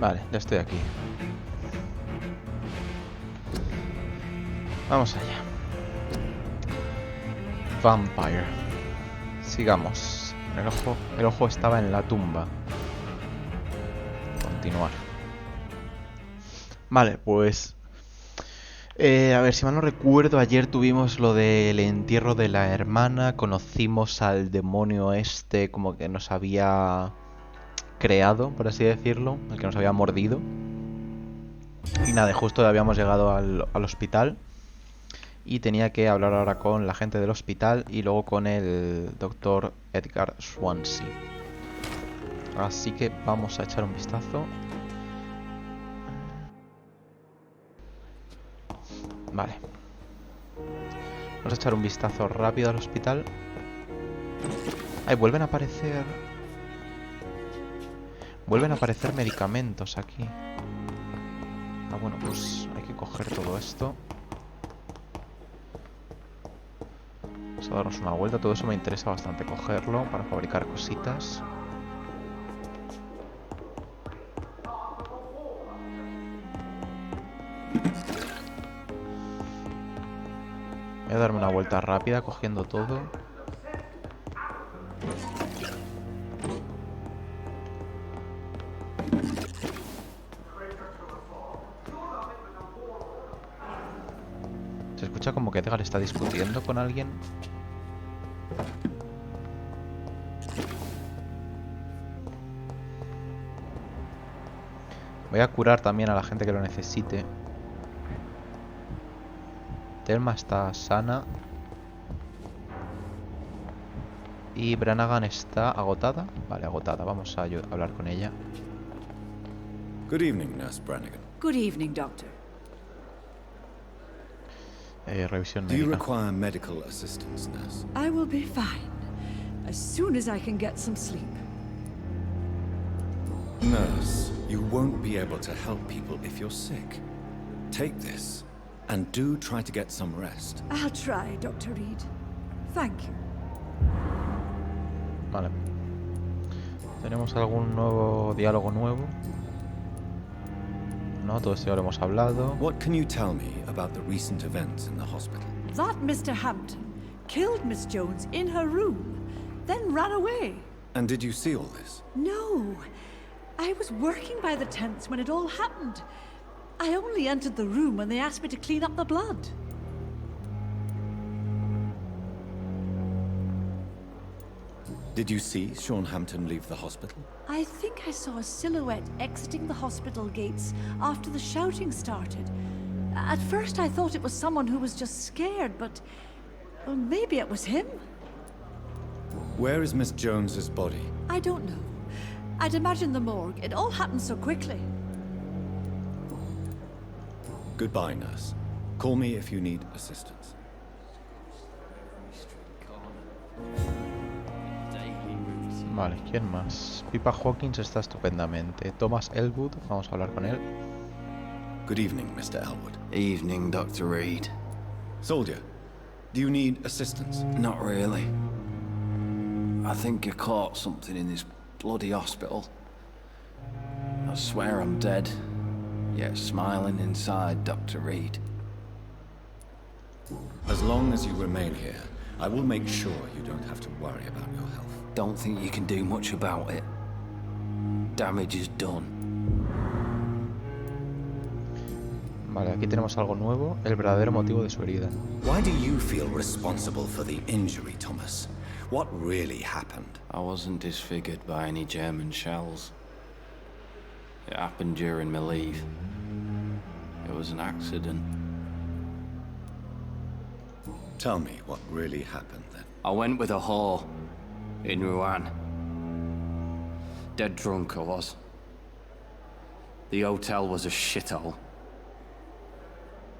Vale, ya estoy aquí. Vamos allá. Vampyr. Sigamos. El ojo estaba en la tumba. Continuar. Vale, pues... a ver, si mal no recuerdo, ayer tuvimos lo del entierro de la hermana. Conocimos al demonio este como que nos había creado, por así decirlo. El que nos había mordido. Y nada, justo habíamos llegado al hospital. Y tenía que hablar ahora con la gente del hospital y luego con el doctor Edgar Swansea. Así que vamos a echar un vistazo. Vale. Vamos a echar un vistazo rápido al hospital. Ay, vuelven a aparecer... Vuelven a aparecer medicamentos aquí. Ah, bueno, pues hay que coger todo esto. Vamos a darnos una vuelta. Todo eso me interesa bastante cogerlo para fabricar cositas. Voy a darme una vuelta rápida cogiendo todo. Se escucha como que Edgar está discutiendo con alguien. Voy a curar también a la gente que lo necesite. Thelma está sana. Y Branaghan está agotada. Vale, agotada. Vamos a hablar con ella. Good evening, Nurse Brannigan. Good evening, Doctor. Revisión Do you médica. require medical assistance, Nurse? I will be fine as soon as I can get some sleep. Nurse, you won't be able to help people if you're sick. Take this, and do try to get some rest. I'll try, Dr. Reed. Thank you. Vale. ¿Tenemos algún nuevo diálogo nuevo? No, todo esto ya lo hemos hablado. What can you tell me about the recent events in the hospital? That Mr. Hampton killed Miss Jones in her room, then ran away. And did you see all this? No. I was working by the tents when it all happened. I only entered the room when they asked me to clean up the blood. Did you see Sean Hampton leave the hospital? I think I saw a silhouette exiting the hospital gates after the shouting started. At first I thought it was someone who was just scared, but... well, maybe it was him? Where is Miss Jones's body? I don't know. I'd imagine the morgue. It all happened so quickly. Goodbye, Nurse. Call me if you need assistance. Vale, ¿quién más? Pippa Hawkins está estupendamente. Thomas Elwood, vamos a hablar con él. Good evening, Mr. Elwood. Evening, Dr. Reed. Soldier, do you need assistance? Not really. I think I caught something in this bloody hospital. I swear I'm dead, yet smiling inside, Dr. Reed. As long as you remain here, I will make sure you don't have to worry about your health. Don't think you can do much about it. Damage is done. Vale, aquí tenemos algo nuevo. El verdadero motivo de su herida. Why do you feel responsible for the injury, Thomas? What really happened? I wasn't disfigured by any German shells. It happened during my leave. It was an accident. Tell me what really happened then. I went with a whore in Rouen. Dead drunk I was. The hotel was a shithole.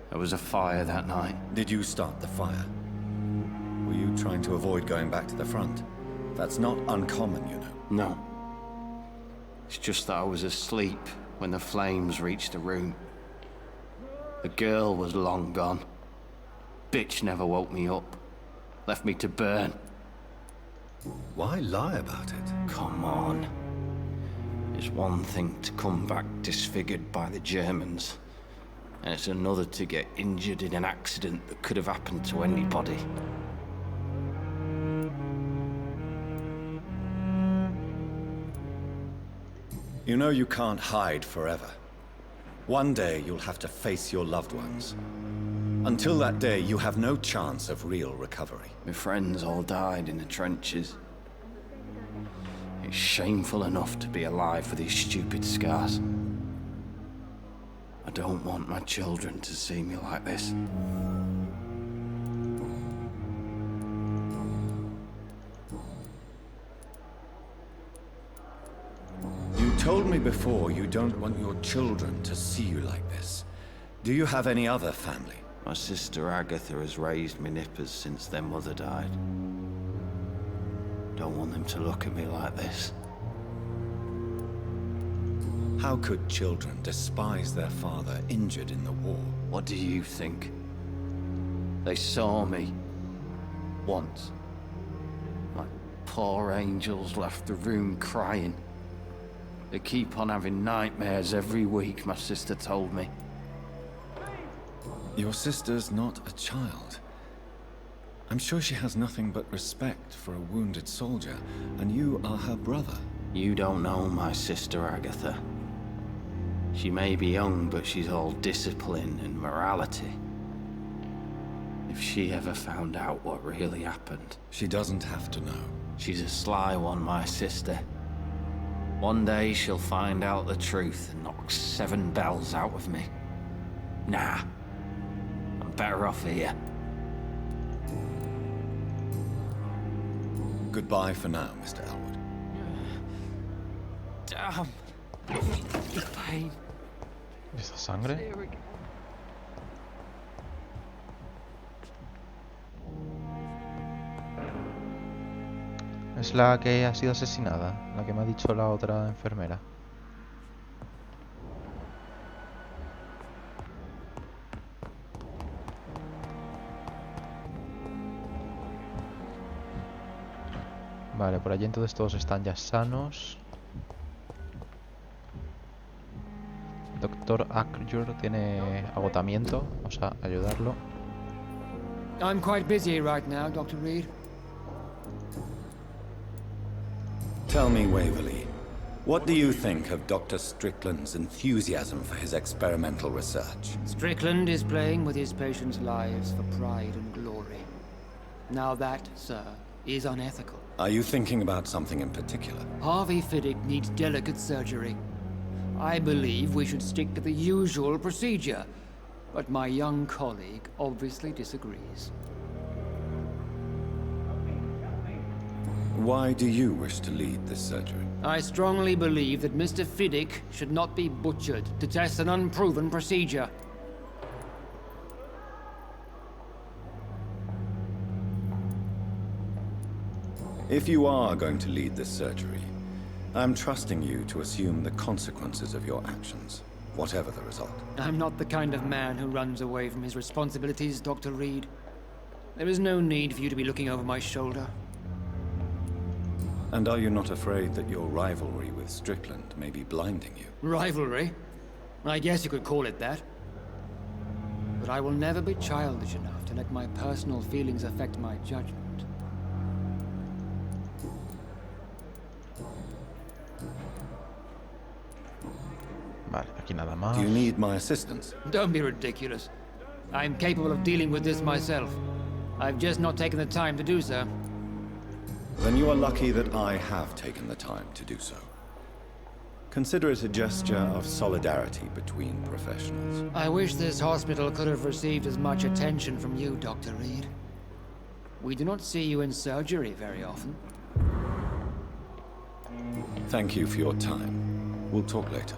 There was a fire that night. Did you start the fire? Were you trying to avoid going back to the front? That's not uncommon, you know. No. It's just that I was asleep when the flames reached the room. The girl was long gone. Bitch never woke me up. Left me to burn. Why lie about it? Come on. It's one thing to come back disfigured by the Germans, and it's another to get injured in an accident that could have happened to anybody. You know you can't hide forever. One day you'll have to face your loved ones. Until that day, you have no chance of real recovery. My friends all died in the trenches. It's shameful enough to be alive with these stupid scars. I don't want my children to see me like this. You told me before you don't want your children to see you like this. Do you have any other family? My sister Agatha has raised my nippers since their mother died. Don't want them to look at me like this. How could children despise their father injured in the war? What do you think? They saw me once. My poor angels left the room crying. They keep on having nightmares every week, my sister told me. Your sister's not a child. I'm sure she has nothing but respect for a wounded soldier, and you are her brother. You don't know my sister Agatha. She may be young, but she's all discipline and morality. If she ever found out what really happened... She doesn't have to know. She's a sly one, my sister. One day she'll find out the truth and knock 7 bells out of me. Nah. I'm better off here. Goodbye for now, Mr. Elwood. Damn. The pain. ¿Esa sangre? Es la que ha sido asesinada, la que me ha dicho la otra enfermera. Vale, por allí entonces todos están ya sanos. Doctor Acjur tiene agotamiento, vamos a ayudarlo. I'm quite busy right now, Dr. Reed. Tell me, Waverly, what do you think of Dr. Strickland's enthusiasm for his experimental research? Strickland is playing with his patients' lives for pride and glory. Now that, sir, is unethical. Are you thinking about something in particular? Harvey Fiddick needs delicate surgery. I believe we should stick to the usual procedure, but my young colleague obviously disagrees. Why do you wish to lead this surgery? I strongly believe that Mr. Fiddick should not be butchered to test an unproven procedure. If you are going to lead this surgery, I'm trusting you to assume the consequences of your actions, whatever the result. I'm not the kind of man who runs away from his responsibilities, Dr. Reed. There is no need for you to be looking over my shoulder. And are you not afraid that your rivalry with Strickland may be blinding you? Rivalry? I guess you could call it that. But I will never be childish enough to let my personal feelings affect my judgment. Vale, aquí nada más. Do you need my assistance? Don't be ridiculous. I'm capable of dealing with this myself. I've just not taken the time to do so. Then you are lucky that I have taken the time to do so. Consider it a gesture of solidarity between professionals. I wish this hospital could have received as much attention from you, Dr. Reed. We do not see you in surgery very often. Thank you for your time. We'll talk later.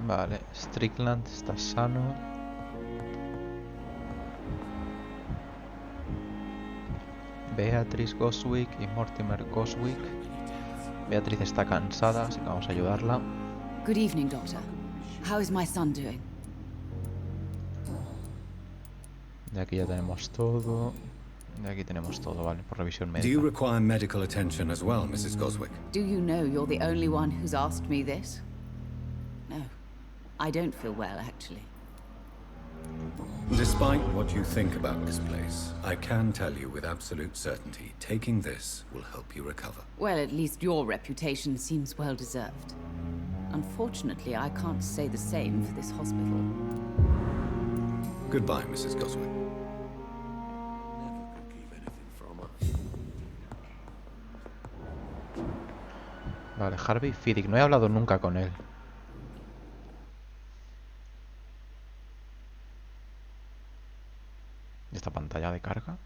Vale, Strickland está sano. Beatrice Goswick y Mortimer Goswick Beatriz está cansada, así que vamos a ayudarla. Good evening, Doctor. How is my son doing? De aquí ya tenemos todo. De aquí tenemos todo, vale, por revisión Do you médica. require medical attention as well, Mrs. Goswick? Do you know you're the only one who's asked me this? No. I don't feel well, actually. Despite what you think about this place, I can tell you with absolute certainty, taking this will help you recover. Well, at least your reputation seems well deserved. Unfortunately, I can't say the same for this hospital. Goodbye, Mrs. Goswick. Vale, Harvey Fiddick. No he hablado nunca con él. ¿Y esta pantalla de carga?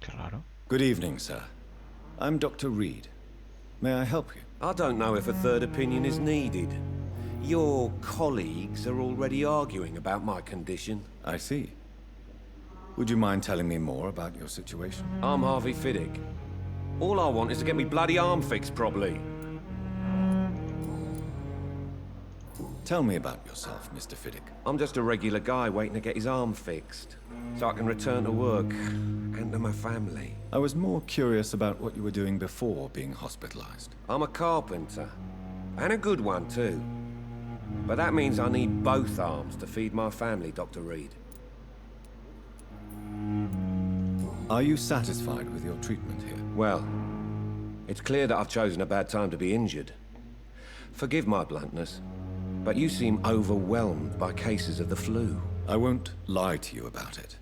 Qué raro. Good evening, sir. I'm Dr. Reed. May I help you? I don't know if a third opinion is needed. Your colleagues are already arguing about my condition. I see. Would you mind telling me more about your situation? I'm Harvey Fiddick. All I want is to get me bloody arm fixed properly. Tell me about yourself, Mr. Fiddick. I'm just a regular guy waiting to get his arm fixed, so I can return to work and to my family. I was more curious about what you were doing before being hospitalized. I'm a carpenter, and a good one too. But that means I need both arms to feed my family, Dr. Reed. Are you satisfied with your treatment here? Well, it's clear that I've chosen a bad time to be injured. Forgive my bluntness, but you seem overwhelmed by cases of the flu. I won't lie to you about it.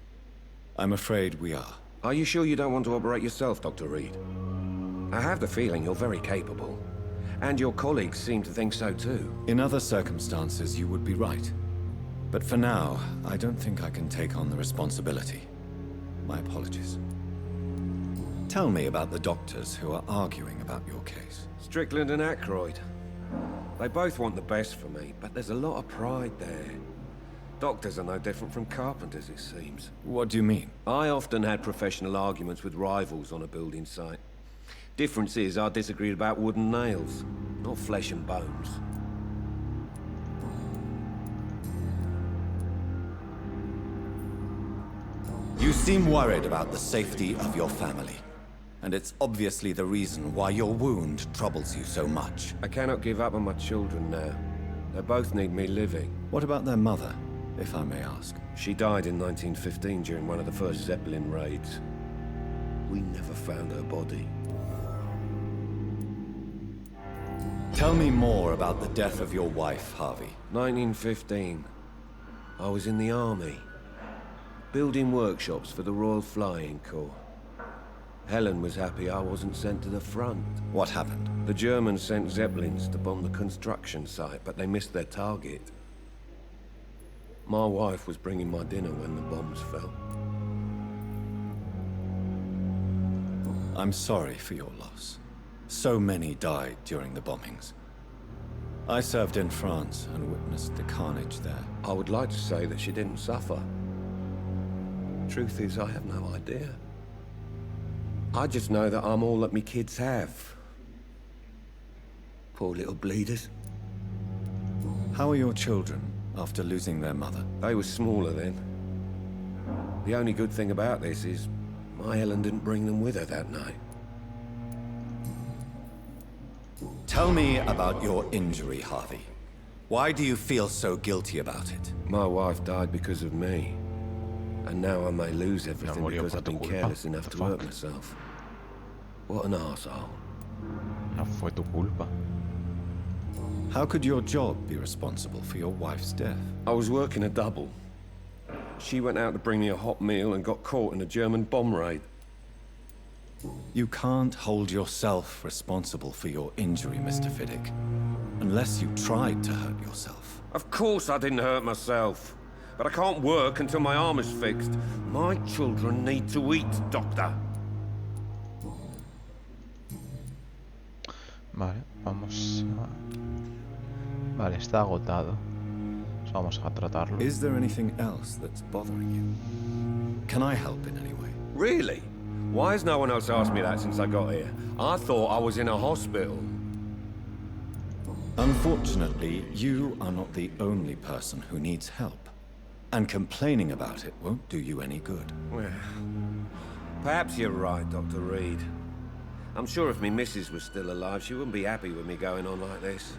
I'm afraid we are. Are you sure you don't want to operate yourself, Dr. Reed? I have the feeling you're very capable. And your colleagues seem to think so too. In other circumstances, you would be right. But for now, I don't think I can take on the responsibility. My apologies. Tell me about the doctors who are arguing about your case. Strickland and Aykroyd. They both want the best for me, but there's a lot of pride there. Doctors are no different from carpenters, it seems. What do you mean? I often had professional arguments with rivals on a building site. Difference is, I disagreed about wooden nails, not flesh and bones. You seem worried about the safety of your family. And it's obviously the reason why your wound troubles you so much. I cannot give up on my children now. They both need me living. What about their mother, if I may ask? She died in 1915 during one of the first Zeppelin raids. We never found her body. Tell me more about the death of your wife, Harvey. 1915. I was in the army, building workshops for the Royal Flying Corps. Helen was happy I wasn't sent to the front. What happened? The Germans sent Zeppelins to bomb the construction site, but they missed their target. My wife was bringing my dinner when the bombs fell. I'm sorry for your loss. So many died during the bombings. I served in France and witnessed the carnage there. I would like to say that she didn't suffer. Truth is, I have no idea. I just know that I'm all that me kids have. Poor little bleeders. How are your children after losing their mother? They were smaller then. The only good thing about this is my Helen didn't bring them with her that night. Tell me about your injury, Harvey. Why do you feel so guilty about it? My wife died because of me. And now I may lose everything murió because por I've tu been culpa. careless enough What the to hurt fuck? myself. What an arsehole. No fue tu culpa. How could your job be responsible for your wife's death? I was working a double. She went out to bring me a hot meal and got caught in a German bomb raid. You can't hold yourself responsible for your injury, Mr. Fiddick. Unless you tried to hurt yourself. Of course I didn't hurt myself. But I can't work until my arm is fixed. My children need to eat, Doctor. Vale, vamos a... Vale, está agotado. vamos a tratarlo. Is there anything else that's bothering you? Can I help in any way? Really? Why has no one else asked me that since I got here? I thought I was in a hospital. Unfortunately, you are not the only person who needs help. And complaining about it won't do you any good. Well, perhaps you're right, Dr. Reed. I'm sure if me missus was still alive, she wouldn't be happy with me going on like this.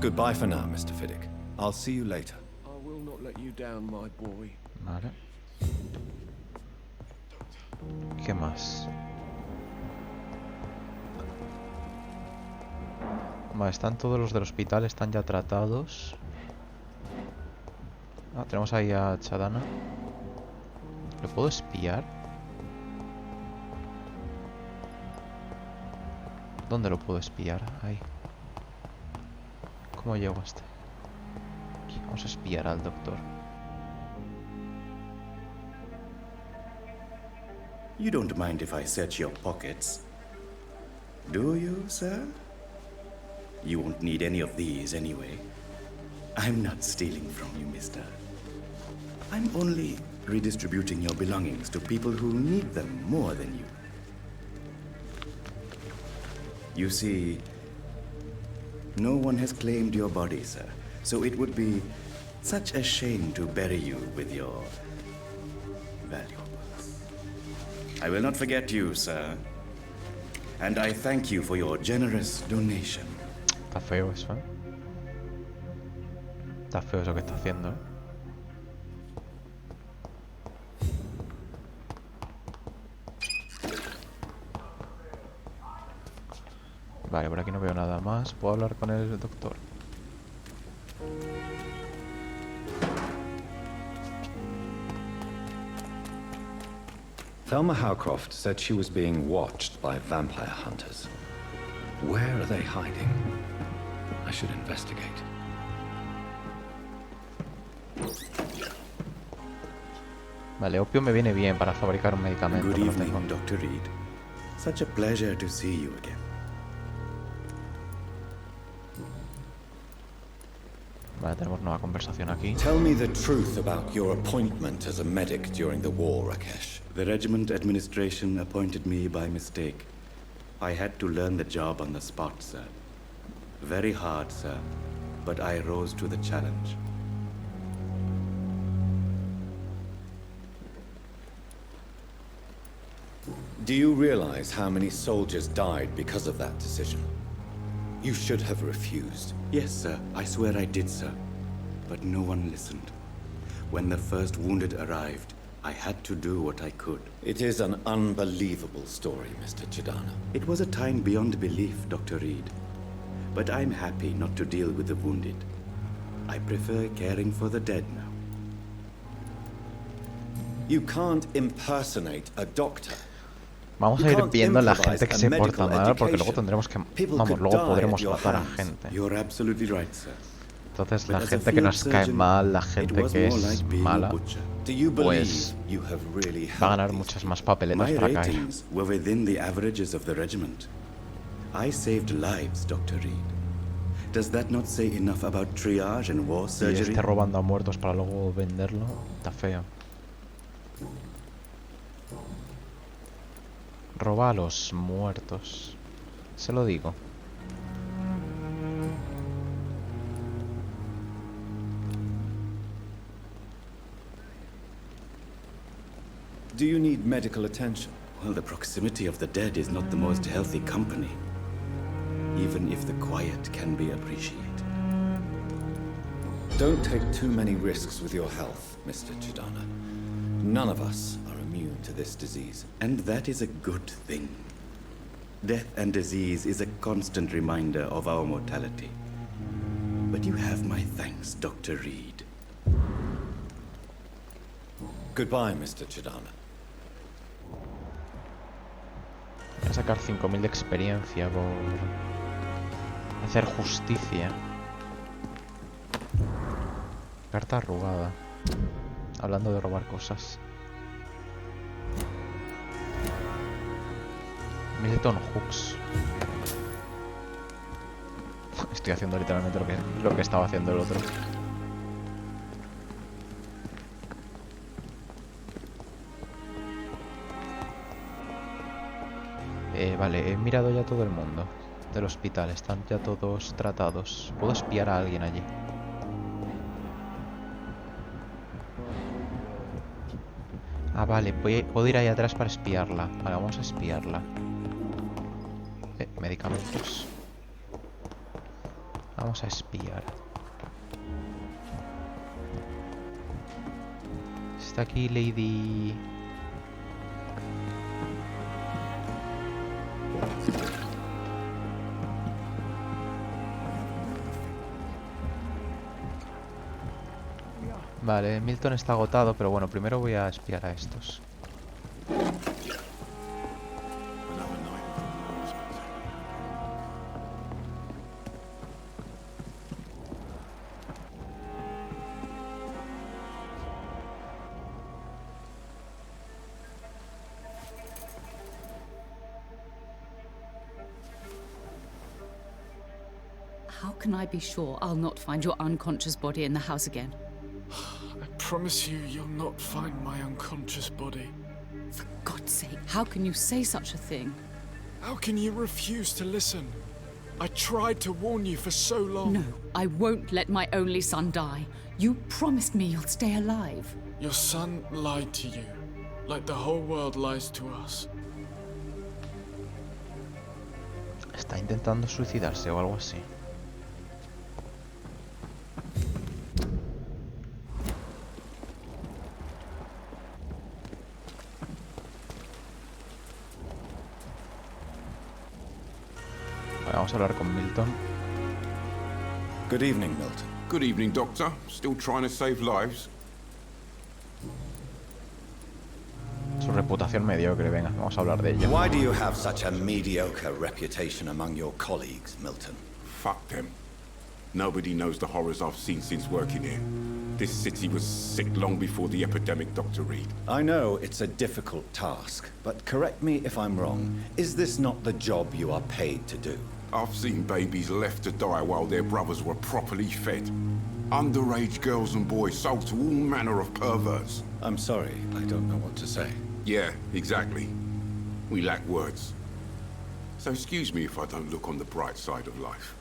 Goodbye for now, Mr. Fiddick. I'll see you later. I will not let you down, my boy. Vale. ¿Qué más? Vale, están todos los del hospital, están ya tratados. Ah, tenemos ahí a Chadana. ¿Lo puedo espiar? ¿Dónde lo puedo espiar? Ahí. ¿Cómo llego a este? Aquí, vamos a espiar al doctor. You don't mind if I search your pockets, do you, sir? You won't need any of these anyway. I'm not stealing from you, mister. I'm only redistributing your belongings to people who need them more than you. You see, no one has claimed your body, sir, so it would be such a shame to bury you with your valuables. I will not forget you, sir. And I thank you for your generous donation. Está feo eso, ¿eh? Está feo eso que está haciendo, ¿eh? Vale, por aquí no veo nada más. ¿Puedo hablar con el doctor? Thelma Howcroft said she was being watched by vampire hunters. Where are they hiding? I should investigate. Vale, opio me viene bien para fabricar un medicamento. Good que no evening, tengo. Dr. Reed. Such a pleasure to see you again. Vale, tenemos nueva conversación aquí. Tell me the truth about your appointment as a medic during the war, Rakesh. The regiment administration appointed me by mistake. I had to learn the job on the spot, sir. Very hard, sir, but I rose to the challenge. Do you realize how many soldiers died because of that decision? You should have refused. Yes, sir. I swear I did, sir. But no one listened. When the first wounded arrived, I had to do what I could. It is an unbelievable story, Mr. Chidana. It was a time beyond belief, Dr. Reed. But I'm happy not to deal with the wounded. I prefer caring for the dead now. You can't impersonate a doctor. Vamos a ir viendo la gente que se porta mal, porque luego tendremos que... Vamos, luego podremos matar a gente. You're absolutely right, sir. Entonces la gente que nos cae mal, la gente que es mala, pues va a ganar muchas más papeletas My para caer. ratings were within the averages of the regiment. I saved lives, Dr. Reed. Does that not say enough about triage and war Y surgery? esté robando a muertos para luego venderlo, está feo. Roba a los muertos. Se lo digo. Do you need medical attention? Well, the proximity of the dead is not the most healthy company, even if the quiet can be appreciated. Don't take too many risks with your health, Mr. Chidana. None of us are immune to this disease. And that is a good thing. Death and disease is a constant reminder of our mortality. But you have my thanks, Dr. Reed. Goodbye, Mr. Chidana. Voy a sacar 5000 de experiencia por hacer justicia. Carta arrugada. Hablando de robar cosas. Milton Hooks. Estoy haciendo literalmente lo que estaba haciendo el otro. Vale, he mirado ya todo el mundo del hospital. Están ya todos tratados. ¿Puedo espiar a alguien allí? Ah, vale, puedo ir ahí atrás para espiarla. Vale, vamos a espiarla. Medicamentos. Vamos a espiar. Está aquí Lady... Vale, Milton está agotado, pero bueno, primero voy a espiar a estos. How can I be sure I'll not find your unconscious body in the house again? I promise you, you'll not find my unconscious body. For God's sake, how can you say such a thing? How can you refuse to listen? I tried to warn you for so long. No, I won't let my only son die. You promised me you'll stay alive. Your son lied to you, like the whole world lies to us. Está intentando suicidarse o algo así. Vamos a hablar con Milton. Good evening, Milton. Good evening, Doctor. Still trying to save lives? Su reputación mediocre, venga, vamos a hablar de ella. Why do you have such a mediocre reputation among your colleagues, Milton? Fuck them. Nobody knows the horrors I've seen since working here. This city was sick long before the epidemic, Dr. Reed. I know it's a difficult task, but correct me if I'm wrong. Is this not the job you are paid to do? I've seen babies left to die while their brothers were properly fed. Underage girls and boys sold to all manner of perverts. I'm sorry, I don't know what to say. Yeah, exactly. We lack words. So excuse me if I don't look on the bright side of life.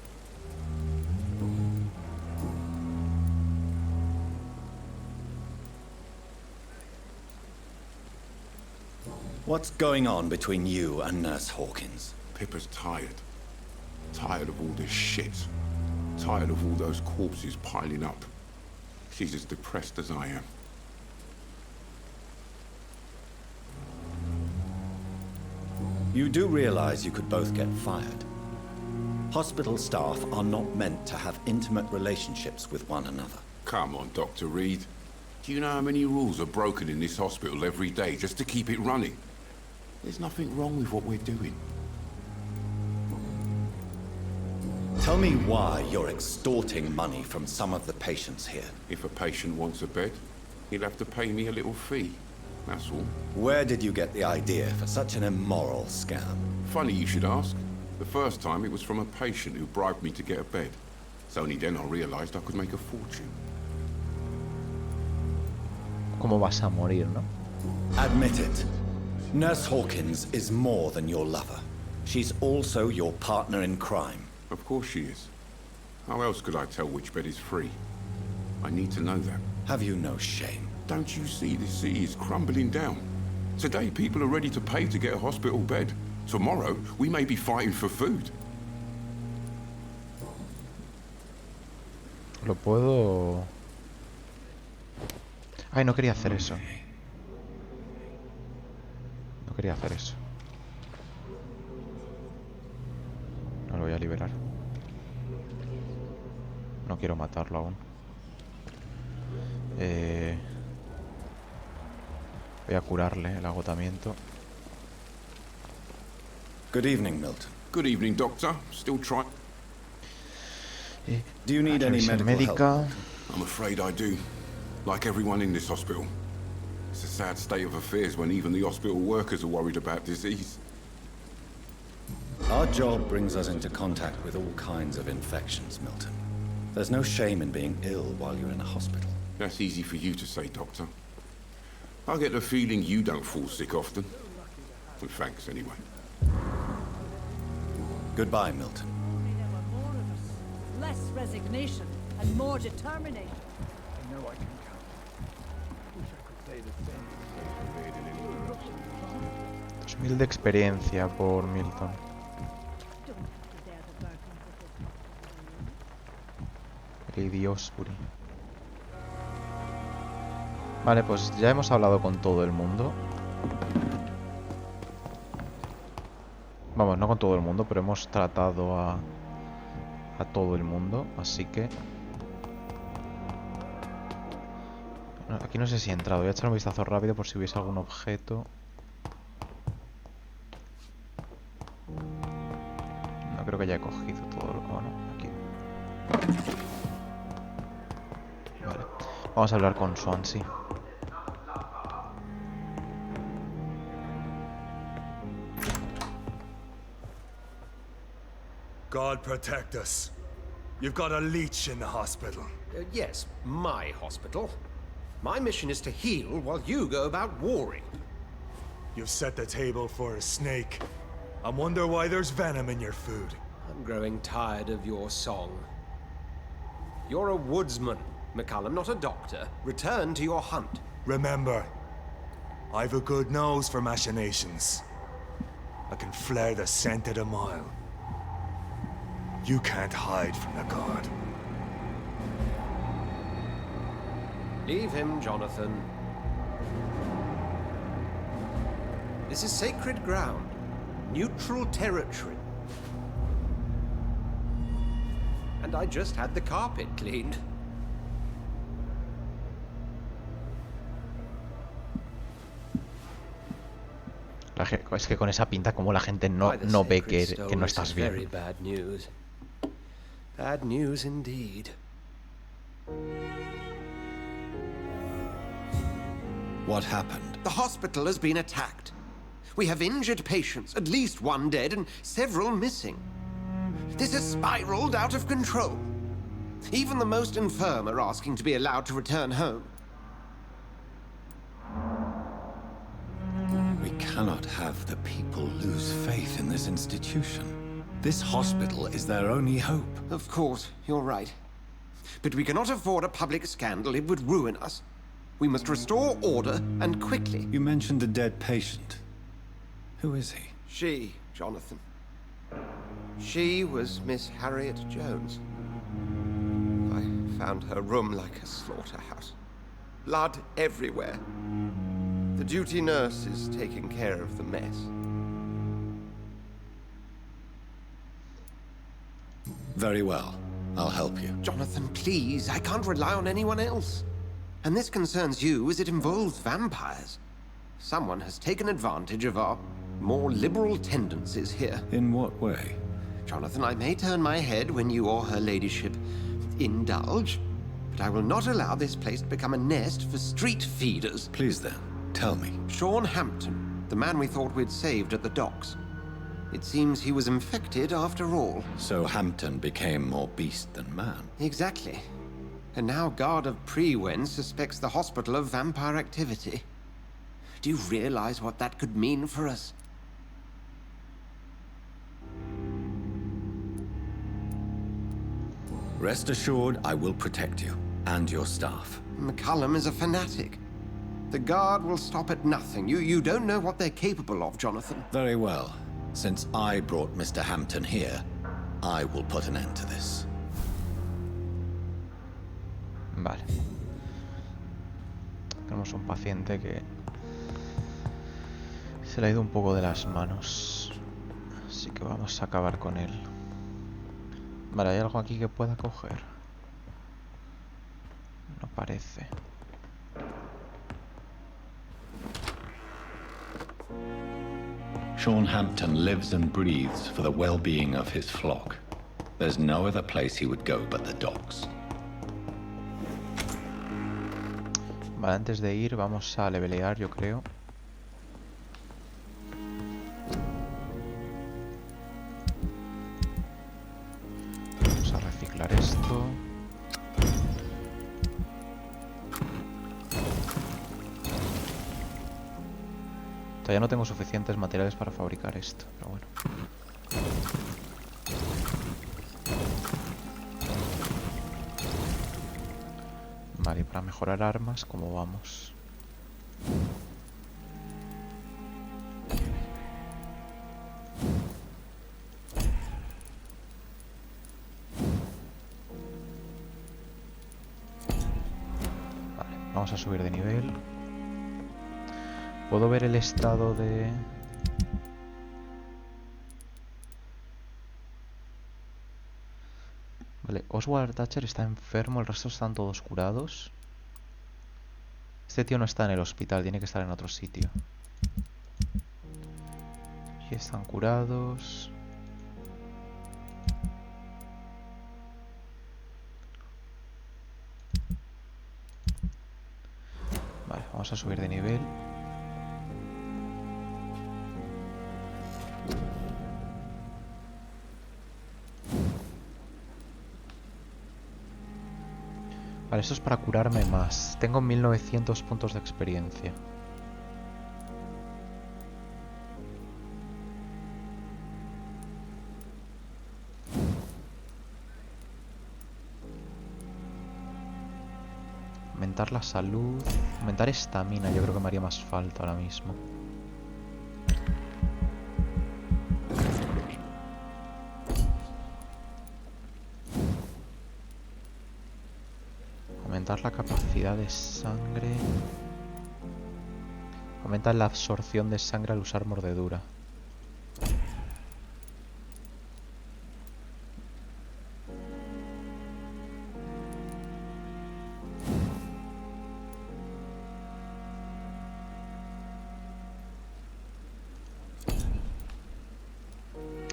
What's going on between you and Nurse Hawkins? Pippa's tired. Tired of all this shit. Tired of all those corpses piling up. She's as depressed as I am. You do realize you could both get fired. Hospital staff are not meant to have intimate relationships with one another. Come on, Dr. Reed. Do you know how many rules are broken in this hospital every day just to keep it running? There's nothing wrong with what we're doing. Tell me why you're extorting money from some of the patients here. If a patient wants a bed, he'll have to pay me a little fee. That's all. Where did you get the idea for such an immoral scam? Funny you should ask. The first time it was from a patient who bribed me to get a bed. It's only then I realized I could make a fortune. ¿Cómo vas a morir, no? Admit it. Nurse Hawkins is more than your lover. She's also your partner in crime. Of course she is. How else could I tell which bed is free? I need to know that. Have you no shame? Don't you see this city is crumbling down? Today people are ready to pay to get a hospital bed. Tomorrow we may be fighting for food. Lo puedo... Ay, no quería hacer eso. No quería hacer eso. No lo voy a liberar. No quiero matarlo aún. Voy a curarle el agotamiento. Good evening, Milton. Good evening, Doctor. Still trying. Do you need any medical médica. help? I'm afraid I do. Like everyone in this hospital. It's a sad state of affairs when even the hospital workers are worried about disease. Our job brings us into contact with all kinds of infections, Milton. There's no shame in being ill while you're in a hospital. That's easy for you to say, Doctor. I get the feeling you don't fall sick often. Well, thanks, anyway. Goodbye, Milton. There were more of us. Less resignation and more determination. I know I can count. Wish I could say the same. 2000 de experiencia por Milton. Lady Osbury. Vale, pues ya hemos hablado con todo el mundo. Vamos, no con todo el mundo, pero hemos tratado a todo el mundo, así que... Bueno, aquí no sé si he entrado, voy a echar un vistazo rápido por si hubiese algún objeto. No creo que haya cogido todo lo... Bueno, aquí. Vale, vamos a hablar con Swansea. God protect us. You've got a leech in the hospital. Yes, my hospital. My mission is to heal while you go about warring. You've set the table for a snake. I wonder why there's venom in your food. I'm growing tired of your song. You're a woodsman, McCallum, not a doctor. Return to your hunt. Remember, I've a good nose for machinations. I can flare the scent at a mile. You can't hide from the guard. Leave him, Jonathan. This is sacred ground. Neutral territory. And I just had the carpet cleaned. Es que con esa pinta como la gente no ve que no estás bien. Very bad news. Bad news indeed. What happened? The hospital has been attacked. We have injured patients, at least one dead and several missing. This has spiraled out of control. Even the most infirm are asking to be allowed to return home. We cannot have the people lose faith in this institution. This hospital is their only hope. Of course, you're right. But we cannot afford a public scandal. It would ruin us. We must restore order, and quickly. You mentioned a dead patient. Who is he? She, Jonathan. She was Miss Harriet Jones. I found her room like a slaughterhouse. Blood everywhere. The duty nurse is taking care of the mess. Very well. I'll help you. Jonathan, please. I can't rely on anyone else. And this concerns you as it involves vampires. Someone has taken advantage of our more liberal tendencies here. In what way? Jonathan, I may turn my head when you or her ladyship indulge, but I will not allow this place to become a nest for street feeders. Please then, tell me. Sean Hampton, the man we thought we'd saved at the docks. It seems he was infected after all. So Hampton became more beast than man. Exactly. And now Guard of Prewen suspects the hospital of vampire activity. Do you realize what that could mean for us? Rest assured, I will protect you and your staff. McCallum is a fanatic. The Guard will stop at nothing. You don't know what they're capable of, Jonathan. Very well. Since I brought Mr. Hampton here, I will put an end to this. Vale. Tenemos un paciente que se le ha ido un poco de las manos. Así que vamos a acabar con él. Vale, ¿hay algo aquí que pueda coger? No parece. Sean Hampton lives and breathes for the well-being of his flock. There's no other place he would go but the docks. Vale, antes de ir vamos a levelear, yo creo. arreglar esto. Todavía no tengo suficientes materiales para fabricar esto, pero bueno. Vale, y para mejorar armas, ¿cómo vamos? Vale, vamos a subir de nivel. ¿Puedo ver el estado de...? Vale, Oswald Thatcher está enfermo, el resto están todos curados. Este tío no está en el hospital, tiene que estar en otro sitio. Y están curados. Vale, vamos a subir de nivel. Vale, esto es para curarme más. Tengo 1900 puntos de experiencia. Aumentar la salud. Aumentar estamina, yo creo que me haría más falta ahora mismo. Aumentar la capacidad de sangre. Aumentar la absorción de sangre al usar mordedura.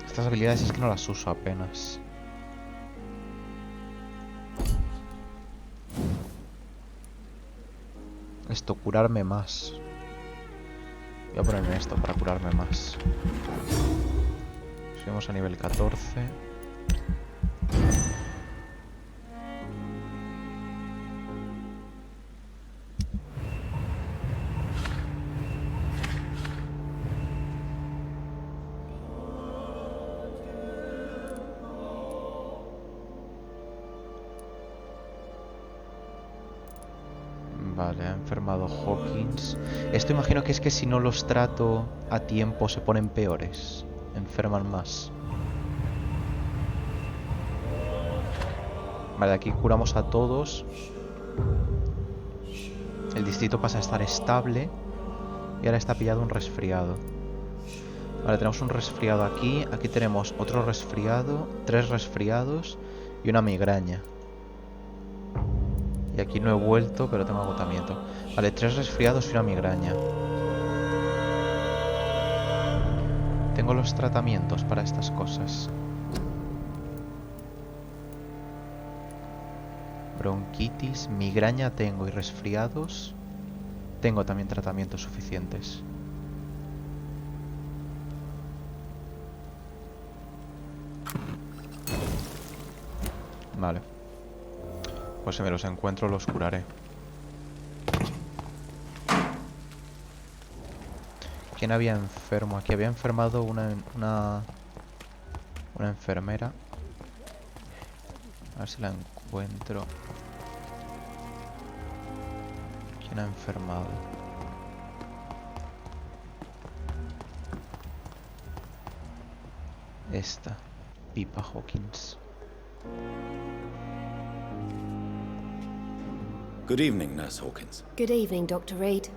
Estas habilidades es que no las uso apenas. Esto, curarme más. Voy a ponerme esto para curarme más. Subimos a nivel 14. Vale, ha enfermado Hawkins. Esto imagino que es que si no los trato a tiempo se ponen peores. Enferman más. Vale, aquí curamos a todos. El distrito pasa a estar estable. Y ahora está pillado un resfriado. Vale, tenemos un resfriado aquí. Aquí tenemos otro resfriado, 3 resfriados y una migraña. Y aquí no he vuelto, pero tengo agotamiento. Vale, 3 resfriados y una migraña. Tengo los tratamientos para estas cosas. Bronquitis, migraña tengo y resfriados. Tengo también tratamientos suficientes. Vale. Pues si me los encuentro los curaré. ¿Quién había enfermo? Aquí había enfermado una enfermera. A ver si la encuentro. ¿Quién ha enfermado? Esta. Pipa Hawkins. Good evening, Nurse Hawkins. Good evening, Dr. Reed.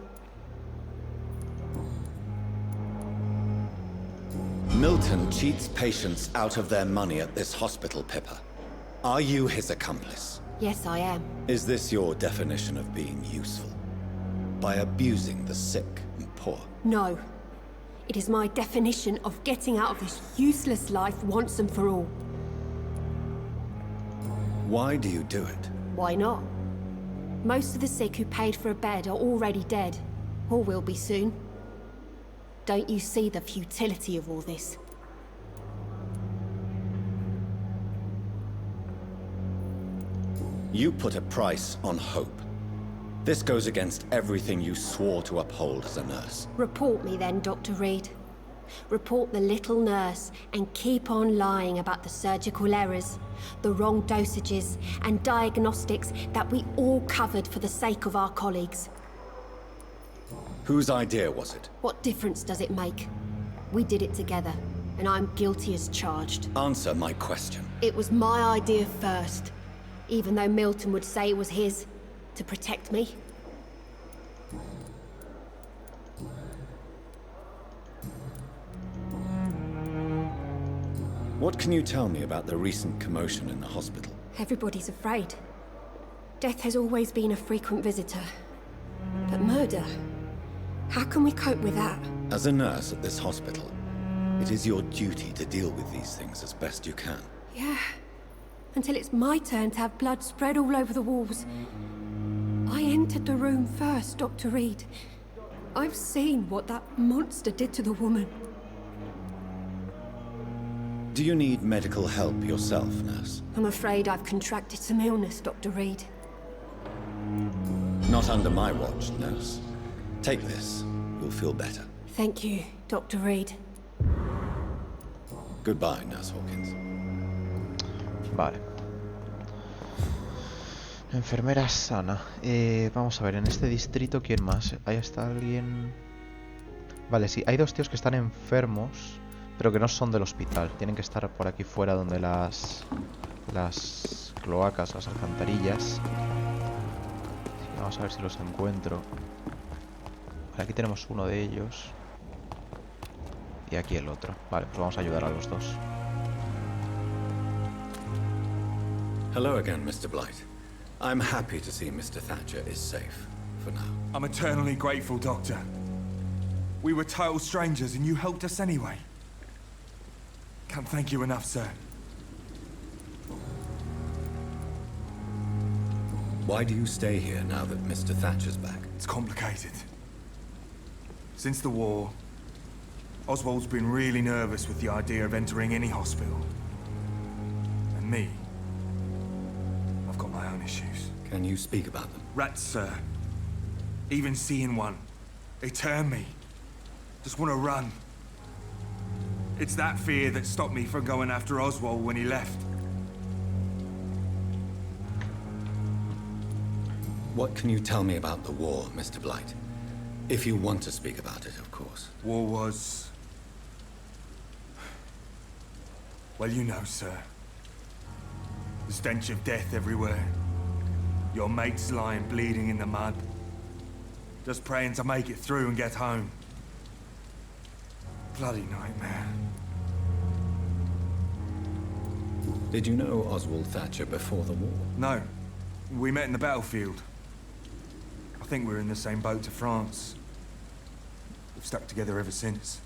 Milton cheats patients out of their money at this hospital, Pippa. Are you his accomplice? Yes, I am. Is this your definition of being useful? By abusing the sick and poor? No. It is my definition of getting out of this useless life once and for all. Why do you do it? Why not? Most of the sick who paid for a bed are already dead, or will be soon. Don't you see the futility of all this? You put a price on hope. This goes against everything you swore to uphold as a nurse. Report me then, Dr. Reed. Report the little nurse and keep on lying about the surgical errors, the wrong dosages and diagnostics that we all covered for the sake of our colleagues. Whose idea was it? What difference does it make? We did it together, and I'm guilty as charged. Answer my question. It was my idea first, even though Milton would say it was his, to protect me. What can you tell me about the recent commotion in the hospital? Everybody's afraid. Death has always been a frequent visitor. But murder? How can we cope with that? As a nurse at this hospital, it is your duty to deal with these things as best you can. Yeah. Until it's my turn to have blood spread all over the walls. I entered the room first, Dr. Reed. I've seen what that monster did to the woman. Do you need medical help yourself, nurse? I'm afraid I've contracted some illness, Dr. Reed. Not under my watch, nurse. Take this. You'll feel better. Thank you, Dr. Reed. Goodbye, Nurse Hawkins. Vale. Enfermera sana. Vamos a ver, en este distrito, ¿quién más? Ahí está alguien... Vale, sí, hay dos tíos que están enfermos, pero que no son del hospital. Tienen que estar por aquí fuera donde las cloacas, las alcantarillas. Sí, vamos a ver si los encuentro. Vale, aquí tenemos uno de ellos. Y aquí el otro. Vale, pues vamos a ayudar a los dos. Hello again, Mr. Blight. I'm happy to see Mr. Thatcher is safe, for now. I'm eternally grateful, Doctor. We were total strangers and you helped us anyway. Can't thank you enough, sir. Why do you stay here now that Mr. Thatcher's back? It's complicated. Since the war, Oswald's been really nervous with the idea of entering any hospital. And me, I've got my own issues. Can you speak about them? Rats, sir. Even seeing one, they turn me. Just want to run. It's that fear that stopped me from going after Oswald when he left. What can you tell me about the war, Mr. Blight? If you want to speak about it, of course. War was... Well, you know, sir. The stench of death everywhere. Your mates lying bleeding in the mud. Just praying to make it through and get home. Bloody nightmare. Did you know Oswald Thatcher before the war? No. We met in the battlefield. I think we're in the same boat to France. We've stuck together ever since.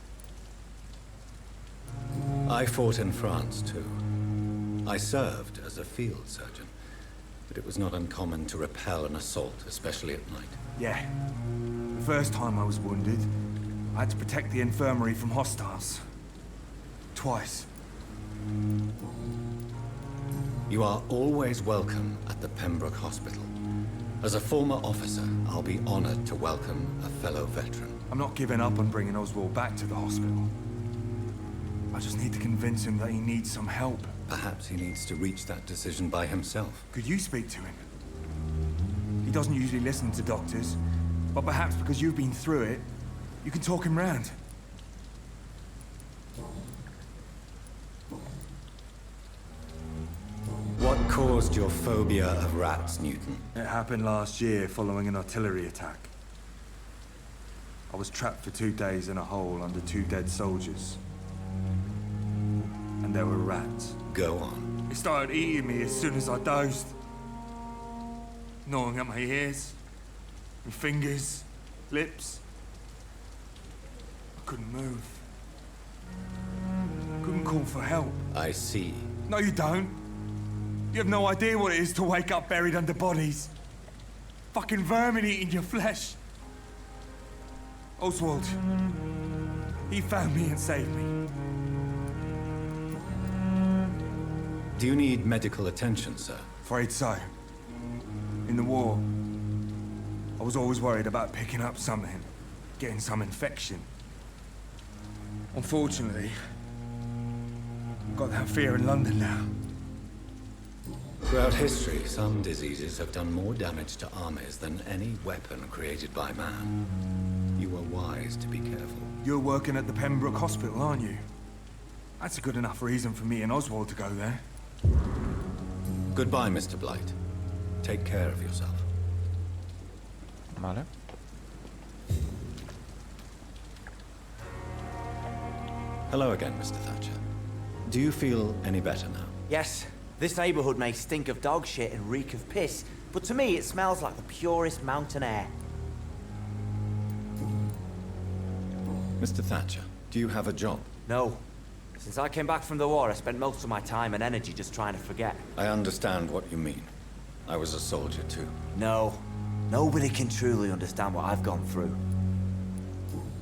I fought in France, too. I served as a field surgeon, but it was not uncommon to repel an assault, especially at night. Yeah. The first time I was wounded, I had to protect the infirmary from hostiles. Twice. You are always welcome at the Pembroke Hospital. As a former officer, I'll be honored to welcome a fellow veteran. I'm not giving up on bringing Oswald back to the hospital. I just need to convince him that he needs some help. Perhaps he needs to reach that decision by himself. Could you speak to him? He doesn't usually listen to doctors, but perhaps because you've been through it, you can talk him round. What caused your phobia of rats, Newton? It happened last year following an artillery attack. I was trapped for 2 days in a hole under 2 dead soldiers. And there were rats. Go on. They started eating me as soon as I dozed. Gnawing at my ears, my fingers, lips. I couldn't move. Couldn't call for help. I see. No, you don't. You have no idea what it is to wake up buried under bodies. Fucking vermin eating your flesh. Oswald. He found me and saved me. Do you need medical attention, sir? Afraid so. In the war, I was always worried about picking up something, getting some infection. Unfortunately, I've got that fear in London now. Throughout history, some diseases have done more damage to armies than any weapon created by man. You were wise to be careful. You're working at the Pembroke Hospital, aren't you? That's a good enough reason for me and Oswald to go there. Goodbye, Mr. Blight. Take care of yourself. Vale. Hello again, Mr. Thatcher. Do you feel any better now? Yes. This neighborhood may stink of dog shit and reek of piss, but to me it smells like the purest mountain air. Mr. Thatcher, do you have a job? No. Since I came back from the war, I spent most of my time and energy just trying to forget. I understand what you mean. I was a soldier too. No. Nobody can truly understand what I've gone through.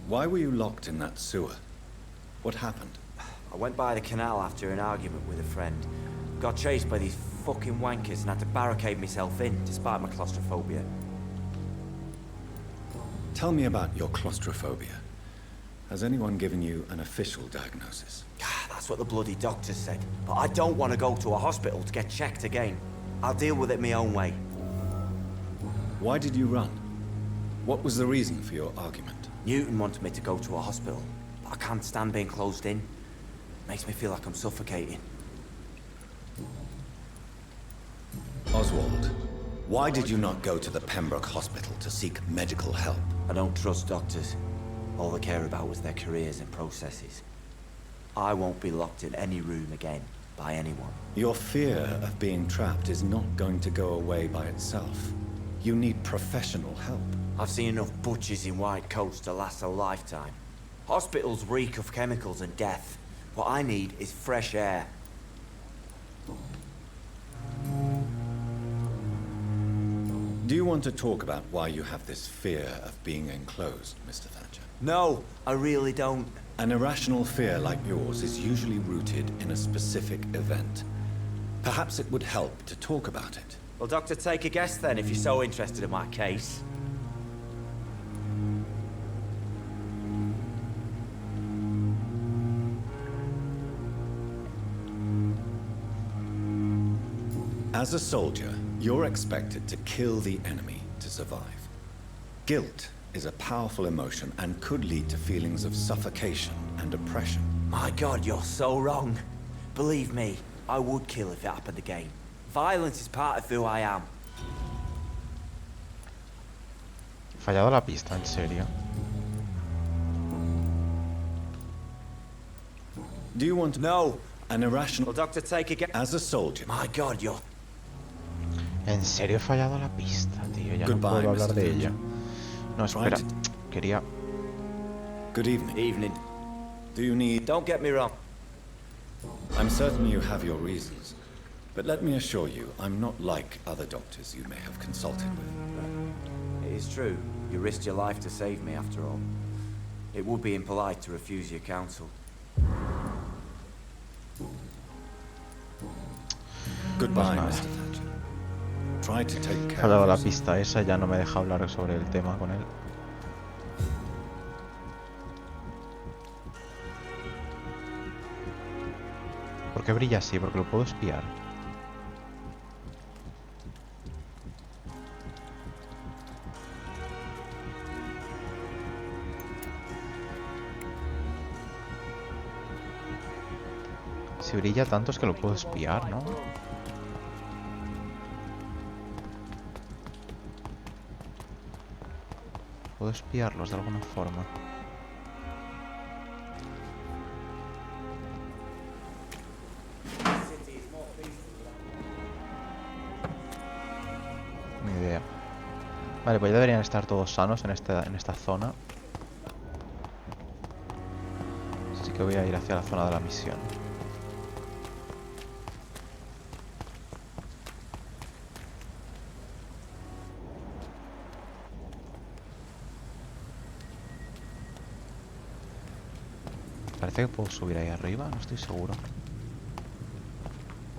Why were you locked in that sewer? What happened? I went by the canal after an argument with a friend. Got chased by these fucking wankers and had to barricade myself in, despite my claustrophobia. Tell me about your claustrophobia. Has anyone given you an official diagnosis? That's what the bloody doctor said. But I don't want to go to a hospital to get checked again. I'll deal with it my own way. Why did you run? What was the reason for your argument? Newton wanted me to go to a hospital, but I can't stand being closed in. Makes me feel like I'm suffocating. Oswald, why did you not go to the Pembroke Hospital to seek medical help? I don't trust doctors. All they care about was their careers and processes. I won't be locked in any room again by anyone. Your fear of being trapped is not going to go away by itself. You need professional help. I've seen enough butchers in white coats to last a lifetime. Hospitals reek of chemicals and death. What I need is fresh air. Do you want to talk about why you have this fear of being enclosed, Mr. Thatcher? No, I really don't. An irrational fear like yours is usually rooted in a specific event. Perhaps it would help to talk about it. Well, Doctor, take a guess then, if you're so interested in my case. As a soldier, you're expected to kill the enemy to survive. Guilt is a powerful emotion and could lead to feelings of suffocation and oppression. My God, you're so wrong. Believe me, I would kill if it happened again. Violence is part of who I am. Fallado la pista, en serio. Do you want to know an irrational... Well, Doctor, take a guess. As a soldier... My God, you're... En serio he fallado la pista, tío. Ya no Goodbye, puedo hablar Mr. de Thatcher. ella. No, espera. Quería... Good evening. Evening. Do you need... Don't get me wrong. I'm certain you have your reasons. But let me assure you, I'm not like other doctors you may have consulted with. It is true. You risked your life to save me, after all. It would be impolite to refuse your counsel. Goodbye, Mr. Thatcher. Try to take care Fallado of la yourself. pista esa, ya no me deja hablar sobre el tema con él. ¿Por qué brilla así? Porque lo puedo espiar. Si brilla tanto es que lo puedo espiar, ¿no? Puedo espiarlos de alguna forma. Ni idea. Vale, pues ya deberían estar todos sanos en esta zona. Así que voy a ir hacia la zona de la misión. Parece que puedo subir ahí arriba, no estoy seguro.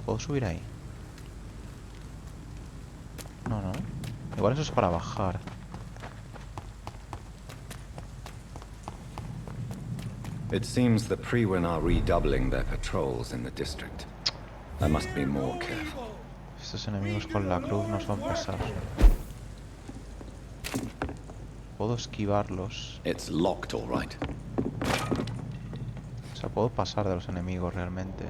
¿Puedo subir ahí? No, no. Igual eso es para bajar. It seems the Priwen are redoubling their patrols in the district. I must be more careful. Estos enemigos con la cruz nos van a pesar. Puedo esquivarlos. It's locked, all right. O sea, puedo pasar de los enemigos realmente.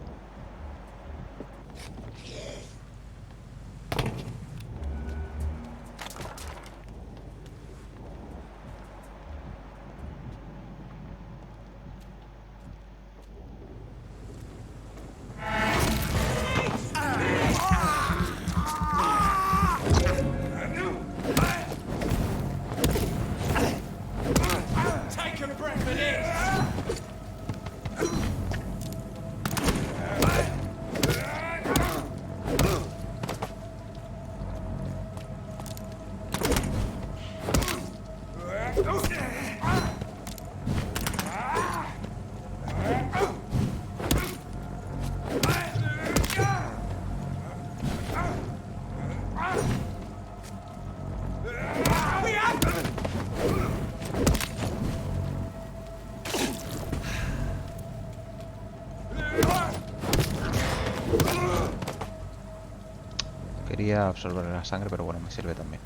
Quería absorber la sangre, pero bueno, me sirve también.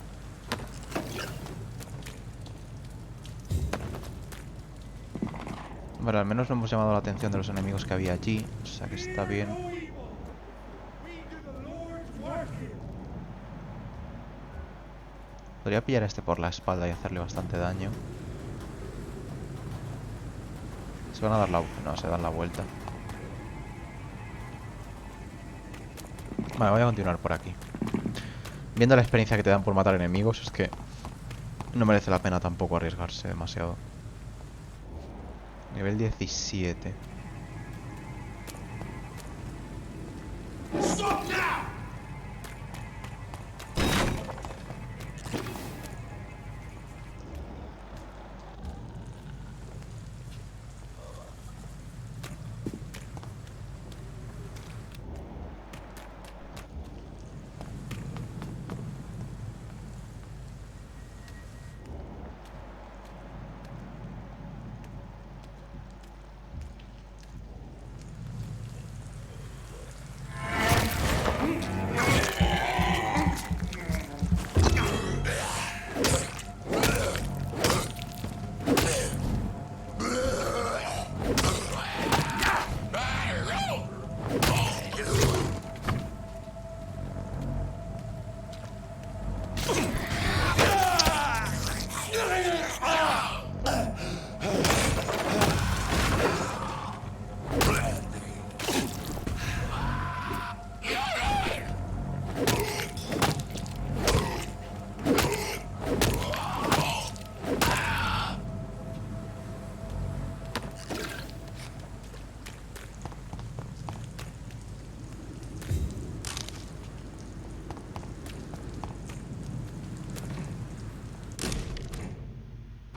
Bueno, al menos no hemos llamado la atención de los enemigos que había allí, o sea que está bien. Podría pillar a este por la espalda y hacerle bastante daño. Se van a dar la... no, se dan la vuelta. Vale, voy a continuar por aquí. Viendo la experiencia que te dan por matar enemigos, es que no merece la pena tampoco arriesgarse demasiado. Nivel 17.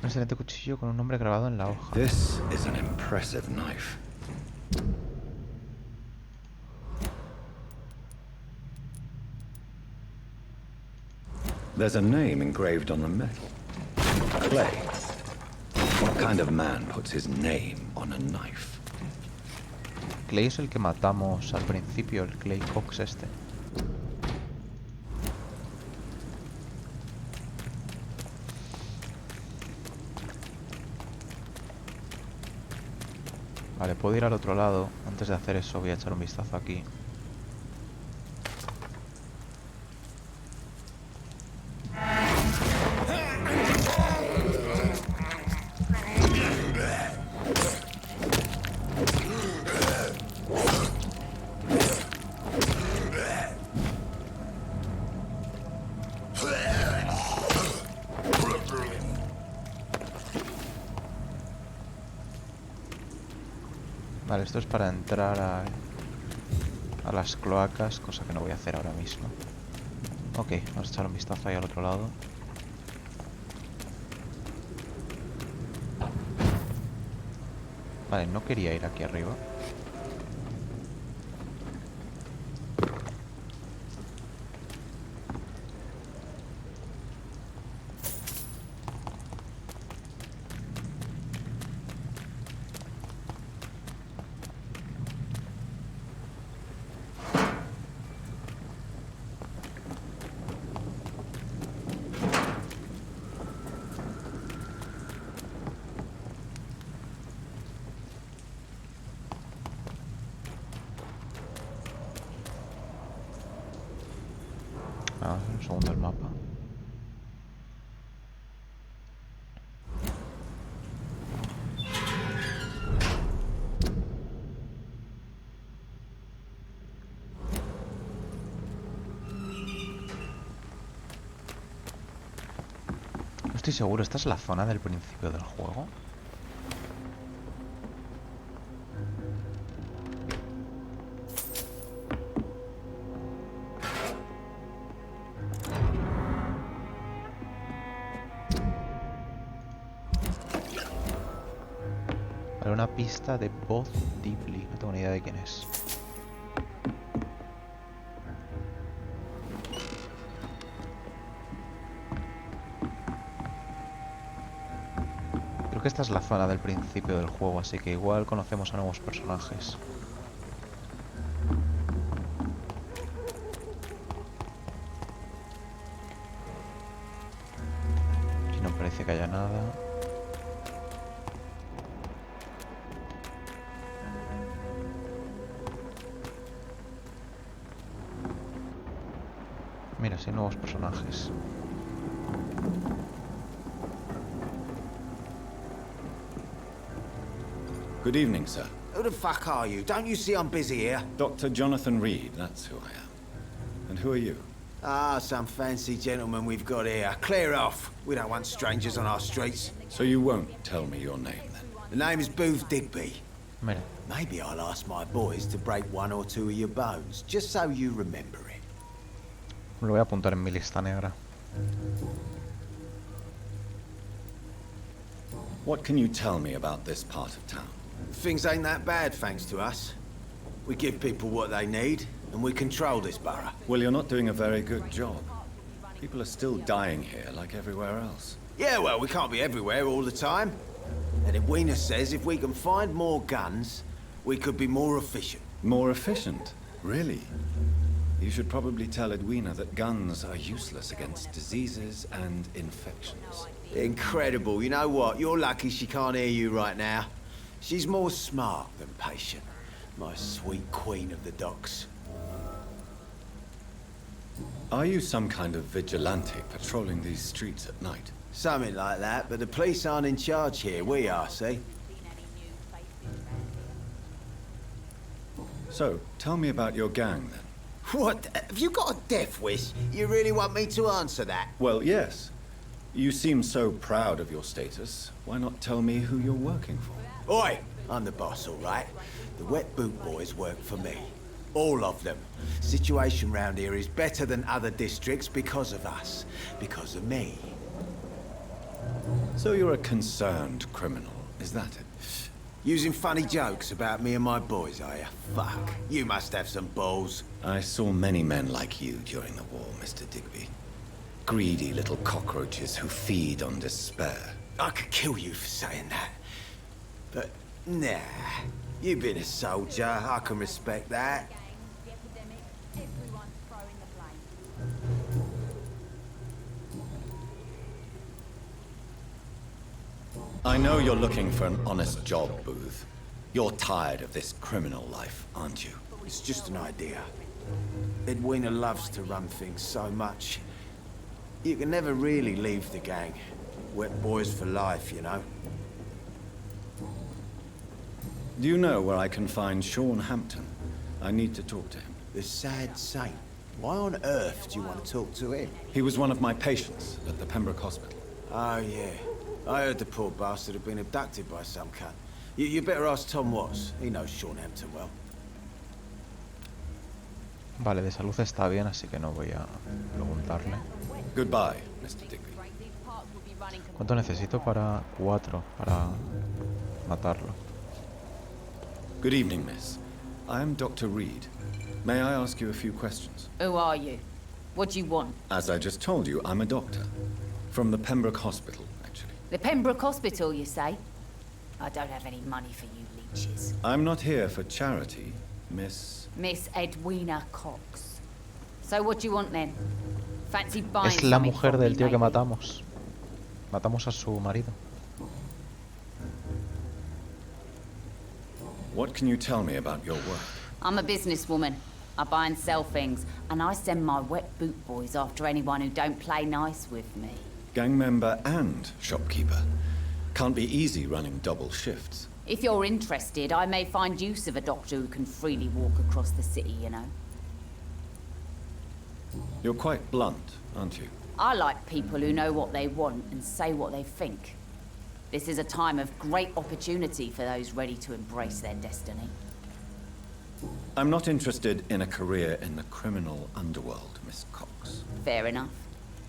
Un excelente cuchillo con un nombre grabado en la hoja. This is an impressive knife. There's a name engraved on the metal. Clay. What kind of man puts his name on a knife? Clay es el que matamos al principio, el Clay Cox este. Vale, puedo ir al otro lado. Antes de hacer eso voy a echar un vistazo aquí. Vale, esto es para entrar a las cloacas, cosa que no voy a hacer ahora mismo. Ok, vamos a echar un vistazo ahí al otro lado. Vale, no quería ir aquí arriba. Ah, un segundo el mapa. No estoy seguro, ¿esta es la zona del principio del juego? Vale, una pista de Both Deeply. No tengo ni idea de quién es. Creo que esta es la zona del principio del juego, así que igual conocemos a nuevos personajes. Aquí no parece que haya nada. Mira, sí, nuevos personajes. Good evening, sir. Who the fuck are you? Don't you see I'm busy here? Dr. Jonathan Reed, that's who I am. And who are you? Ah, some fancy gentleman we've got here. Clear off. We don't want strangers on our streets. So you won't tell me your name, then? The name is Booth Digby. Mira. Maybe I'll ask my boys to break one or two of your bones, just so you remember it. Me lo voy a apuntar en mi lista negra. What can you tell me about this part of town? Things ain't that bad, thanks to us. We give people what they need, and we control this borough. Well, you're not doing a very good job. People are still dying here, like everywhere else. Yeah, well, we can't be everywhere all the time. And Edwina says if we can find more guns, we could be more efficient. More efficient? Really? You should probably tell Edwina that guns are useless against diseases and infections. Incredible. You know what? You're lucky she can't hear you right now. She's more smart than patient. My sweet queen of the docks. Are you some kind of vigilante patrolling these streets at night? Something like that, but the police aren't in charge here. We are, see? So, tell me about your gang, then. What? Have you got a death wish? You really want me to answer that? Well, yes. You seem so proud of your status. Why not tell me who you're working for? Oi! I'm the boss, all right? The Wet Boot Boys work for me. All of them. Situation round here is better than other districts because of us. Because of me. So you're a concerned criminal, is that it? Using funny jokes about me and my boys, are you? Fuck. You must have some balls. I saw many men like you during the war, Mr. Digby. Greedy little cockroaches who feed on despair. I could kill you for saying that. But, nah. You've been a soldier. I can respect that. I know you're looking for an honest job, Booth. You're tired of this criminal life, aren't you? It's just an idea. Edwina loves to run things so much. You can never really leave the gang. Wet boys for life, you know. Do you know where I can find Sean Hampton? I need to talk to him. The sad saint. Why on earth do you want to talk to him? He was one of my patients at the Pembroke Hospital. Oh, yeah. I heard the poor bastard had been abducted by some cunt. You better ask Tom Watts. He knows Sean Hampton well. Vale, de salud está bien, así que no voy a preguntarle. Goodbye, Mr. Digby. ¿Cuánto necesito para 4 para matarlo? Good evening, miss. I am Dr. Reed. May I ask you a few questions? Who are you? What do you want? As I just told you, I'm a doctor. From the Pembroke Hospital, actually. The Pembroke Hospital, you say? I don't have any money for you leeches. I'm not here for charity, Miss... Miss Edwina Cox. So what do you want then? Fancy buying Es la something mujer from del me, tío que maybe? matamos. Matamos a su marido. What can you tell me about your work? I'm a businesswoman. I buy and sell things, and I send my wet boot boys after anyone who don't play nice with me. Gang member and shopkeeper. Can't be easy running double shifts. If you're interested, I may find use of a doctor who can freely walk across the city, you know. You're quite blunt, aren't you? I like people who know what they want and say what they think. This is a time of great opportunity for those ready to embrace their destiny. I'm not interested in a career in the criminal underworld, Miss Cox. Fair enough.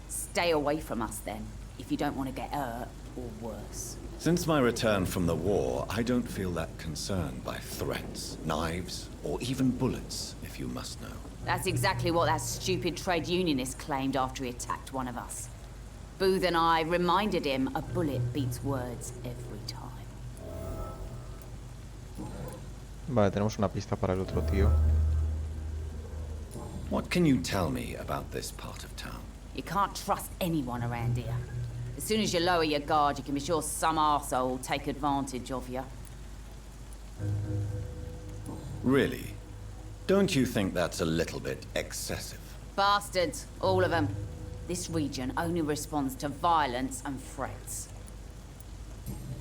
Stay away from us then, if you don't want to get hurt or worse. Since my return from the war, I don't feel that concerned by threats, knives, or even bullets, if you must know. That's exactly what that stupid trade unionist claimed after he attacked one of us. Booth and I reminded him a bullet beats words every time. Vale, tenemos una pista para el otro tío. What can you tell me about this part of town? You can't trust anyone around here. As soon as you lower your guard, you can be sure some arsehole will take advantage of you. Really? Don't you think that's a little bit excessive? Bastards, all of them. This region only responds to violence and threats.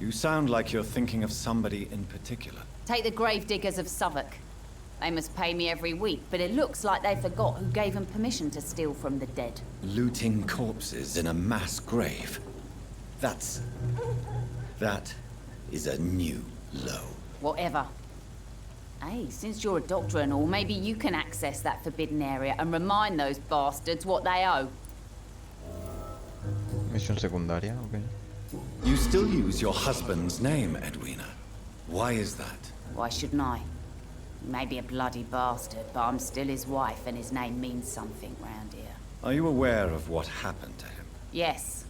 You sound like you're thinking of somebody in particular. Take the gravediggers of Southwark. They must pay me every week, but it looks like they forgot who gave them permission to steal from the dead. Looting corpses in a mass grave. That is a new low. Whatever. Hey, since you're a doctor and all, maybe you can access that forbidden area and remind those bastards what they owe. Misión secundaria, ok. You still use your husband's name, Edwina. Why is that? Why shouldn't I? He may be a bloody bastard, but I'm still his wife and his name means something round here. Are you aware of what happened to him? Yes.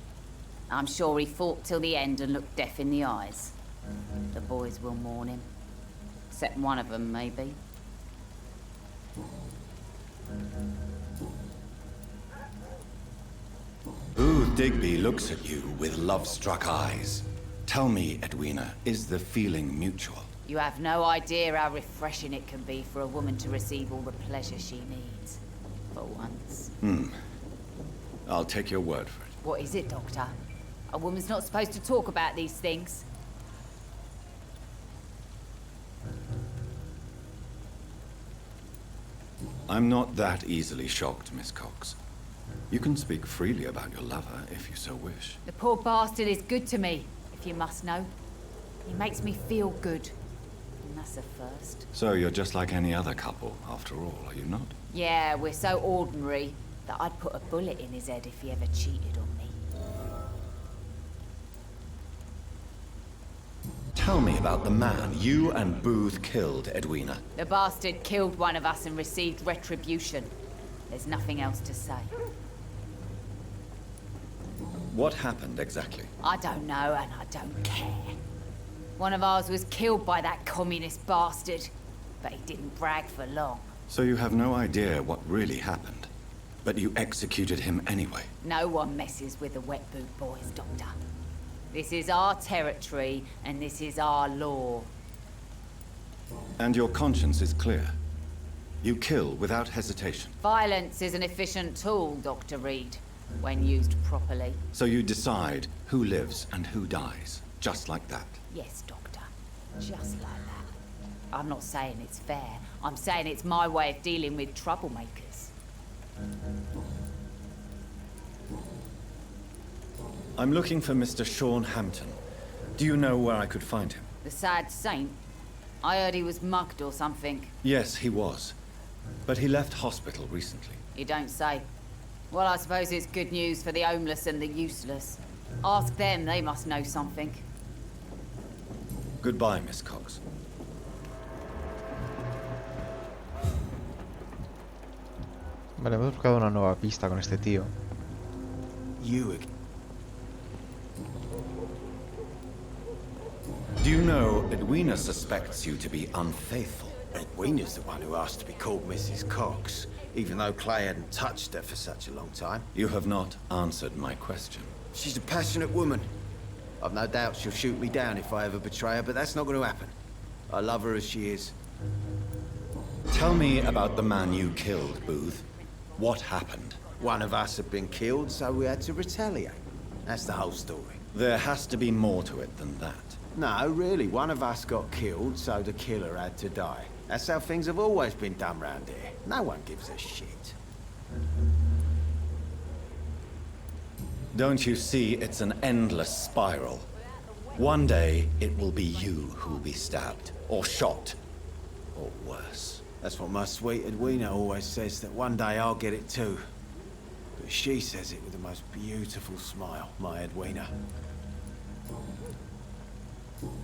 I'm sure he fought till the end and looked death in the eyes. The boys will mourn him. Except one of them, maybe. Booth Digby looks at you with love-struck eyes. Tell me, Edwina, is the feeling mutual? You have no idea how refreshing it can be for a woman to receive all the pleasure she needs. For once. I'll take your word for it. What is it, Doctor? A woman's not supposed to talk about these things. I'm not that easily shocked, Miss Cox. You can speak freely about your lover, if you so wish. The poor bastard is good to me, if you must know. He makes me feel good. And that's a first. So you're just like any other couple, after all, are you not? Yeah, we're so ordinary that I'd put a bullet in his head if he ever cheated on me. Tell me about the man you and Booth killed, Edwina. The bastard killed one of us and received retribution. There's nothing else to say. What happened exactly? I don't know, and I don't care. One of ours was killed by that communist bastard, but he didn't brag for long. So you have no idea what really happened, but you executed him anyway. No one messes with the wet boot boys, Doctor. This is our territory, and this is our law. And your conscience is clear. You kill without hesitation. Violence is an efficient tool, Dr. Reed, when used properly. So you decide who lives and who dies, just like that. Yes, Doctor. Just like that. I'm not saying it's fair. I'm saying it's my way of dealing with troublemakers. I'm looking for Mr. Sean Hampton. Do you know where I could find him? The sad saint? I heard he was mugged or something. Yes, he was. But he left hospital recently. You don't say. Well, I suppose it's good news for the homeless and the useless. Ask them, they must know something. Goodbye, Miss Cox. Vale, hemos buscado una nueva pista con este tío. Do you know Edwina suspects you to be unfaithful? Edwina's the one who asked to be called Mrs. Cox, even though Clay hadn't touched her for such a long time. You have not answered my question. She's a passionate woman. I've no doubt she'll shoot me down if I ever betray her, but that's not going to happen. I love her as she is. Tell me about the man you killed, Booth. What happened? One of us had been killed, so we had to retaliate. That's the whole story. There has to be more to it than that. No, really, one of us got killed, so the killer had to die. That's how things have always been done round here. No one gives a shit. Don't you see, it's an endless spiral. One day, it will be you who will be stabbed, or shot, or worse. That's what my sweet Edwina always says, that one day I'll get it too. But she says it with the most beautiful smile, my Edwina.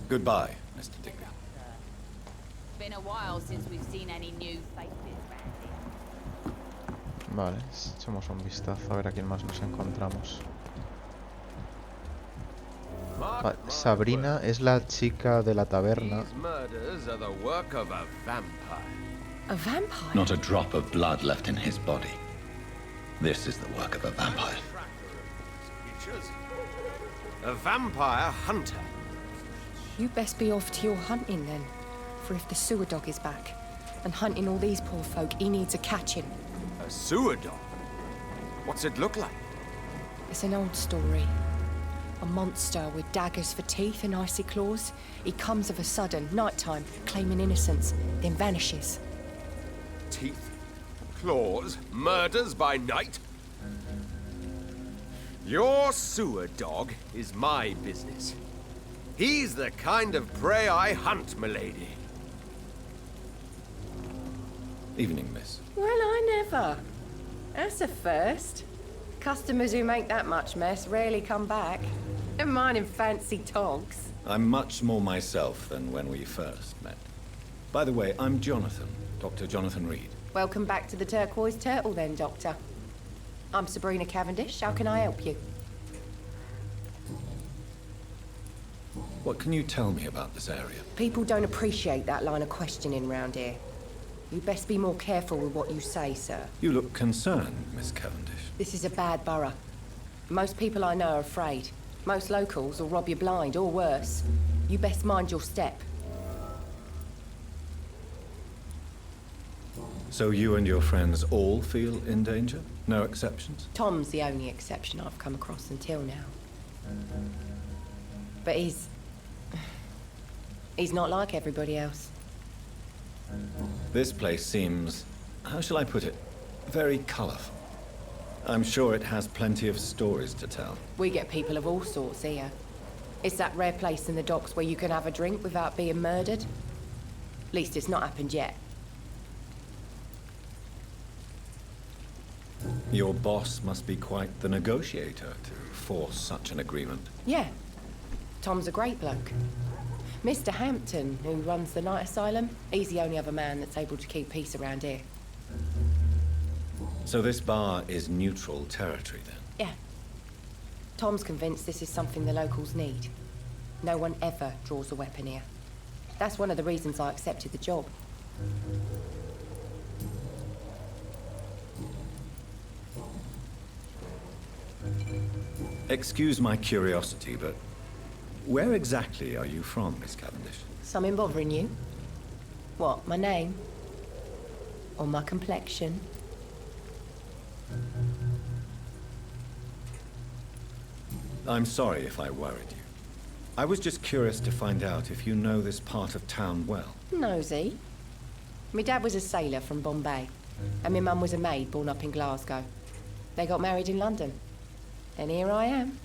Goodbye, Mr. Digger. It's been a while since we've seen any new faces around here. Vale, echamos un vistazo a ver a quién más nos encontramos. Vale, Sabrina es la chica de la taberna. These murders are the work of a vampire. A vampire? Not a drop of blood left in his body. This is the work of a vampire. A vampire hunter. You best be off to your hunting then. For if the sewer dog is back, and hunting all these poor folk, he needs a catching. A sewer dog? What's it look like? It's an old story. A monster with daggers for teeth and icy claws. He comes of a sudden, nighttime, claiming innocence, then vanishes. Teeth, claws, murders by night? Your sewer dog is my business. He's the kind of prey I hunt, milady. Evening, miss. Well, I never. That's a first. Customers who make that much mess rarely come back. Never mind in fancy togs. I'm much more myself than when we first met. By the way, I'm Jonathan, Dr. Jonathan Reed. Welcome back to the Turquoise Turtle then, Doctor. I'm Sabrina Cavendish. How can I help you? What can you tell me about this area? People don't appreciate that line of questioning round here. You best be more careful with what you say, sir. You look concerned, Miss Cavendish. This is a bad borough. Most people I know are afraid. Most locals will rob you blind, or worse. You best mind your step. So you and your friends all feel in danger? No exceptions? Tom's the only exception I've come across until now. But he's not like everybody else. This place seems, how shall I put it, very colorful. I'm sure it has plenty of stories to tell. We get people of all sorts here. It's that rare place in the docks where you can have a drink without being murdered. At least it's not happened yet. Your boss must be quite the negotiator to force such an agreement. Yeah. Tom's a great bloke. Mr. Hampton, who runs the night asylum, he's the only other man that's able to keep peace around here. So this bar is neutral territory then? Yeah. Tom's convinced this is something the locals need. No one ever draws a weapon here. That's one of the reasons I accepted the job. Excuse my curiosity, but where exactly are you from, Miss Cavendish? Something bothering you? What, my name? Or my complexion? I'm sorry if I worried you. I was just curious to find out if you know this part of town well. Nosy. My dad was a sailor from Bombay, and my mum was a maid born up in Glasgow. They got married in London. And here I am.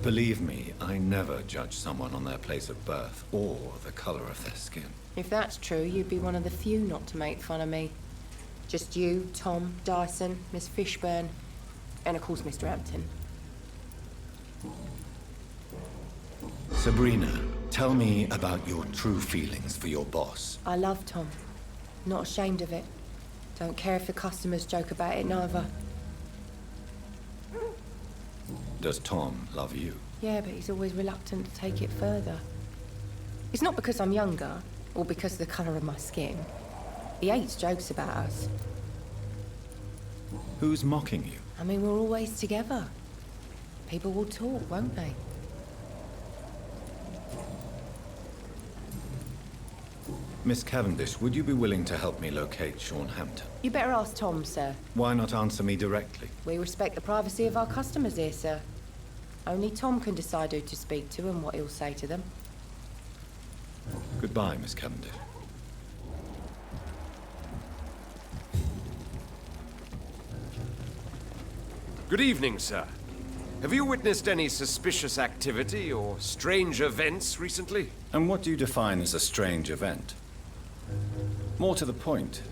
Believe me, I never judge someone on their place of birth or the color of their skin. If that's true, you'd be one of the few not to make fun of me. Just you, Tom, Dyson, Miss Fishburne, and of course Mr. Hampton. Sabrina, tell me about your true feelings for your boss. I love Tom. Not ashamed of it. Don't care if the customers joke about it, neither. Does Tom love you? Yeah, but he's always reluctant to take it further. It's not because I'm younger, or because of the colour of my skin. He hates jokes about us. Who's mocking you? I mean, we're always together. People will talk, won't they? Miss Cavendish, would you be willing to help me locate Sean Hampton? You better ask Tom, sir. Why not answer me directly? We respect the privacy of our customers here, sir. Only Tom can decide who to speak to and what he'll say to them. Goodbye, Miss Cavendish. Good evening, sir. Have you witnessed any suspicious activity or strange events recently? And what do you define as a strange event? More to the point,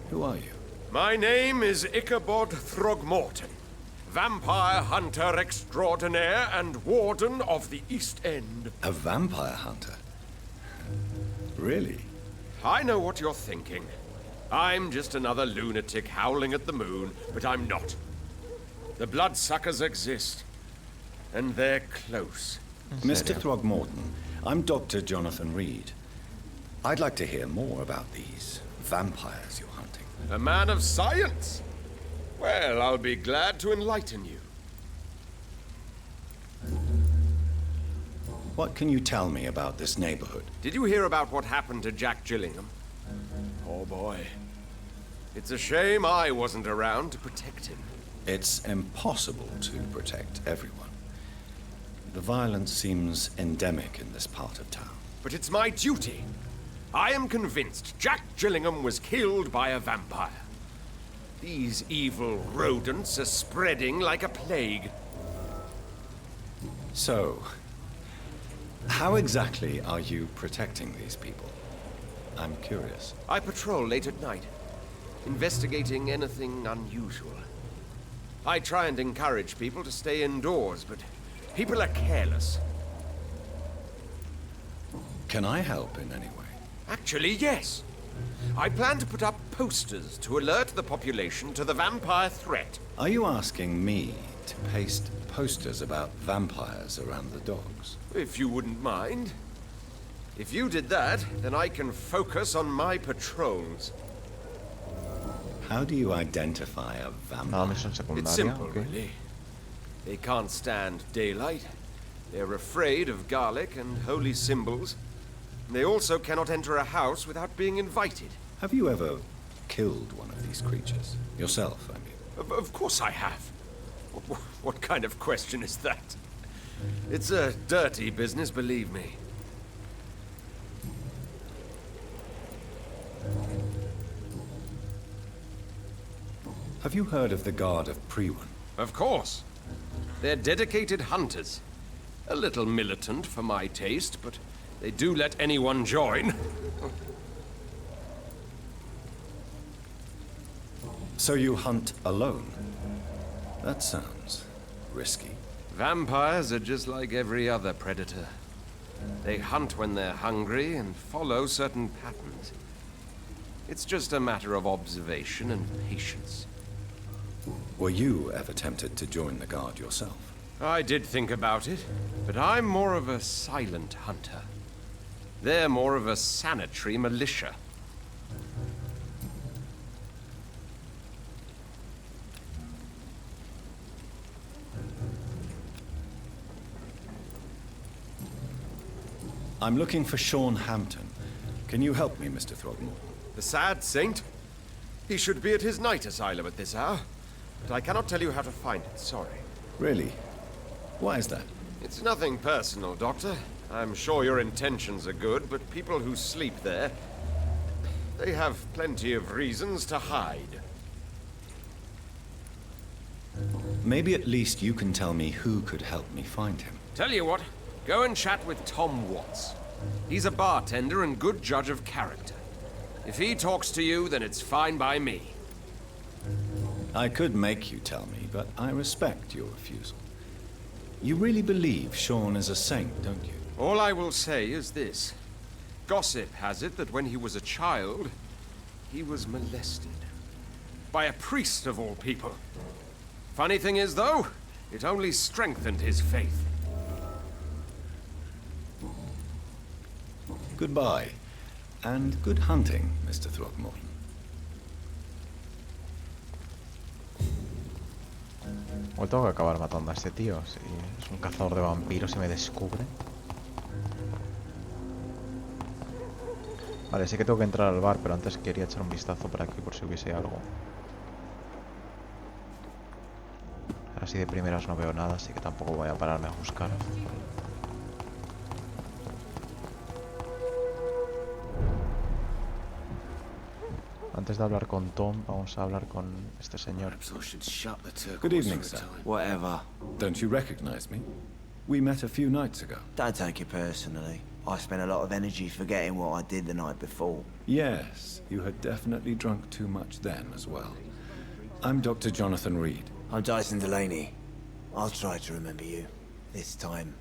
who are you? My name is Ichabod Throgmorton, vampire hunter extraordinaire and warden of the East End. A vampire hunter? Really? I know what you're thinking. I'm just another lunatic howling at the moon, but I'm not. The bloodsuckers exist, and they're close. Mr. Throgmorton, I'm Dr. Jonathan Reed. I'd like to hear more about these vampires you're hunting. A man of science? Well, I'll be glad to enlighten you. What can you tell me about this neighborhood? Did you hear about what happened to Jack Gillingham? Oh boy. It's a shame I wasn't around to protect him. It's impossible to protect everyone. The violence seems endemic in this part of town. But it's my duty. I am convinced Jack Gillingham was killed by a vampire. These evil rodents are spreading like a plague. So, how exactly are you protecting these people? I'm curious. I patrol late at night, investigating anything unusual. I try and encourage people to stay indoors, but people are careless. Can I help in any way? Actually, yes. I plan to put up posters to alert the population to the vampire threat. Are you asking me to paste posters about vampires around the docks? If you wouldn't mind. If you did that, then I can focus on my patrols. How do you identify a vampire? It's simple, really. They can't stand daylight. They're afraid of garlic and holy symbols. They also cannot enter a house without being invited. Have you ever killed one of these creatures? Yourself, I mean. Of course I have. What kind of question is that? It's a dirty business, believe me. Have you heard of the Guard of Priwen? Of course. They're dedicated hunters. A little militant for my taste, but they do let anyone join. So you hunt alone? That sounds risky. Vampires are just like every other predator. They hunt when they're hungry and follow certain patterns. It's just a matter of observation and patience. Were you ever tempted to join the Guard yourself? I did think about it, but I'm more of a silent hunter. They're more of a sanitary militia. I'm looking for Sean Hampton. Can you help me, Mr. Throgmorton? The sad saint? He should be at his night asylum at this hour, but I cannot tell you how to find it, sorry. Really? Why is that? It's nothing personal, Doctor. I'm sure your intentions are good, but people who sleep there, they have plenty of reasons to hide. Maybe at least you can tell me who could help me find him. Tell you what, go and chat with Tom Watts. He's a bartender and good judge of character. If he talks to you, then it's fine by me. I could make you tell me, but I respect your refusal. You really believe Sean is a saint, don't you? All I will say is this. Gossip has it that when he was a child, he was molested. By a priest of all people. Funny thing is, though, it only strengthened his faith. Goodbye, and good hunting, Mr. Throgmorton. O tengo que acabar matando a este tío. Si es un cazador de vampiros y me descubre. Vale, sé que tengo que entrar al bar, pero antes quería echar un vistazo por aquí por si hubiese algo. Así de primeras no veo nada, así que tampoco voy a pararme a buscar. Antes de hablar con Tom, vamos a hablar con este señor. Good evening, sir. Whatever. Don't you recognize me? We met a few nights ago. Don't take it personally. I spent a lot of energy forgetting what I did the night before. Yes, you had definitely drunk too much then as well. I'm Dr. Jonathan Reed. I'm Dyson Delaney. I'll try to remember you. This time.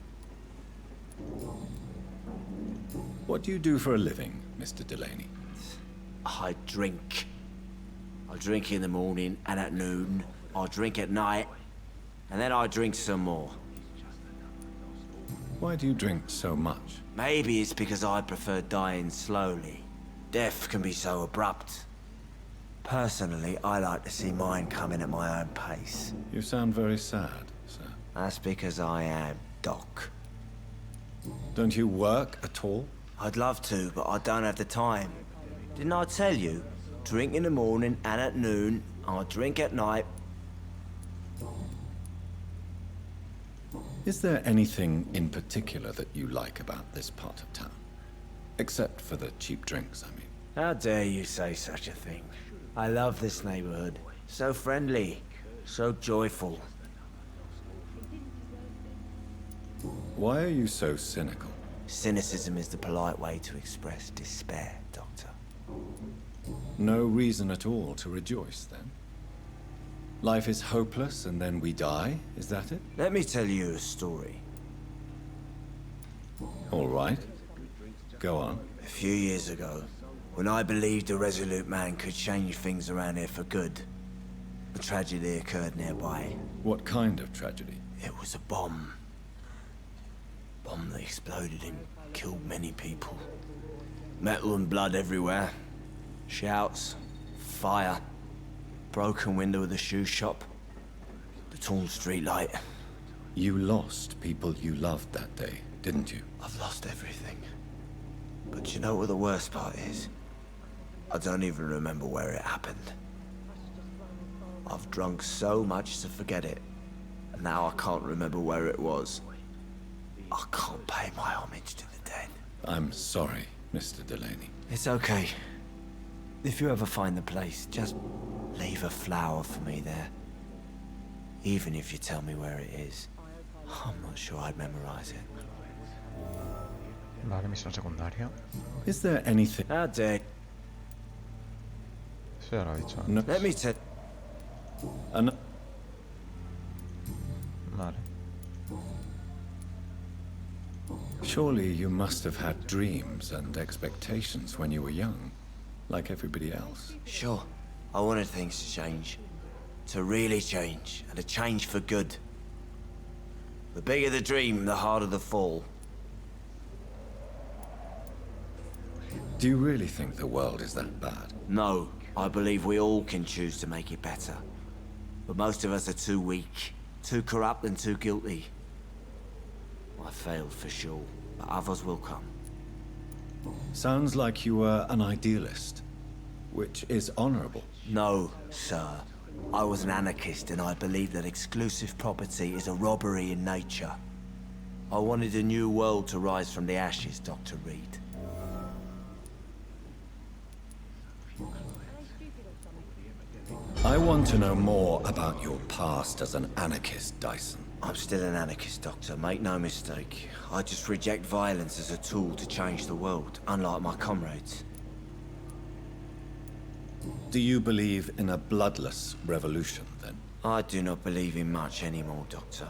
What do you do for a living, Mr. Delaney? I drink. I drink in the morning and at noon. I drink at night. And then I drink some more. Why do you drink so much? Maybe it's because I prefer dying slowly. Death can be so abrupt. Personally, I like to see mine coming at my own pace. You sound very sad, sir. That's because I am Doc. Don't you work at all? I'd love to, but I don't have the time. Didn't I tell you? Drink in the morning and at noon. I drink at night. Is there anything in particular that you like about this part of town? Except for the cheap drinks, I mean. How dare you say such a thing? I love this neighborhood. So friendly, so joyful. Why are you so cynical? Cynicism is the polite way to express despair, Doctor. No reason at all to rejoice, then? Life is hopeless and then we die, is that it? Let me tell you a story. All right. Go on. A few years ago, when I believed a resolute man could change things around here for good, a tragedy occurred nearby. What kind of tragedy? It was a bomb. Bomb that exploded and killed many people. Metal and blood everywhere. Shouts, fire, broken window of the shoe shop, the torn street light. You lost people you loved that day, didn't you? I've lost everything. But you know what the worst part is? I don't even remember where it happened. I've drunk so much to forget it, and now I can't remember where it was. I can't pay my homage to the dead. I'm sorry, Mr. Delaney. It's okay. If you ever find the place, just leave a flower for me there. Even if you tell me where it is. I'm not sure I'd memorize it. Vale, misión secundaria. Is there anything... How dare... Eso ya lo he dicho antes. No. Let me tell... Vale. Surely you must have had dreams and expectations when you were young, like everybody else. Sure. I wanted things to change. To really change, and to change for good. The bigger the dream, the harder the fall. Do you really think the world is that bad? No, I believe we all can choose to make it better. But most of us are too weak, too corrupt and too guilty. I failed for sure, but others will come. Sounds like you were an idealist, which is honorable. No, sir. I was an anarchist and I believed that exclusive property is a robbery in nature. I wanted a new world to rise from the ashes, Dr. Reed. I want to know more about your past as an anarchist, Dyson. I'm still an anarchist, Doctor. Make no mistake. I just reject violence as a tool to change the world, unlike my comrades. Do you believe in a bloodless revolution, then? I do not believe in much anymore, Doctor.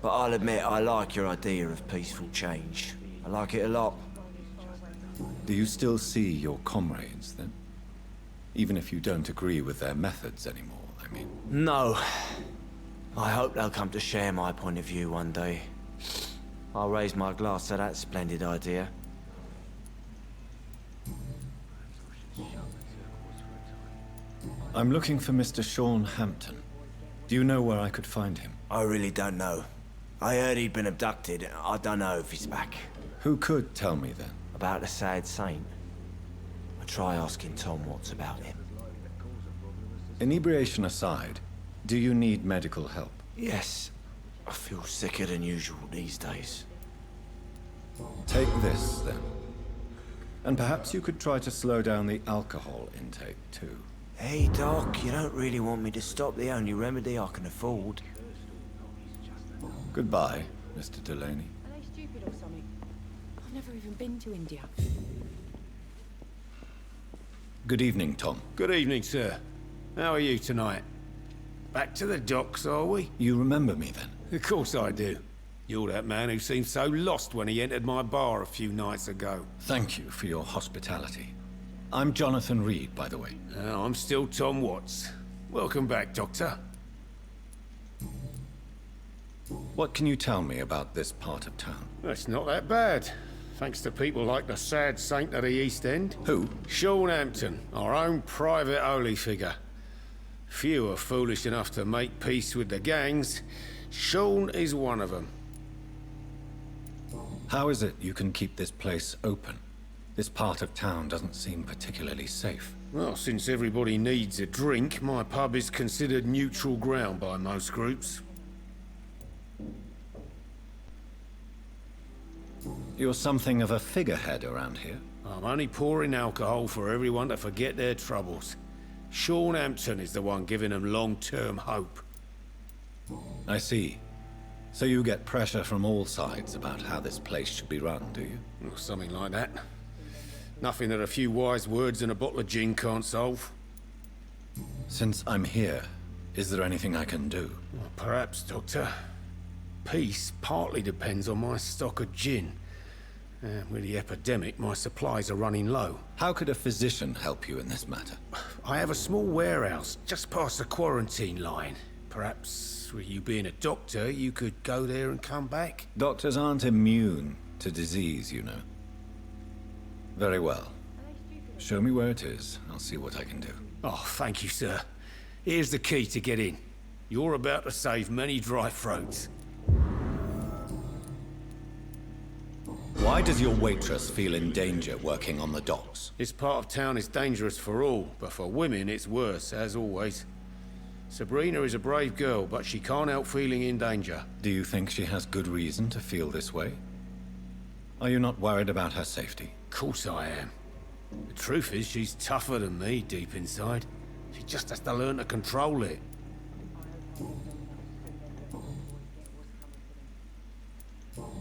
But I'll admit I like your idea of peaceful change. I like it a lot. Do you still see your comrades, then? Even if you don't agree with their methods anymore, I mean. No. I hope they'll come to share my point of view one day. I'll raise my glass to that splendid idea. I'm looking for Mr. Sean Hampton. Do you know where I could find him? I really don't know. I heard he'd been abducted. I don't know if he's back. Who could tell me then? About the sad saint. try asking Tom what's about him. Inebriation aside, do you need medical help? Yes. I feel sicker than usual these days. Take this, then. And perhaps you could try to slow down the alcohol intake, too. Hey, Doc, you don't really want me to stop the only remedy I can afford. Goodbye, Mr. Delaney. Are they stupid or something? I've never even been to India. Good evening, Tom. Good evening, sir. How are you tonight? Back to the docks, are we? You remember me, then? Of course I do. You're that man who seemed so lost when he entered my bar a few nights ago. Thank you for your hospitality. I'm Jonathan Reed, by the way. I'm still Tom Watts. Welcome back, Doctor. What can you tell me about this part of town? It's not that bad. Thanks to people like the sad saint of the East End. Who? Sean Hampton, our own private holy figure. Few are foolish enough to make peace with the gangs. Sean is one of them. How is it you can keep this place open? This part of town doesn't seem particularly safe. Well, since everybody needs a drink, my pub is considered neutral ground by most groups. You're something of a figurehead around here. I'm only pouring alcohol for everyone to forget their troubles. Sean Hampton is the one giving them long-term hope. I see. So you get pressure from all sides about how this place should be run, do you? Well, something like that. Nothing that a few wise words and a bottle of gin can't solve. Since I'm here, is there anything I can do? Well, perhaps, Doctor. Peace partly depends on my stock of gin. With the epidemic, my supplies are running low. How could a physician help you in this matter? I have a small warehouse just past the quarantine line. Perhaps, with you being a doctor, you could go there and come back? Doctors aren't immune to disease, you know. Very well. Show me where it is. I'll see what I can do. Oh, thank you, sir. Here's the key to get in. You're about to save many dry throats. Why does your waitress feel in danger working on the docks? This part of town is dangerous for all, but for women it's worse, as always. Sabrina is a brave girl, but she can't help feeling in danger. Do you think she has good reason to feel this way? Are you not worried about her safety? Of course I am. The truth is, she's tougher than me deep inside. She just has to learn to control it.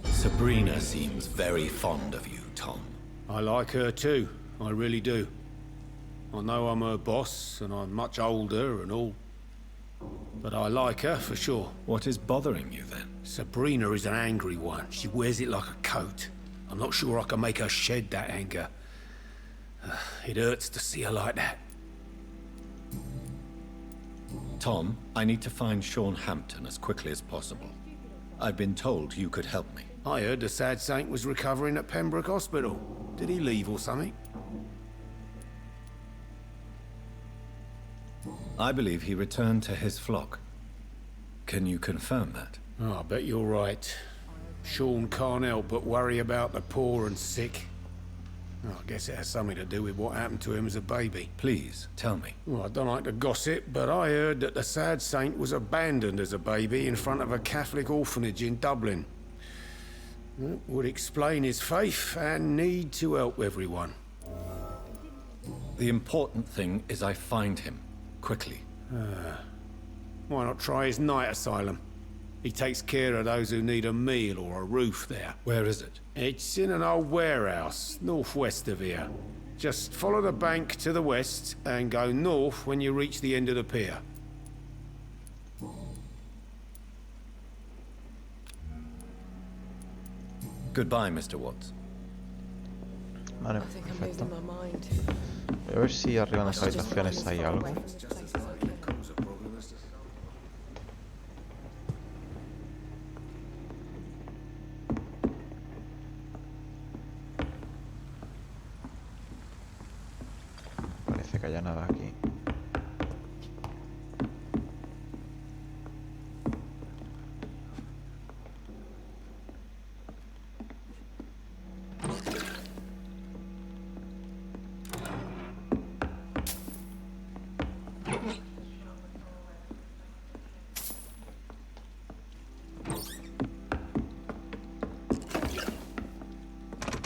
Sabrina seems very fond of you, Tom. I like her too, I really do. I know I'm her boss, and I'm much older and all. But I like her for sure. What is bothering you then? Sabrina is an angry one. She wears it like a coat. I'm not sure I can make her shed that anger. It hurts to see her like that. Tom, I need to find Sean Hampton as quickly as possible. I've been told you could help me. I heard the sad saint was recovering at Pembroke Hospital. Did he leave or something? I believe he returned to his flock. Can you confirm that? Oh, I bet you're right. Sean can't help but worry about the poor and sick. Oh, I guess it has something to do with what happened to him as a baby. Please, tell me. Well, I don't like to gossip, but I heard that the sad saint was abandoned as a baby in front of a Catholic orphanage in Dublin. That would explain his faith and need to help everyone. The important thing is I find him, quickly. Why not try his night asylum? He takes care of those who need a meal or a roof there. Where is it? It's in an old warehouse, northwest of here. Just follow the bank to the west and go north when you reach the end of the pier. Goodbye, Mr. Watts. Vale, perfecto. Voy a ver si arriba en las habitaciones hay algo. Parece que haya nada aquí.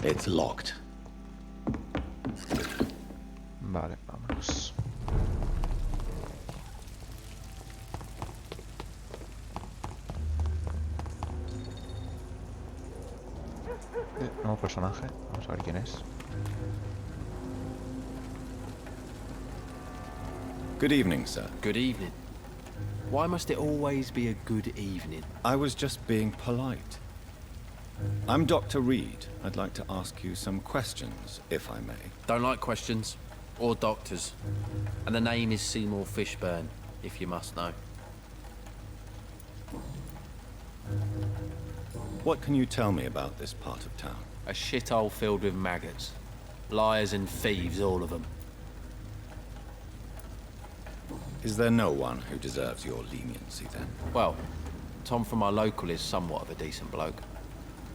It's locked. Vale, vámonos. Nuevo personaje. Vamos a ver quién es. Good evening, sir. Good evening. Why must it always be a good evening? I was just being polite. I'm Dr. Reed. I'd like to ask you some questions, if I may. Don't like questions. Or doctors. And the name is Seymour Fishburne, if you must know. What can you tell me about this part of town? A shithole filled with maggots. Liars and thieves, all of them. Is there no one who deserves your leniency, then? Well, Tom from our local is somewhat of a decent bloke.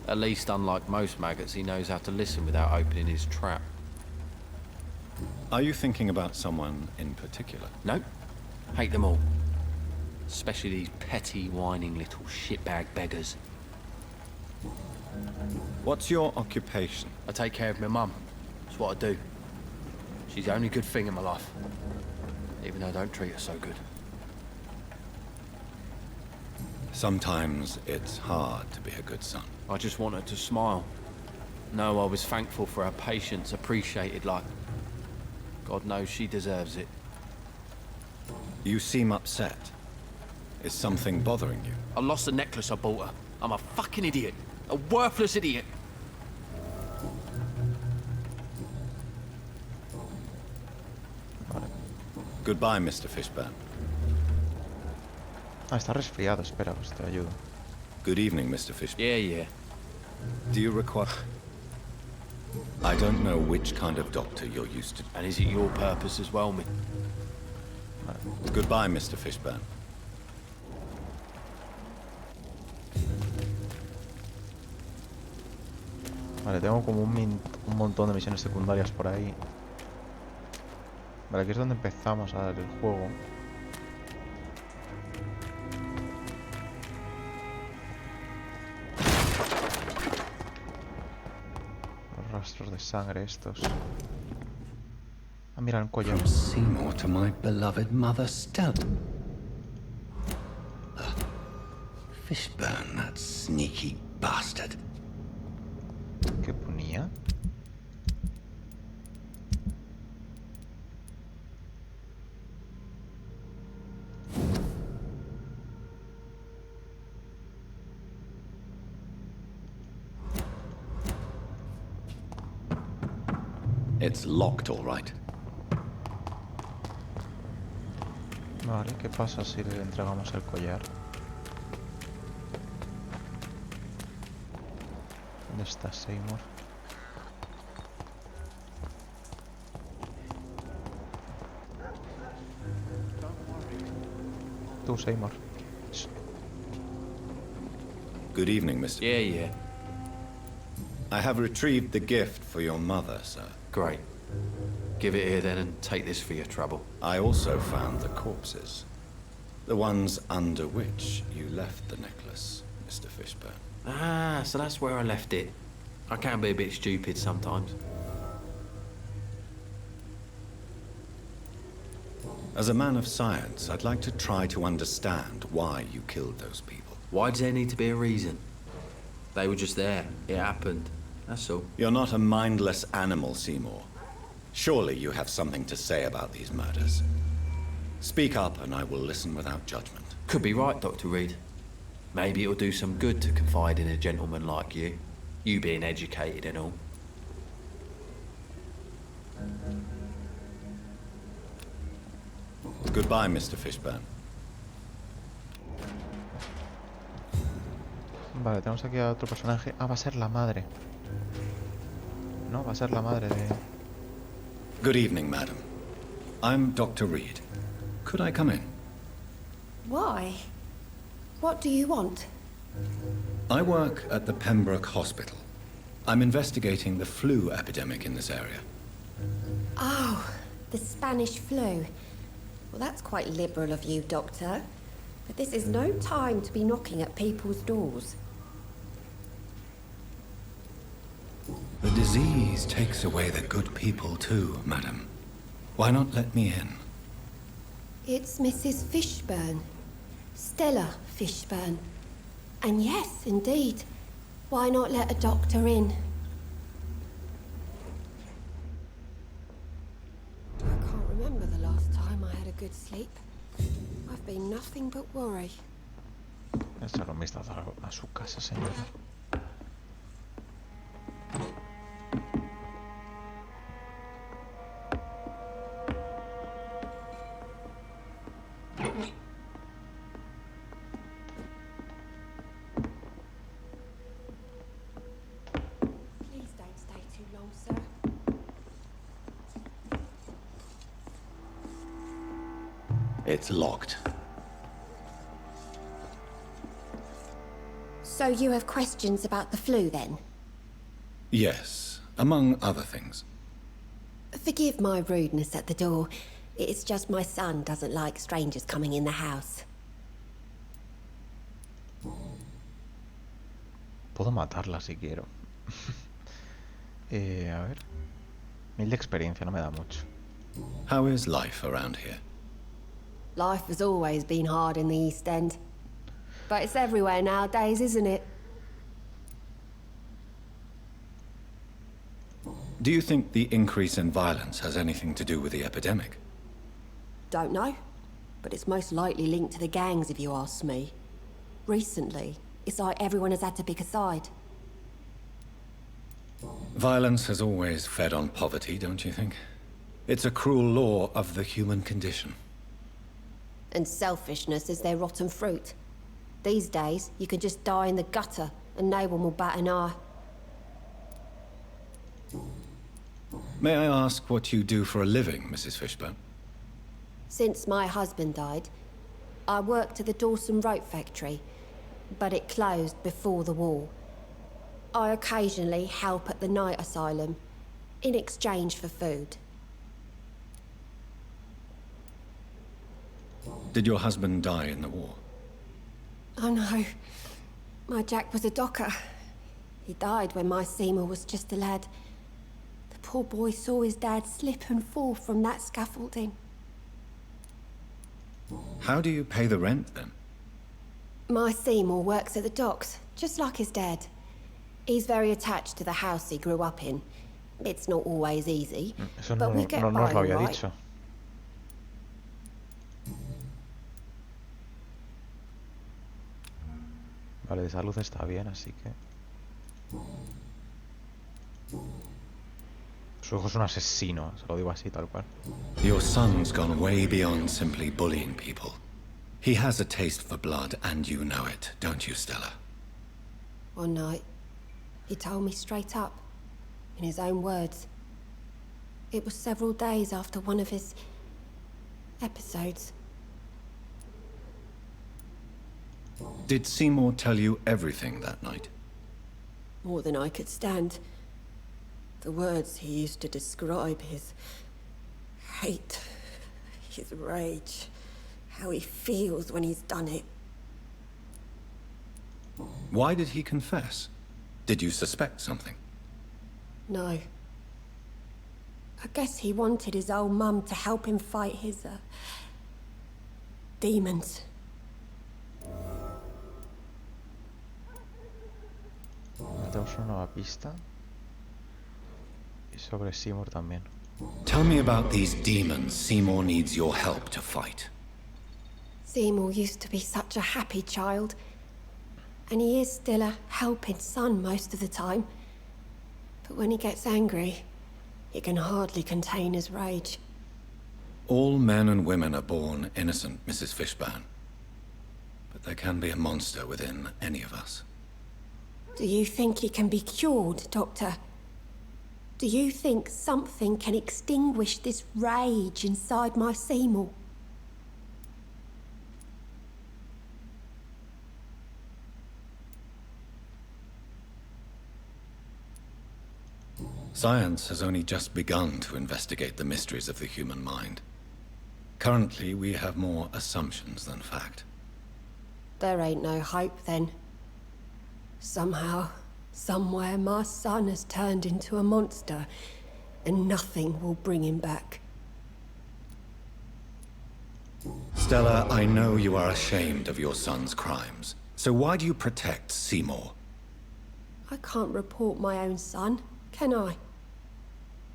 At least, unlike most maggots, he knows how to listen without opening his trap. Are you thinking about someone in particular? Nope. Hate them all. Especially these petty, whining little shitbag beggars. What's your occupation? I take care of my mum. That's what I do. She's the only good thing in my life. Even though I don't treat her so good. Sometimes it's hard to be a good son. I just want her to smile. No, I was thankful for her patience, appreciated like... God knows she deserves it. You seem upset. Is something bothering you? I lost the necklace I bought her. I'm a fucking idiot. A worthless idiot. Goodbye, Mr. Fishburne. Ah, está resfriado. Espera, pues te ayudo. Good evening, Mr. Fishburne. Yeah. Do you require... I don't know which kind of doctor you're used to. And is it your purpose as well, Goodbye, Mr. Fishburne. Vale, tengo como un montón de misiones secundarias por ahí. Vale, aquí es donde empezamos a dar el juego. Los rastros de sangre estos. Ah, mira, un collar. From Seymour to my beloved mother Stella. Fishburne, that sneaky bastard. ¿Qué ponía? It's locked, all right. Vale, ¿qué pasa si le entregamos el collar? ¿Dónde está Seymour? Tú, Seymour. Good evening, Mr. Yeah. I have retrieved the gift for your mother, sir. Great. Give it here then and take this for your trouble. I also found the corpses. The ones under which you left the necklace, Mr. Fishburne. Ah, so that's where I left it. I can be a bit stupid sometimes. As a man of science, I'd like to try to understand why you killed those people. Why does there need to be a reason? They were just there. It happened. That's all. You're not a mindless animal, Seymour. Surely you have something to say about these murders. Speak up and I will listen without judgment. Could be right, Dr. Reed. Maybe it'll do some good to confide in a gentleman like you. You being educated and all. Goodbye, Mr. Fishburne. Vale, tenemos aquí a otro personaje. Ah, va a ser la madre. No, va a ser la madre de... Good evening, madam. I'm Dr. Reed. Could I come in? Why? What do you want? I work at the Pembroke Hospital. I'm investigating the flu epidemic in this area. Oh, the Spanish flu. Well, that's quite liberal of you, Doctor. But this is no time to be knocking at people's doors. The disease takes away the good people too, madam. Why not let me in? It's Mrs. Fishburne. Stella Fishburne. And yes, indeed. Why not let a doctor in? I can't remember the last time I had a good sleep. I've been nothing but worry. Echarle un vistazo a su casa, señora. Please don't stay too long, sir. It's locked. So you have questions about the flu, then? Yes, among other things. Forgive my rudeness at the door. It's just my son doesn't like strangers coming in the house. Puedo matarla si quiero. A ver. 1000 de experiencia, no me da mucho. How is life around here? Life has always been hard in the East End. But it's everywhere nowadays, isn't it? Do you think the increase in violence has anything to do with the epidemic? Don't know. But it's most likely linked to the gangs, if you ask me. Recently, it's like everyone has had to pick a side. Violence has always fed on poverty, don't you think? It's a cruel law of the human condition. And selfishness is their rotten fruit. These days, you can just die in the gutter and no one will bat an eye. May I ask what you do for a living, Mrs. Fishburne? Since my husband died, I worked at the Dawson Rope factory, but it closed before the war. I occasionally help at the night asylum, in exchange for food. Did your husband die in the war? Oh no, my Jack was a docker. He died when my Seymour was just a lad. The poor boy saw his dad slip and fall from that scaffolding. How do you pay the rent, then? My Seymour works at the docks, just like his dad. He's very attached to the house he grew up in. It's not always easy, Eso but no, we get no by nos lo había all right. dicho. Vale, de salud está bien, así que... Su hijo es un asesino, se lo digo así, tal cual. Your son's gone way beyond simply bullying people. He has a taste for blood, and you know it, don't you, Stella? One night, he told me straight up, in his own words. It was several days after one of his episodes. Did Seymour tell you everything that night? More than I could stand. The words he used to describe his hate, his rage, how he feels when he's done it. Why did he confess? Did you suspect something? No. I guess he wanted his old mum to help him fight his, demons. Tenemos una nueva pista. Y sobre Seymour también. Tell me about these demons Seymour needs your help to fight. Seymour used to be such a happy child. And he is still a helping son most of the time. But when he gets angry, he can hardly contain his rage. All men and women are born innocent, Mrs. Fishburne. But there can be a monster within any of us. Do you think he can be cured, Doctor? Do you think something can extinguish this rage inside my Seymour? Science has only just begun to investigate the mysteries of the human mind. Currently, we have more assumptions than fact. There ain't no hope then. Somehow, Somewhere my son has turned into a monster, and nothing will bring him back. Stella, I know you are ashamed of your son's crimes. So why do you protect Seymour? I can't report my own son, can I?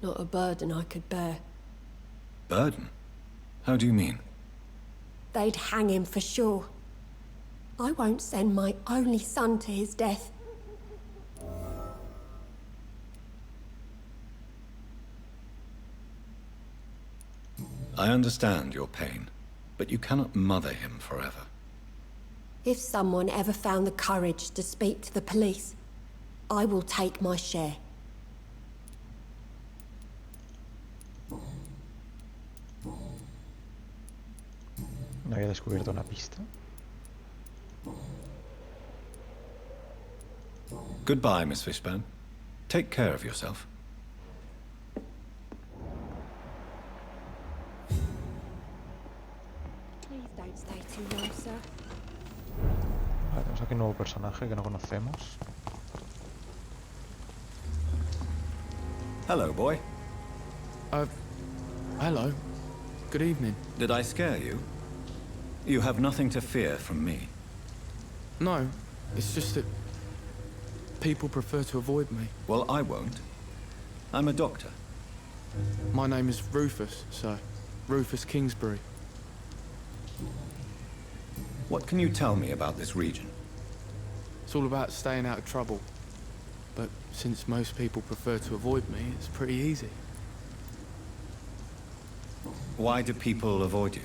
Not a burden I could bear. Burden? How do you mean? They'd hang him for sure. I won't send my only son to his death. I understand your pain, but you cannot mother him forever. If someone ever found the courage to speak to the police, I will take my share. No había descubierto una pista. Goodbye, Miss Fishburne. Take care of yourself. Please don't stay too long, sir. Vale, tenemos aquí un nuevo personaje que no conocemos. Hello, boy. Hello. Good evening. Did I scare you? You have nothing to fear from me. No, it's just that people prefer to avoid me. Well, I won't. I'm a doctor. My name is Rufus, sir. Rufus Kingsbury. What can you tell me about this region? It's all about staying out of trouble. But since most people prefer to avoid me, it's pretty easy. Why do people avoid you?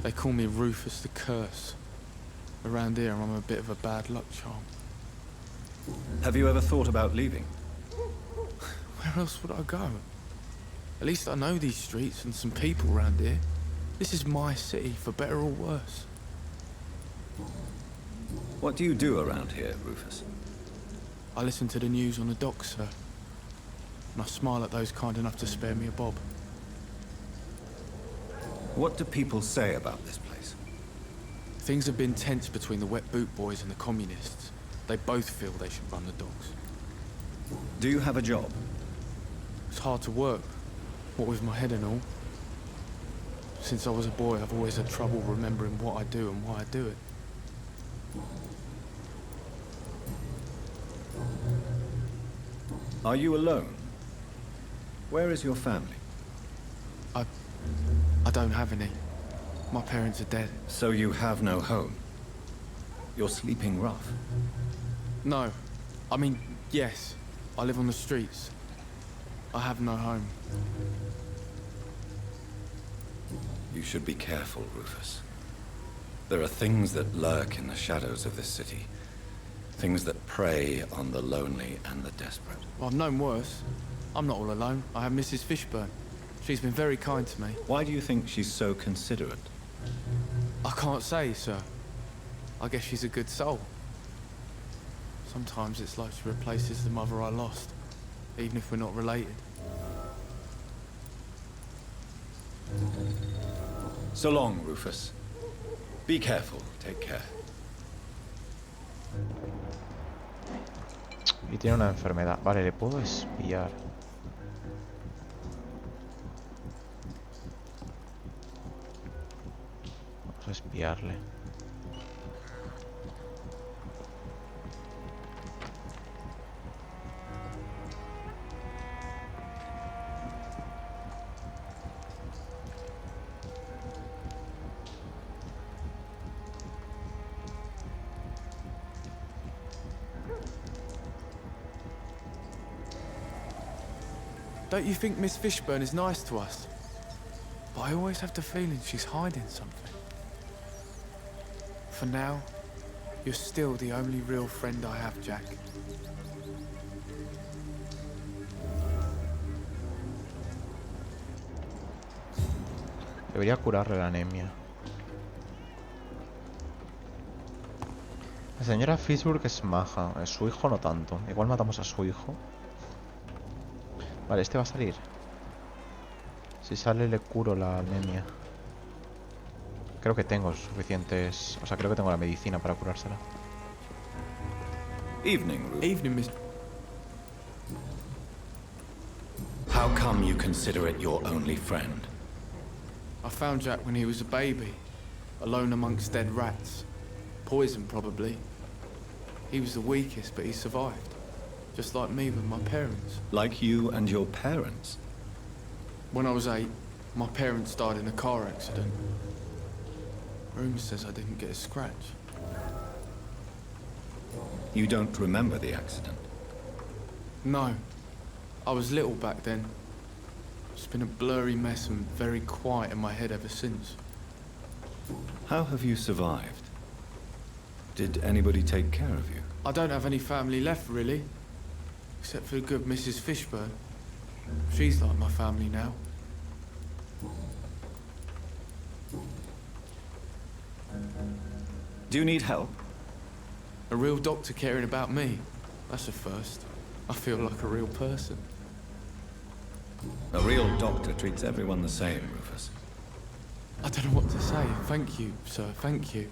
They call me Rufus the Curse. Around here, I'm a bit of a bad luck charm. Have you ever thought about leaving? Where else would I go? At least I know these streets and some people around here. This is my city, for better or worse. What do you do around here, Rufus? I listen to the news on the docks, sir. And I smile at those kind enough to spare me a bob. What do people say about this place? Things have been tense between the wet boot boys and the communists. They both feel they should run the docks. Do you have a job? It's hard to work, what with my head and all. Since I was a boy, I've always had trouble remembering what I do and why I do it. Are you alone? Where is your family? I don't have any. My parents are dead. So you have no home? You're sleeping rough? No. I mean, yes. I live on the streets. I have no home. You should be careful, Rufus. There are things that lurk in the shadows of this city. Things that prey on the lonely and the desperate. Well, I've known worse. I'm not all alone. I have Mrs. Fishburne. She's been very kind to me. Why do you think she's so considerate? I can't say, sir. I guess she's a good soul. Sometimes it's like she replaces the mother I lost, even if we're not related. So long, Rufus. Be careful. Take care. Y tiene una enfermedad. Vale, le puedo espiar. Vamos a espiarle. Don't you think Miss Fishburne is nice to us? But I always have the feeling she's hiding something. For now, you're still the only real friend I have, Jack. Debería curarle la anemia. La señora Fishburne es maja. Su hijo no tanto. Igual matamos a su hijo. Vale, este va a salir. Si sale le curo la anemia. Creo que tengo suficientes... O sea, creo que tengo la medicina para curársela. Evening, Rufus. Evening, Miss... How come you consider it your only friend? I found Jack when he was a baby, alone amongst dead rats. Poison, probably. He was the weakest, but he survived. Just like me with my parents. Like you and your parents? When I was 8, my parents died in a car accident. Rumour says I didn't get a scratch. You don't remember the accident? No. I was little back then. It's been a blurry mess and very quiet in my head ever since. How have you survived? Did anybody take care of you? I don't have any family left, really. Except for the good Mrs. Fishburne. She's like my family now. Do you need help? A real doctor caring about me. That's a first. I feel like a real person. A real doctor treats everyone the same, Rufus. I don't know what to say. Thank you, sir. Thank you.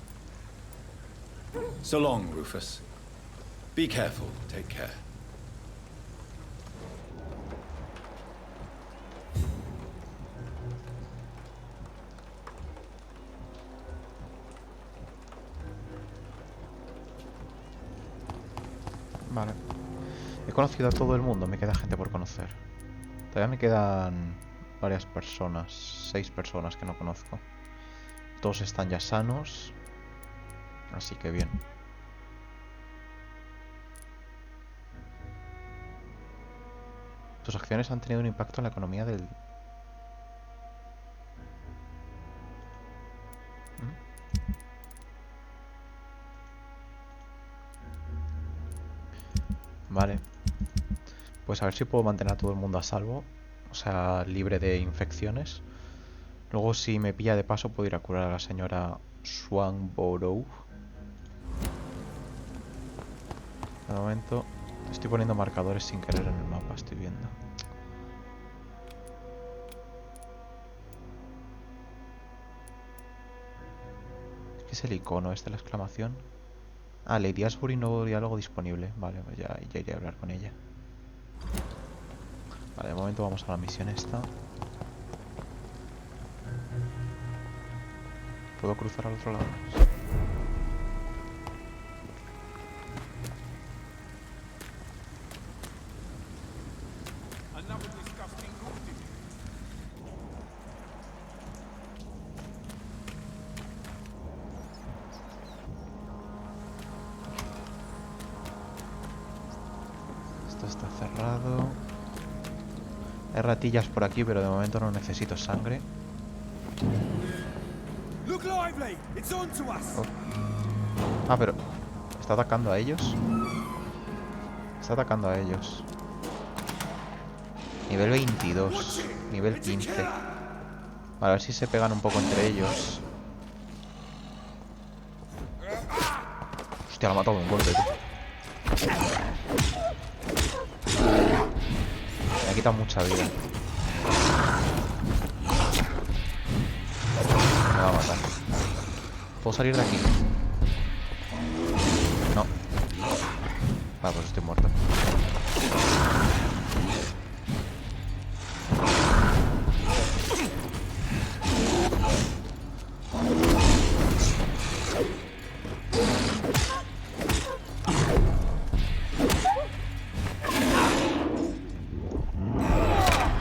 So long, Rufus. Be careful. Take care. Vale. He conocido a todo el mundo, me queda gente por conocer. Todavía me quedan varias personas, 6 personas que no conozco. Todos están ya sanos, así que bien. Tus acciones han tenido un impacto en la economía del... Vale. Pues a ver si puedo mantener a todo el mundo a salvo. O sea, libre de infecciones. Luego si me pilla de paso puedo ir a curar a la señora Swanborough. De momento estoy poniendo marcadores sin querer en el mapa, estoy viendo. ¿Qué es el icono este, la exclamación? Ah, Lady Ashbury, nuevo diálogo disponible. Vale, pues ya iré a hablar con ella. Vale, de momento vamos a la misión esta. ¿Puedo cruzar al otro lado? Esto está cerrado. Hay ratillas por aquí, pero de momento no necesito sangre. Oh. Ah, pero... ¿está atacando a ellos? Está atacando a ellos. Nivel 22. Nivel 15. Vale, a ver si se pegan un poco entre ellos. Hostia, lo ha matado de un golpe, tío. Me ha quitado mucha vida. Me va a matar. ¿Puedo salir de aquí? No. Vale, pues estoy muerto.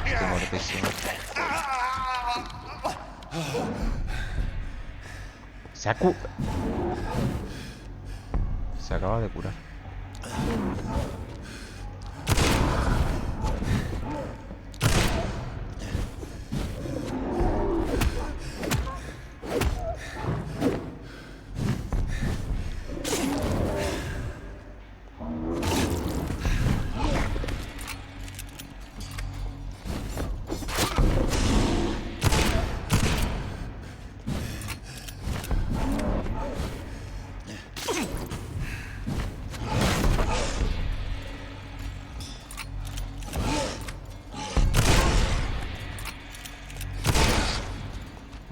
Estoy muertísimo. Se acaba de curar.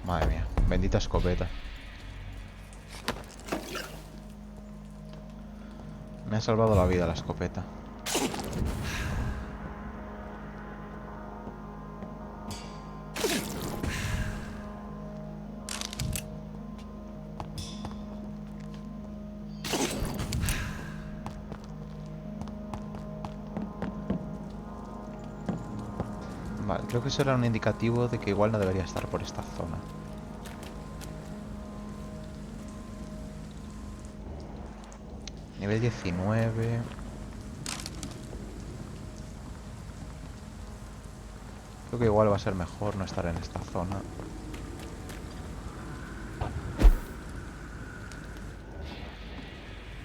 Madre mía, bendita escopeta. Me ha salvado la vida la escopeta. Vale, creo que eso era un indicativo de que igual no debería estar por esta zona. Nivel 19. Creo que igual va a ser mejor no estar en esta zona.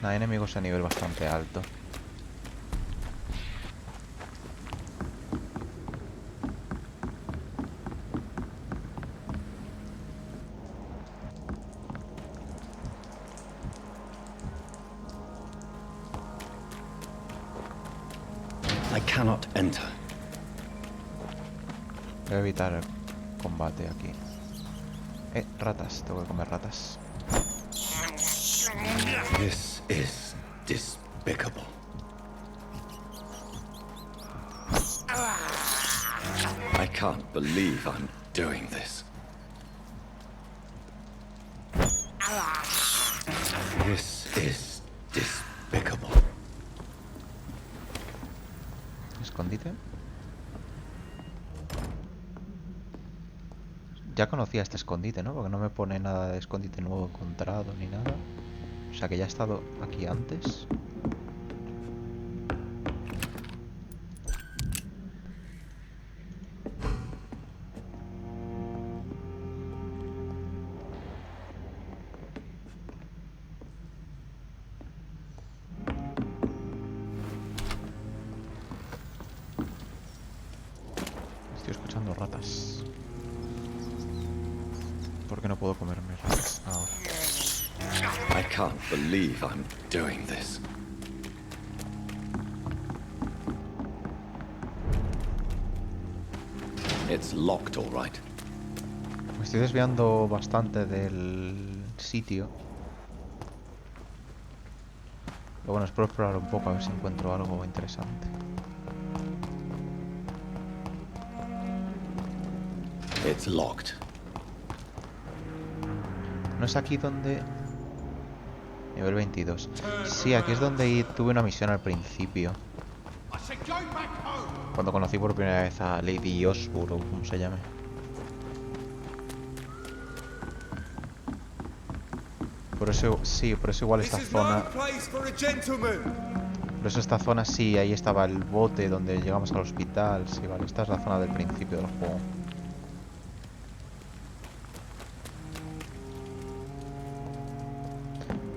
Hay enemigos a nivel bastante alto. I cannot enter. Voy a evitar el combate aquí. Ratas. Tengo que comer ratas. This is despicable. I can't believe I'm doing this. This is despicable. ¿Escondite? Ya conocía este escondite, ¿no? Porque no me pone nada de escondite nuevo encontrado ni nada. O sea que ya he estado aquí antes. Estoy escuchando ratas. ¿Por qué no puedo comerme ratas ahora? I can't believe I'm doing this. It's locked, all right. Me estoy desviando bastante del sitio. Pero bueno, espero explorar un poco a ver si encuentro algo interesante. It's locked. ¿No es aquí donde...? Nivel 22. Sí, aquí es donde tuve una misión al principio. Cuando conocí por primera vez a Lady Osborough, o como se llame. Por eso, sí, por eso igual esta zona... Por eso esta zona sí, ahí estaba el bote donde llegamos al hospital. Sí, vale, esta es la zona del principio del juego.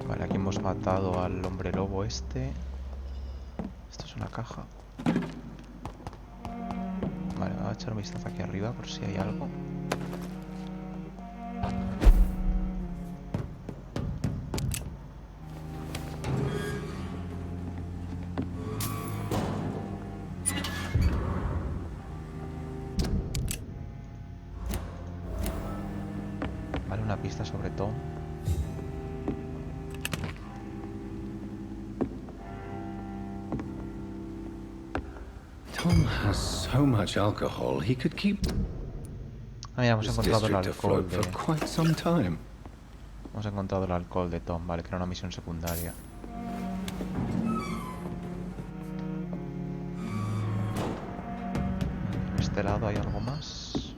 Vale, aquí hemos matado al hombre lobo este. Esto es una caja. Vale, voy a echar un vistazo aquí arriba por si hay algo. Vale, una pista sobre Tom. Tom has so much alcohol, he could keep mira, hemos this encontrado el district alcohol afloat de... for quite some time. Hemos encontrado el alcohol de Tom, vale, que era una misión secundaria. ¿De este lado hay algo más?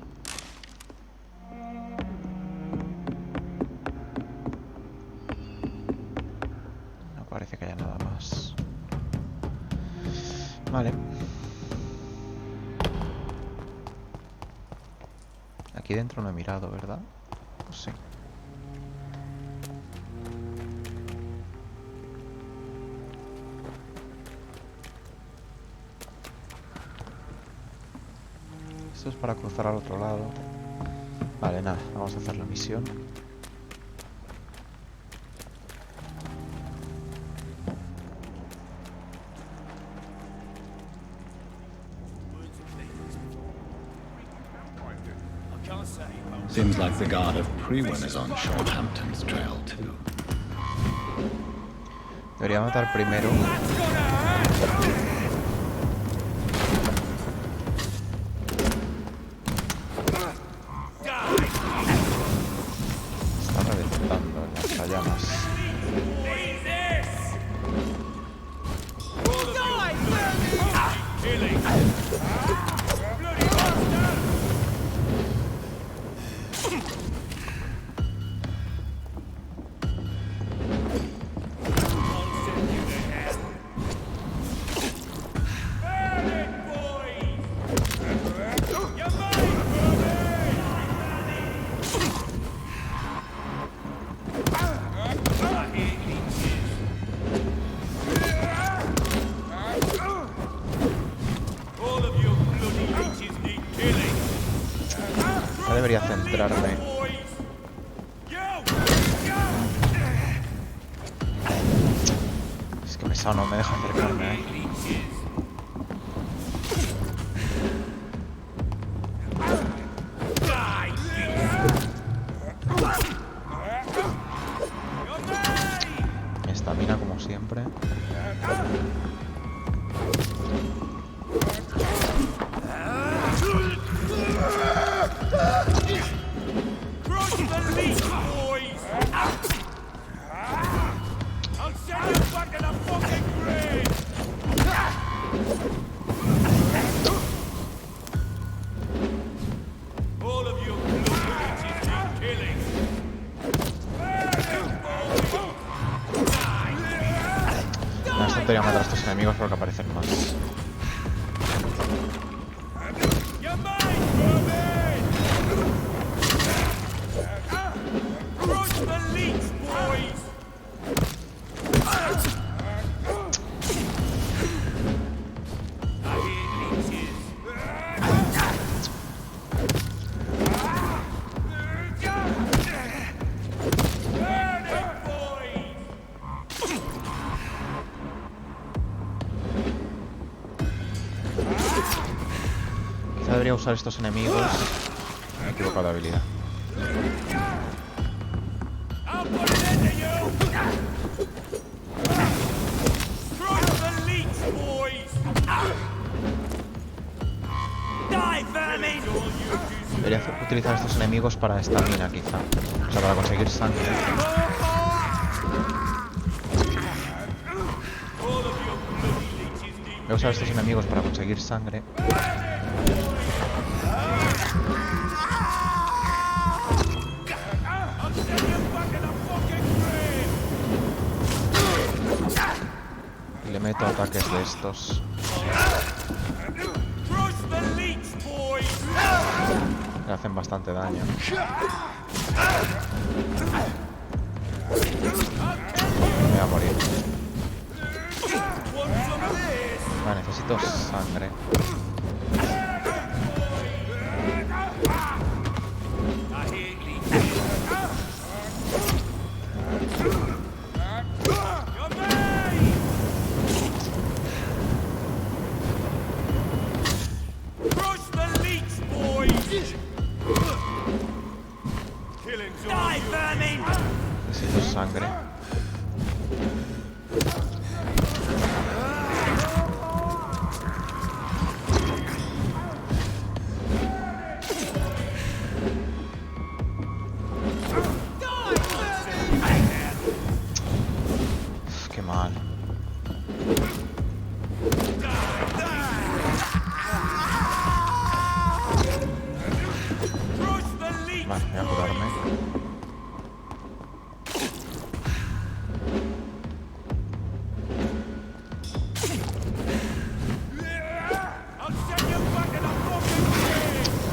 No parece que haya nada más. Vale. Aquí dentro no he mirado, ¿verdad? Sí. Esto es para cruzar al otro lado. Vale, nada, vamos a hacer la misión. Seems like the guard of Prewin is on Sean Hampton's trail too. Debería matar primero. Está reventando en las llamas. Debería centrarme. Es que pesado, no me deja acercarme, Estamina como siempre. No es tontería matar a estos enemigos porque aparecen más. Quizá debería usar estos enemigos. Me he equivocado de habilidad. Debería utilizar estos enemigos para estamina, quizá. O sea, para conseguir sangre. Voy a usar estos enemigos para conseguir sangre. Y le meto ataques de estos. Le hacen bastante daño. Me voy a morir. Vale, necesito sangre. Necesito sangre. Qué mal. Vale, voy a curarme.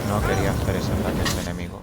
No quería hacer ese ataque a este enemigo.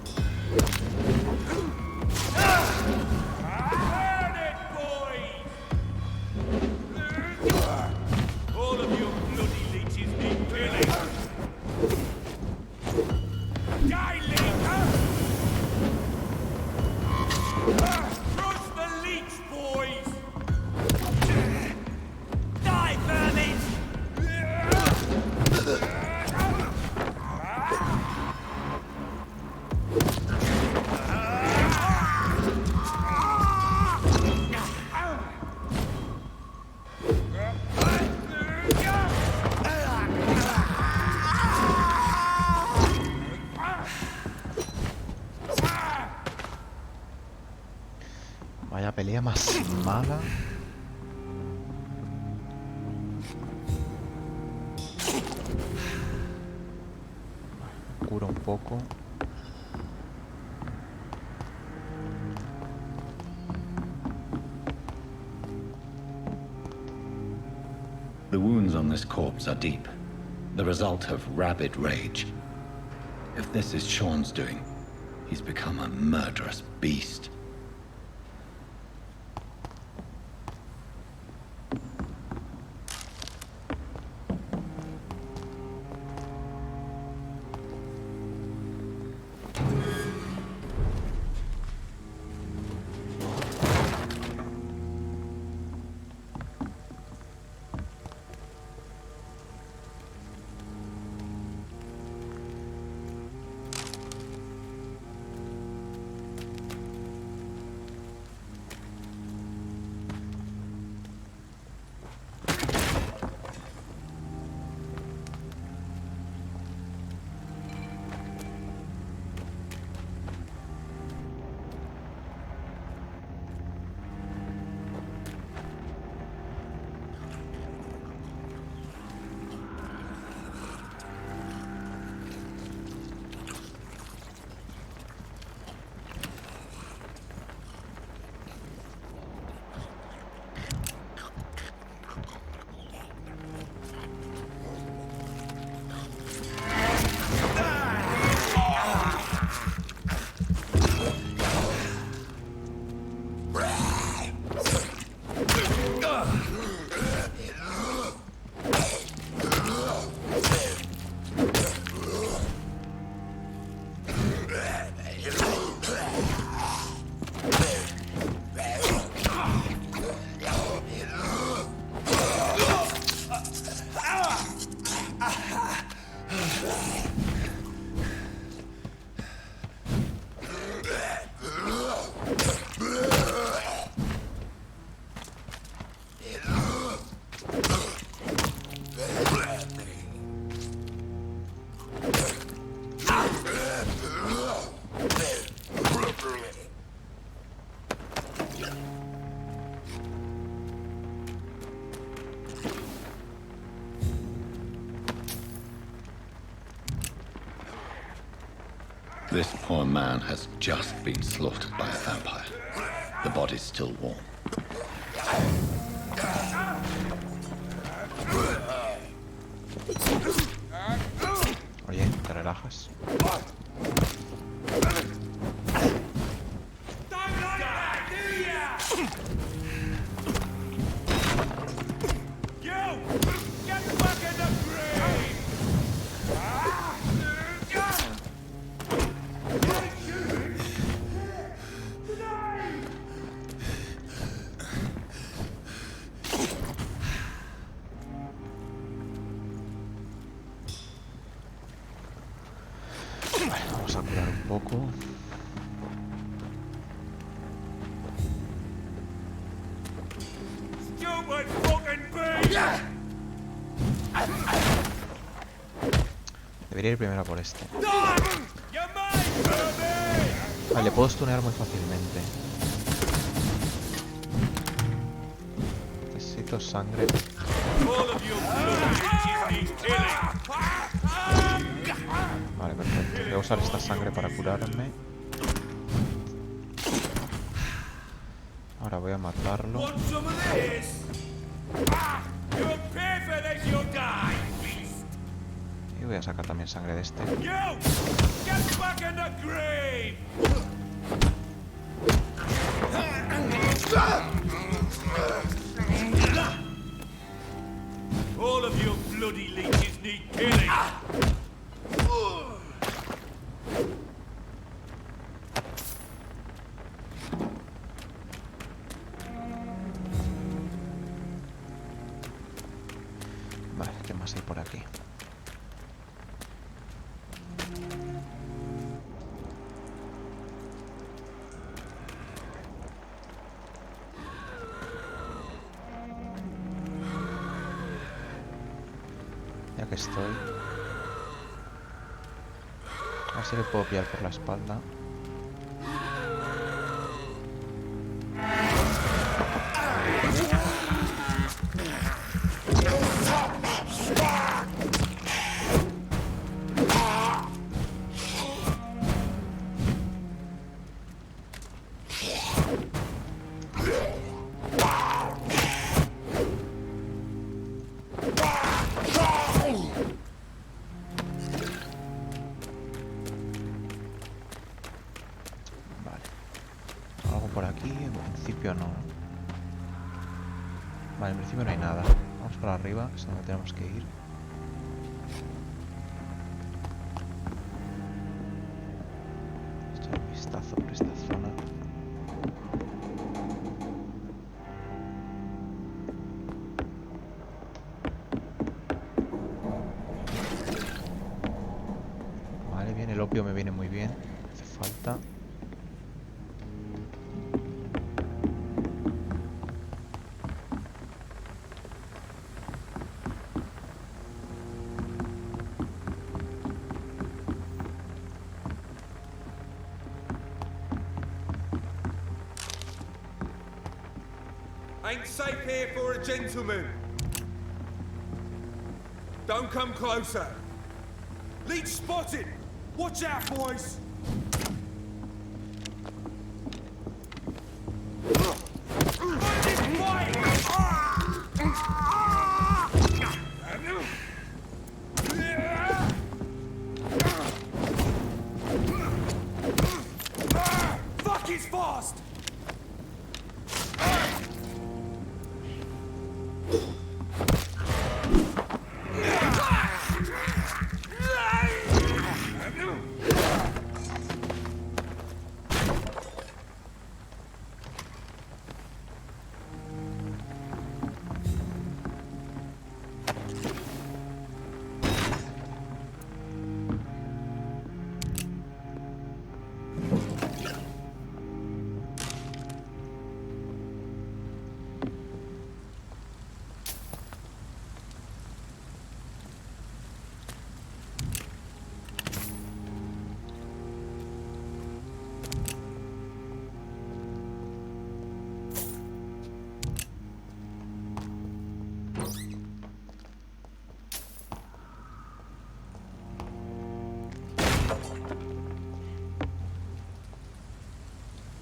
Vaya pelea más mala. Cura un poco. The wounds on this corpse are deep, the result of rabid rage. If this is Sean's doing, he's become a murderous beast. This poor man has just been slaughtered by a vampire. The body's still warm. Oye, ¿te relajas? Vamos a curar un poco. Debería ir primero por este. Vale, le puedo stunear muy fácilmente. Necesito sangre. Vale, perfecto. Voy a usar esta sangre para curarme. Ahora voy a matarlo. Y voy a sacar también sangre de este. All of your bloody leeches need killing. Vale, ¿qué más hay por aquí? Ya que estoy, a ver si le puedo pillar por la espalda. por aquí, en principio no. Vale, en principio no hay nada. Vamos para arriba, que es donde tenemos que ir. Echar un vistazo por esta zona. Vale, bien, el opio me viene muy bien. Hace falta. Ain't safe here for a gentleman. Don't come closer. Leech spotted! Watch out, boys! Fuck, he's fast!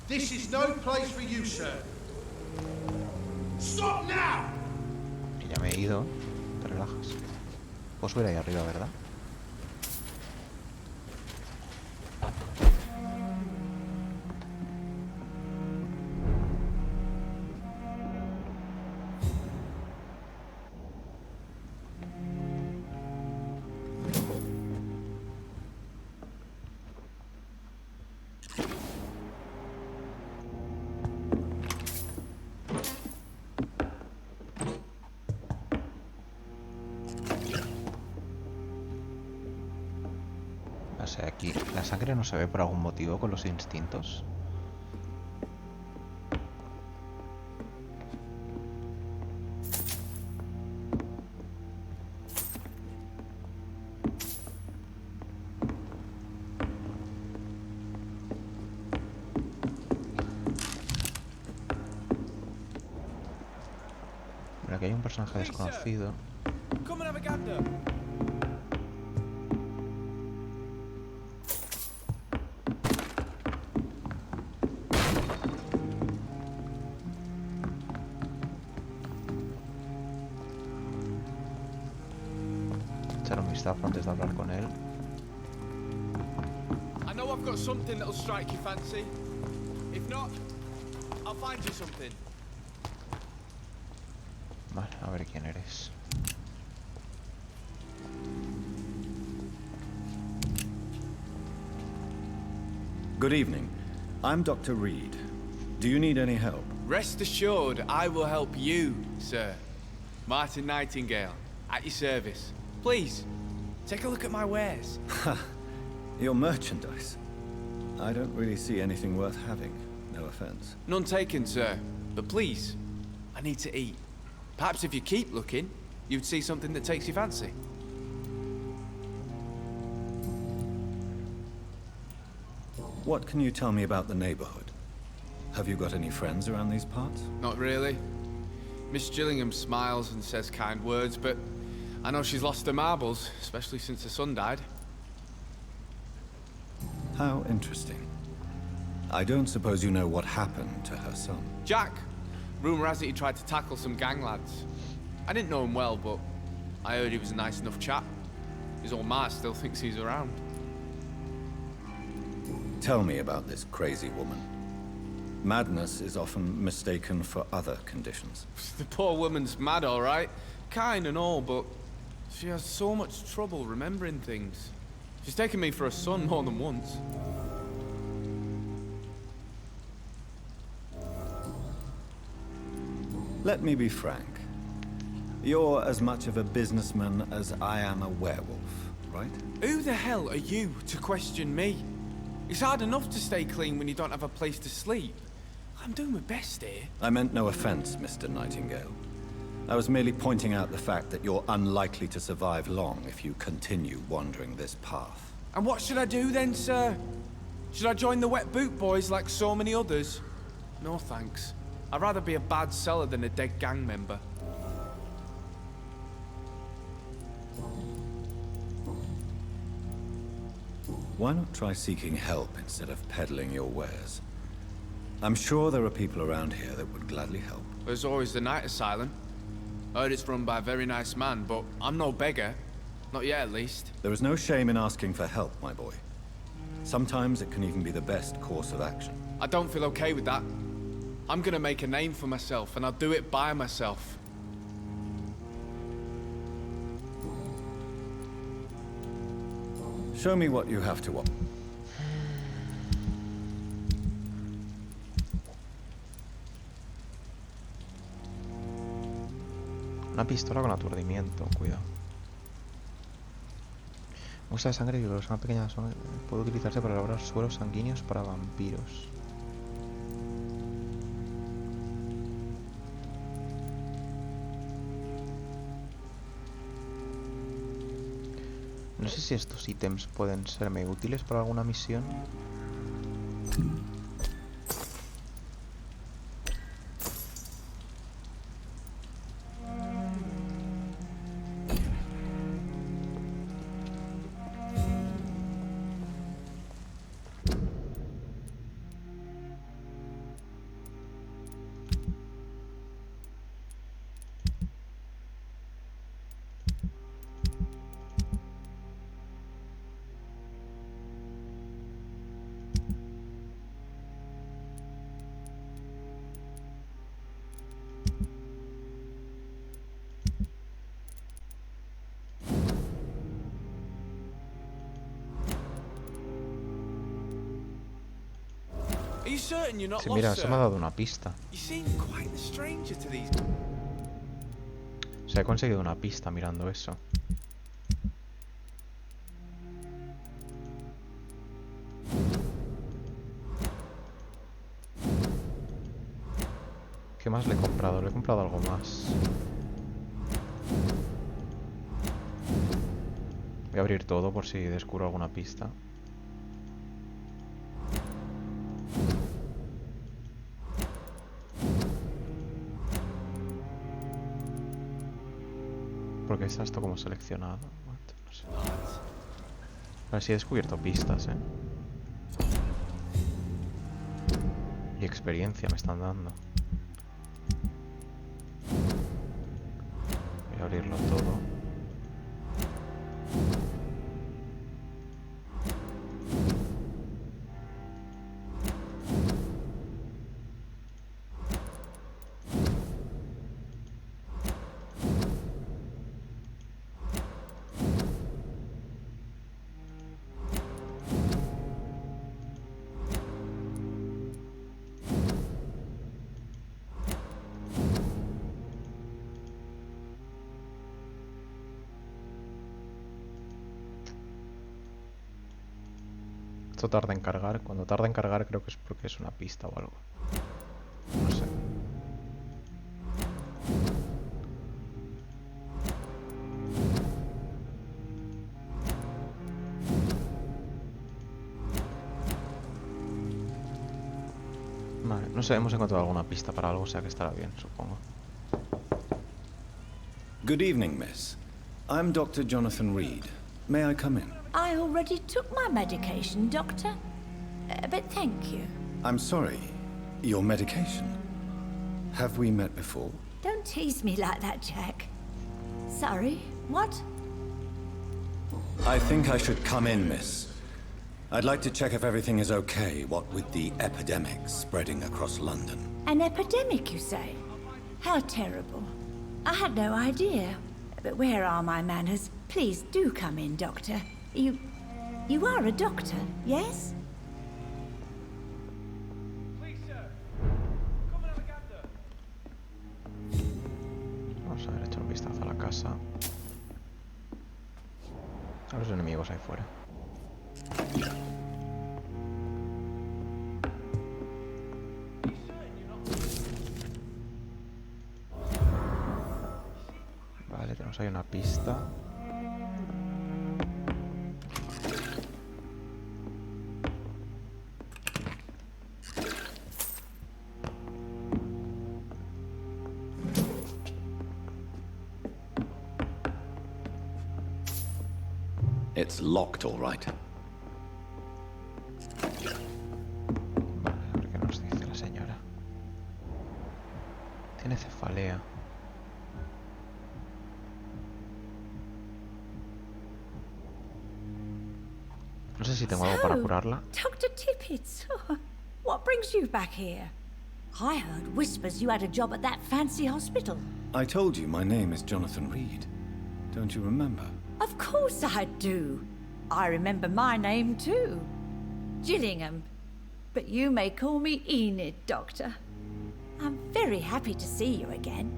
This is no place for you, sir. Stop now! Que ya me he ido. Te relajas. Puedo subir ahí arriba, ¿verdad? O sea, aquí la sangre no se ve por algún motivo con los instintos. Bueno, aquí hay un personaje desconocido. Come and have a gander. Echar un vistazo antes de hablar con él. I know I've got something that'll strike your fancy. If not, I'll find you something. Vale, a ver quién eres. Good evening. I'm Dr. Reed. Do you need any help? Rest assured, I will help you, sir. Martin Nightingale, at your service. Please, take a look at my wares. Your merchandise. I don't really see anything worth having. No offense. None taken, sir. But please, I need to eat. Perhaps if you keep looking, you'd see something that takes your fancy. What can you tell me about the neighborhood? Have you got any friends around these parts? Not really. Miss Gillingham smiles and says kind words, but I know she's lost her marbles, especially since her son died. How interesting. I don't suppose you know what happened to her son. Jack! Rumour has it he tried to tackle some gang lads. I didn't know him well, but I heard he was a nice enough chap. His old ma still thinks he's around. Tell me about this crazy woman. Madness is often mistaken for other conditions. The poor woman's mad, all right. Kind and all, but she has so much trouble remembering things. She's taken me for a son more than once. Let me be frank. You're as much of a businessman as I am a werewolf, right? Who the hell are you to question me? It's hard enough to stay clean when you don't have a place to sleep. I'm doing my best here. I meant no offense, Mr. Nightingale. I was merely pointing out the fact that you're unlikely to survive long if you continue wandering this path. And what should I do then, sir? Should I join the Wet Boot Boys like so many others? No thanks. I'd rather be a bad seller than a dead gang member. Why not try seeking help instead of peddling your wares? I'm sure there are people around here that would gladly help. There's always the night asylum. Heard it's run by a very nice man, but I'm no beggar. Not yet, at least. There is no shame in asking for help, my boy. Sometimes it can even be the best course of action. I don't feel okay with that. I'm gonna make a name for myself, and I'll do it by myself. Show me what you have to offer. Una pistola con aturdimiento, cuidado. Muestra de sangre y una pequeña zona puede utilizarse para elaborar sueros sanguíneos para vampiros. No sé si estos ítems pueden serme útiles para alguna misión. Sí, mira, se me ha dado una pista. Se ha conseguido una pista mirando eso. ¿Qué más le he comprado? Le he comprado algo más. Voy a abrir todo por si descubro alguna pista. Porque está esto como seleccionado. No sé. A ver si he descubierto pistas, Y experiencia me están dando. Voy a abrirlo todo. Esto tarda en cargar. Cuando tarda en cargar creo que es porque es una pista o algo. No sé. Vale, no sé, hemos encontrado alguna pista para algo, o sea que estará bien, supongo. Good evening, miss. I'm Dr. Jonathan Reed. May I come in? I already took my medication, Doctor. But thank you. I'm sorry. Your medication? Have we met before? Don't tease me like that, Jack. Sorry, what? I think I should come in, miss. I'd like to check if everything is okay, what with the epidemic spreading across London. An epidemic, you say? How terrible. I had no idea. But where are my manners? Please do come in, Doctor. You are a doctor, yes? Vamos a ver, echar un vistazo a la casa. A los enemigos ahí fuera. Vale, tenemos ahí una pista. It's locked, all right. Vale, a ver qué nos dice la señora. Tiene cefalea. No sé si tengo algo para curarla. Dr. Tippett, what brings you back here? I heard whispers you had a job at that fancy hospital. I told you my name is Jonathan Reed. Don't you remember? Of course I do. I remember my name too. Gillingham. But you may call me Enid, Doctor. I'm very happy to see you again.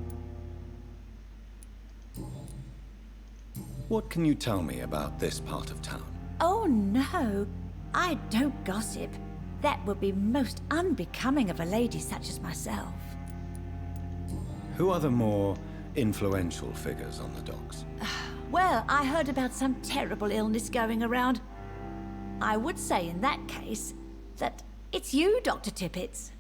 What can you tell me about this part of town? Oh no, I don't gossip. That would be most unbecoming of a lady such as myself. Who are the more influential figures on the docks? Well, I heard about some terrible illness going around. I would say in that case that it's you, Dr. Tippett.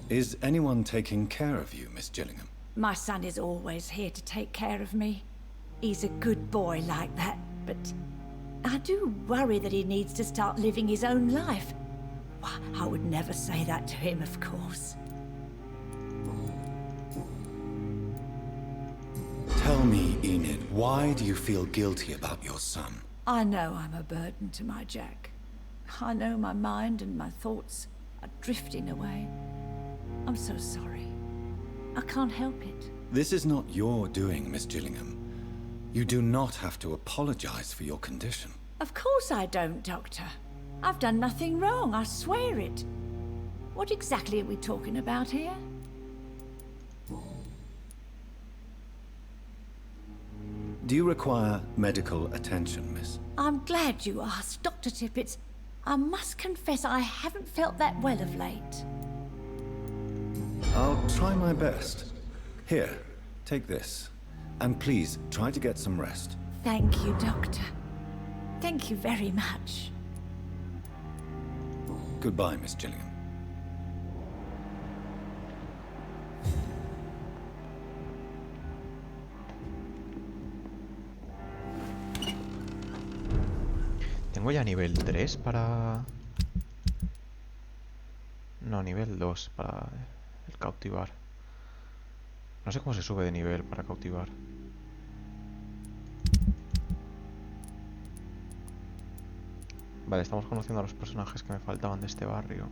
Is anyone taking care of you, Miss Gillingham? My son is always here to take care of me. He's a good boy like that, but I do worry that he needs to start living his own life. Why, I would never say that to him, of course. Tell me, Enid, why do you feel guilty about your son? I know I'm a burden to my Jack. I know my mind and my thoughts are drifting away. I'm so sorry. I can't help it. This is not your doing, Miss Gillingham. You do not have to apologize for your condition. Of course I don't, Doctor. I've done nothing wrong, I swear it. What exactly are we talking about here? Do you require medical attention, miss? I'm glad you asked, Dr. Tippett. I must confess I haven't felt that well of late. I'll try my best. Here, take this. And please, try to get some rest. Thank you, Doctor. Thank you very much. Goodbye, Miss Gillingham. Tengo ya nivel 3 para... No, nivel 2 para el cautivar. No sé cómo se sube de nivel para cautivar. Vale, estamos conociendo a los personajes que me faltaban de este barrio.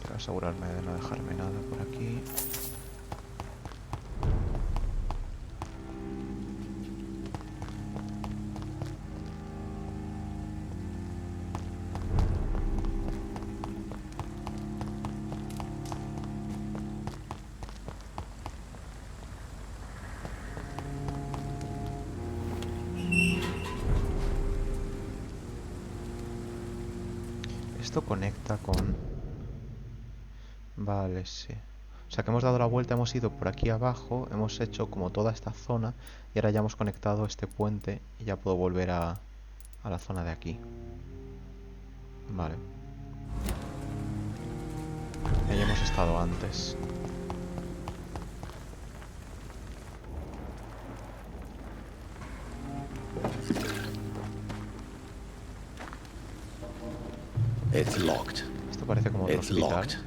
Quiero asegurarme de no dejarme nada por aquí. Esto conecta con... Vale, sí. O sea que hemos dado la vuelta, hemos ido por aquí abajo, hemos hecho como toda esta zona y ahora ya hemos conectado este puente y ya puedo volver a la zona de aquí. Vale. Ahí hemos estado antes. It's locked. Esto parece como otro It's hospital. locked.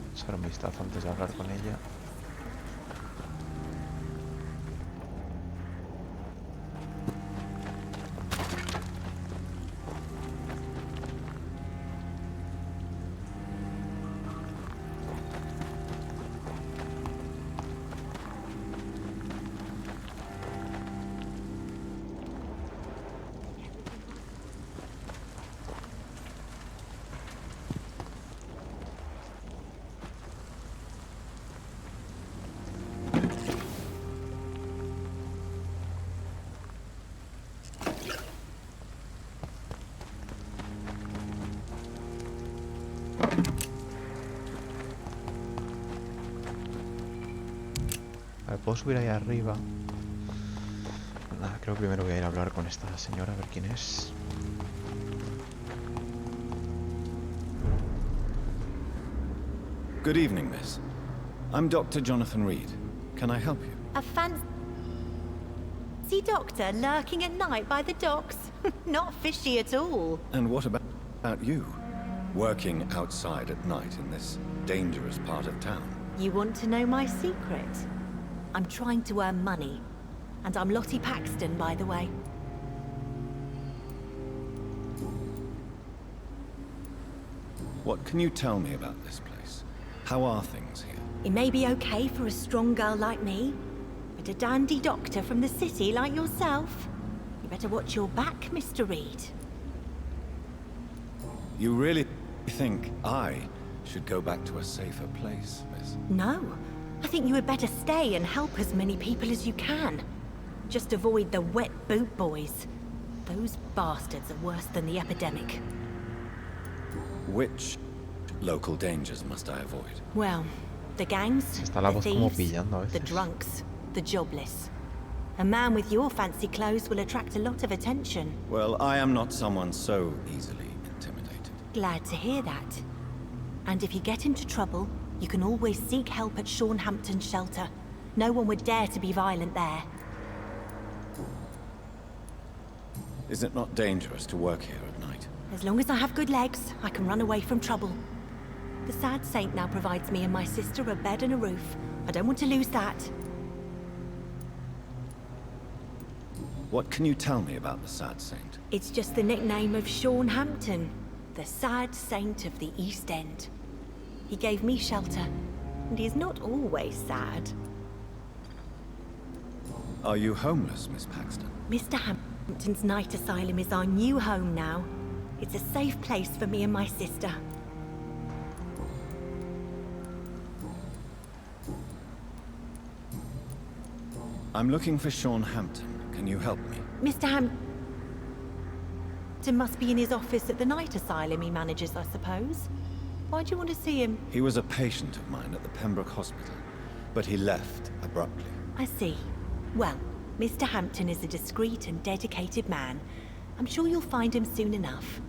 Vamos a dar un vistazo antes de hablar con ella. Puedo subir ahí arriba. Nada, creo que primero voy a ir a hablar con esta señora, a ver quién es. Good evening, miss. I'm Dr. Jonathan Reed. Can I help you? A fancy doctor lurking at night by the docks? Not fishy at all. And what about you? Working outside at night in this dangerous part of town? You want to know my secret? I'm trying to earn money. And I'm Lottie Paxton, by the way. What can you tell me about this place? How are things here? It may be okay for a strong girl like me, but a dandy doctor from the city like yourself, you better watch your back, Mr. Reed. You really think I should go back to a safer place, miss? No. I think you had better stay and help as many people as you can. Just avoid the wet boot boys. Those bastards are worse than the epidemic. Which local dangers must I avoid? Well, the gangs, Está la the voz como thieves, pillando a the veces. drunks, the jobless. A man with your fancy clothes will attract a lot of attention. Well, I am not someone so easily intimidated. Glad to hear that. And if you get into trouble, you can always seek help at Hampton's shelter. No one would dare to be violent there. Is it not dangerous to work here at night? As long as I have good legs, I can run away from trouble. The sad saint now provides me and my sister a bed and a roof. I don't want to lose that. What can you tell me about the sad saint? It's just the nickname of Hampton, the sad saint of the East End. He gave me shelter, and he's not always sad. Are you homeless, Miss Paxton? Mr. Hampton's night asylum is our new home now. It's a safe place for me and my sister. I'm looking for Hampton. Can you help me? Mr. Hampton must be in his office at the night asylum he manages, I suppose. Why do you want to see him? He was a patient of mine at the Pembroke Hospital, but he left abruptly. I see. Well, Mr. Hampton is a discreet and dedicated man. I'm sure you'll find him soon enough.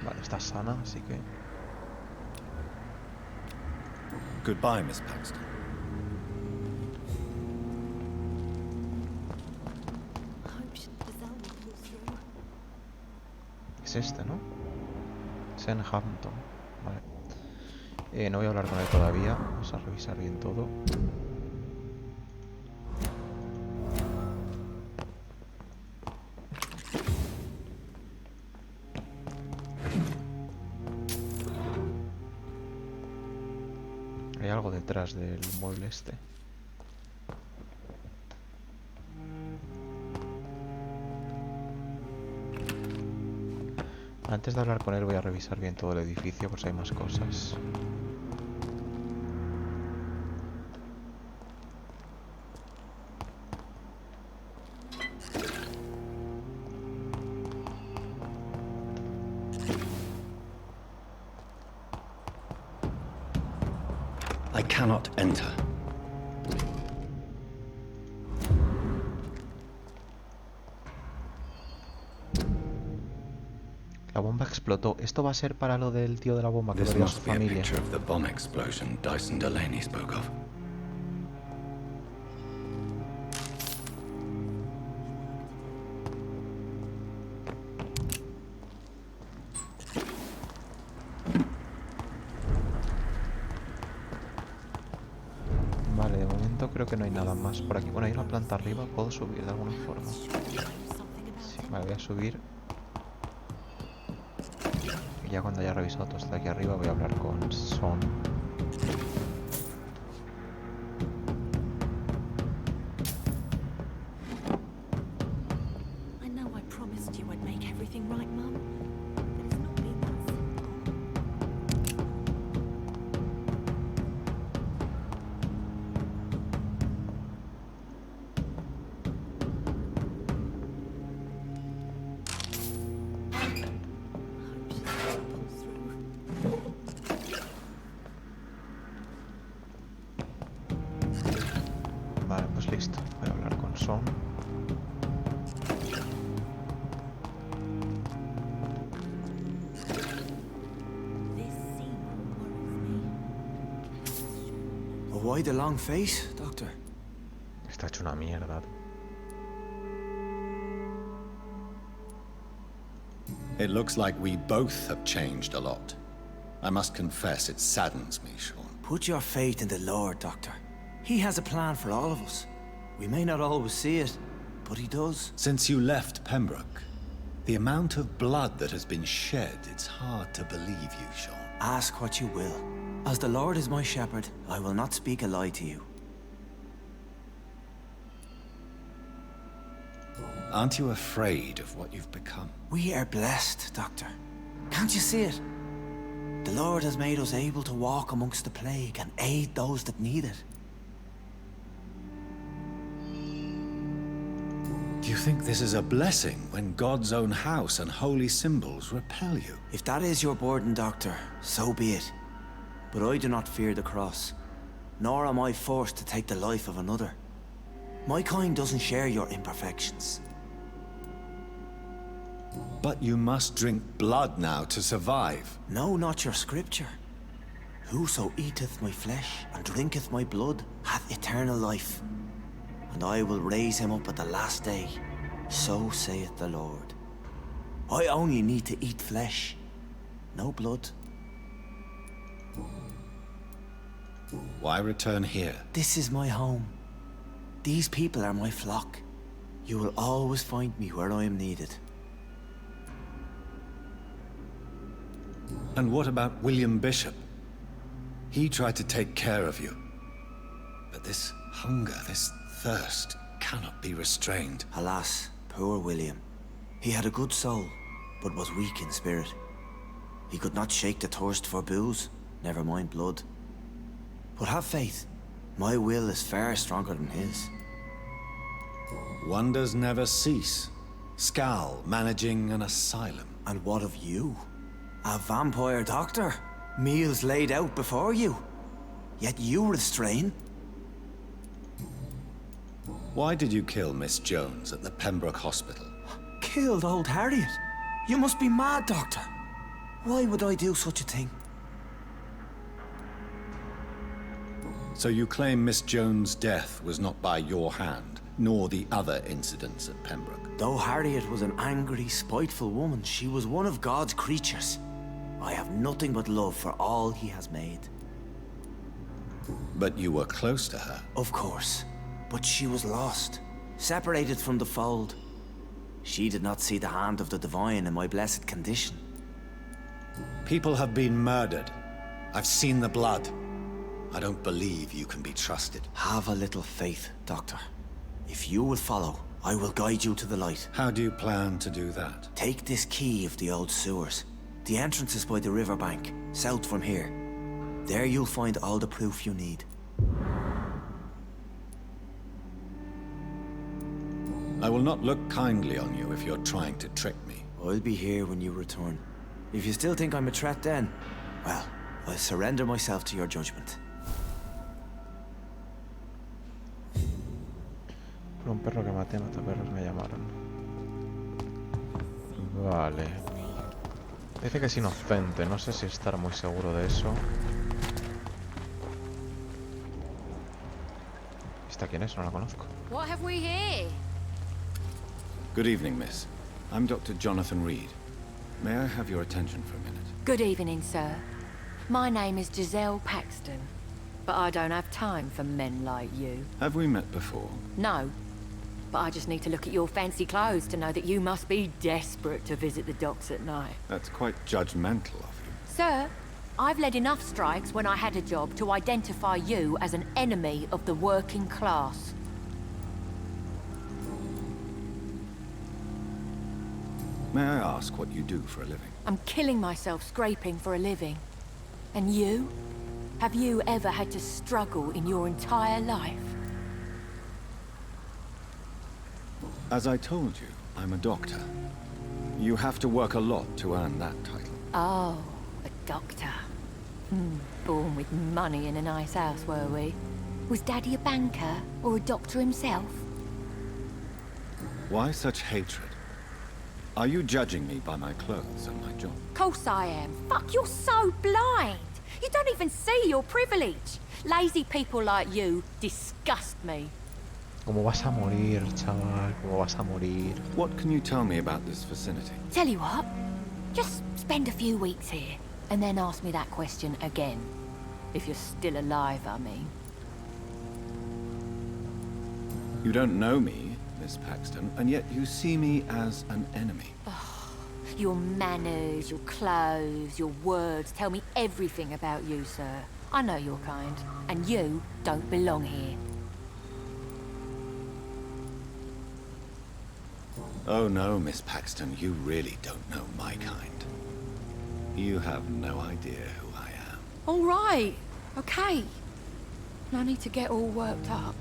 Vale, está sana, así que... Goodbye, Miss Paxton. Es este, ¿no? St. Hampton. Vale. No voy a hablar con él todavía. Vamos a revisar bien todo. Hay algo detrás del mueble este. Antes de hablar con él voy a revisar bien todo el edificio por si hay más cosas. I cannot enter. La bomba explotó. Esto va a ser para lo del tío de la bomba que This perdió a su must be a familia. picture of the bomb explosion Dyson Delaney spoke of. Vale, de momento creo que no hay nada más por aquí. Bueno, hay una planta arriba, puedo subir de alguna forma. Sí, vale, voy a subir. Y ya cuando haya revisado todo esto de aquí arriba voy a hablar con Son. I know I promised you I'd make everything right, Mum. But it's not been that simple. Vale, pues listo. Voy a hablar con Son. Why the long face, Doctor? Está hecho una mierda. It looks like we both have changed a lot. I must confess, it saddens me, Sean. Put your faith in the Lord, Doctor. He has a plan for all of us. We may not always see it, but he does. Since you left Pembroke, the amount of blood that has been shed, it's hard to believe you, Sean. Ask what you will. As the Lord is my shepherd, I will not speak a lie to you. Aren't you afraid of what you've become? We are blessed, Doctor. Can't you see it? The Lord has made us able to walk amongst the plague and aid those that need it. Do you think this is a blessing when God's own house and holy symbols repel you? If that is your burden, Doctor, so be it. But I do not fear the cross, nor am I forced to take the life of another. My kind doesn't share your imperfections. But you must drink blood now to survive. No, not your scripture. Whoso eateth my flesh and drinketh my blood hath eternal life, and I will raise him up at the last day. So saith the Lord. I only need to eat flesh, no blood. Why return here? This is my home. These people are my flock. You will always find me where I am needed. And what about William Bishop? He tried to take care of you. But this hunger, this thirst, cannot be restrained. Alas, poor William. He had a good soul, but was weak in spirit. He could not shake the thirst for booze, never mind blood. But have faith. My will is far stronger than his. Wonders never cease. Scal managing an asylum. And what of you? A vampire doctor? Meals laid out before you. Yet you restrain? Why did you kill Miss Jones at the Pembroke Hospital? Killed old Harriet? You must be mad, Doctor. Why would I do such a thing? So you claim Miss Jones' death was not by your hand, nor the other incidents at Pembroke? Though Harriet was an angry, spiteful woman, she was one of God's creatures. I have nothing but love for all he has made. But you were close to her? Of course. But she was lost, separated from the fold. She did not see the hand of the divine in my blessed condition. People have been murdered. I've seen the blood. I don't believe you can be trusted. Have a little faith, Doctor. If you will follow, I will guide you to the light. How do you plan to do that? Take this key of the old sewers. The entrance is by the riverbank, south from here. There you'll find all the proof you need. I will not look kindly on you if you're trying to trick me. I'll be here when you return. If you still think I'm a threat then, well, I'll surrender myself to your judgment. Por un perro que maté, mataperros me llamaron. Vale. Dice que es inocente, no sé si estar muy seguro de eso. ¿Esta quién es? No la conozco. What have we here? Good evening, miss. I'm Dr. Jonathan Reed. May I have your attention for a minute? Good evening, sir. My name is Giselle Paxton, but I don't have time for men like you. Have we met before? No, but I just need to look at your fancy clothes to know that you must be desperate to visit the docks at night. That's quite judgmental of you. Sir, I've led enough strikes when I had a job to identify you as an enemy of the working class. May I ask what you do for a living? I'm killing myself scraping for a living. And you? Have you ever had to struggle in your entire life? As I told you, I'm a doctor. You have to work a lot to earn that title. Oh, a doctor. Born with money in a nice house, were we? Was Daddy a banker or a doctor himself? Why such hatred? Are you judging me by my clothes and my job? Course I am. Fuck, you're so blind. You don't even see your privilege. Lazy people like you disgust me. ¿Cómo vas a morir, chaval? ¿Cómo vas a morir? What can you tell me about this vicinity? Tell you what, just spend a few weeks here, and then ask me that question again. If you're still alive, I mean. You don't know me, Miss Paxton, and yet you see me as an enemy. Your manners, your clothes, your words tell me everything about you, sir. I know your kind, and you don't belong here. Oh no, Miss Paxton, you really don't know my kind. You have no idea who I am. All right, okay. No need to get all worked up.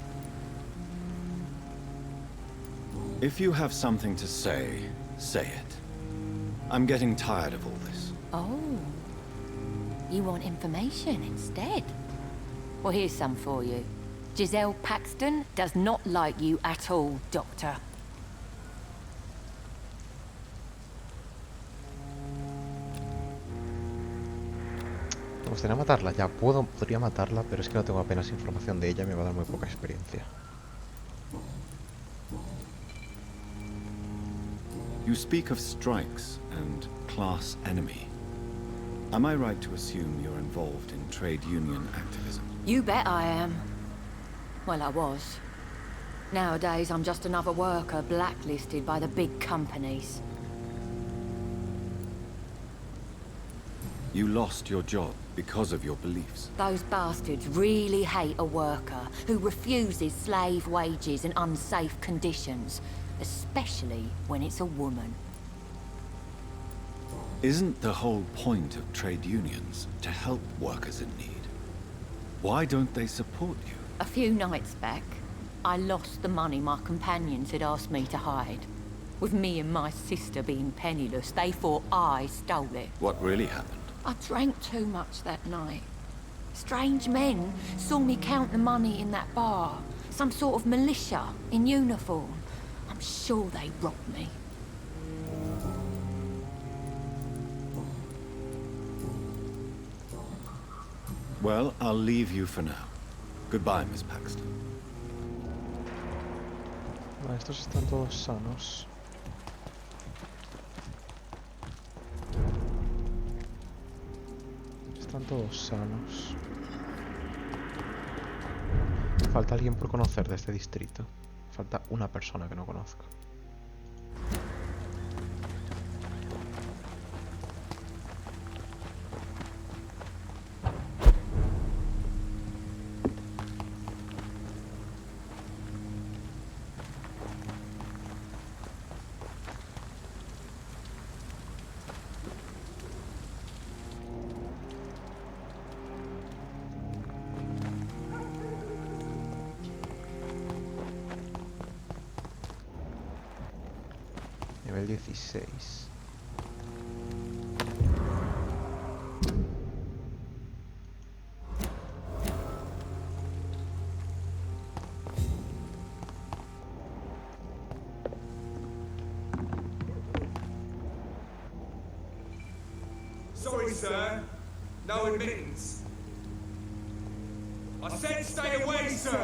If you have something to say, say it. I'm getting tired of all this. Oh, you want information instead? Well, here's some for you. Giselle Paxton does not like you at all, Doctor. Me gustaría matarla, ya podría matarla, pero es que no tengo apenas información de ella, me va a dar muy poca experiencia. You speak of strikes and class enemy. Am I right to assume you're involved in trade union activism? You bet I am. Well, I was. Nowadays, I'm just another worker blacklisted by the big companies. You lost your job because of your beliefs. Those bastards really hate a worker who refuses slave wages and unsafe conditions, especially when it's a woman. Isn't the whole point of trade unions to help workers in need? Why don't they support you? A few nights back, I lost the money my companions had asked me to hide. With me and my sister being penniless, they thought I stole it. What really happened? I drank too much that night. Strange men saw me count the money in that bar. Some sort of militia in uniform. I'm sure they robbed me. Well, I'll leave you for now. Goodbye, Miss Paxton. Vale, estos están todos sanos. Están todos sanos. Falta alguien por conocer de este distrito. Falta una persona que no conozco. Nivel 16. Sorry, sir. No admittance. I said stay away, sir!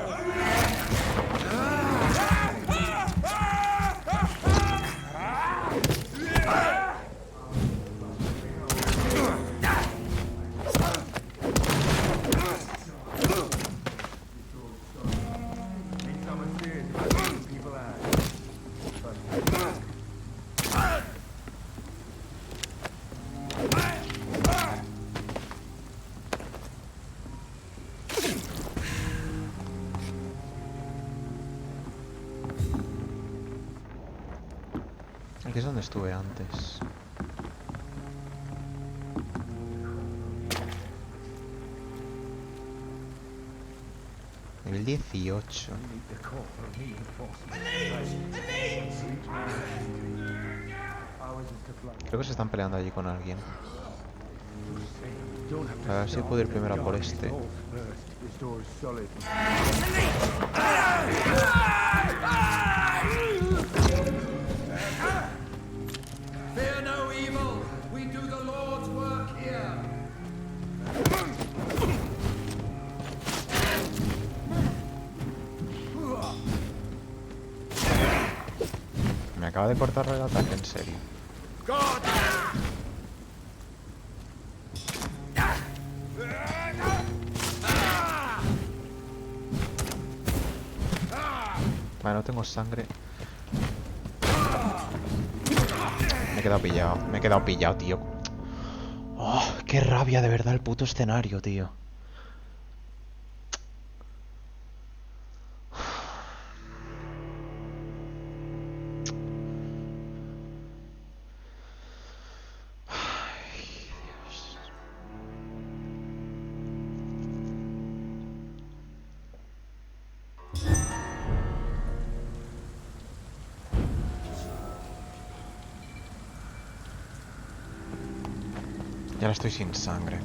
Aquí es donde estuve antes. Nivel 18. Creo que se están peleando allí con alguien. A ver si puedo ir primero a por este. Fear no evil. We do the Lord's work here. Me acaba de cortar el ataque, en serio. Vale, no tengo sangre. Me he quedado pillado, tío. Oh, qué rabia de verdad el puto escenario, tío. Y ahora estoy sin sangre.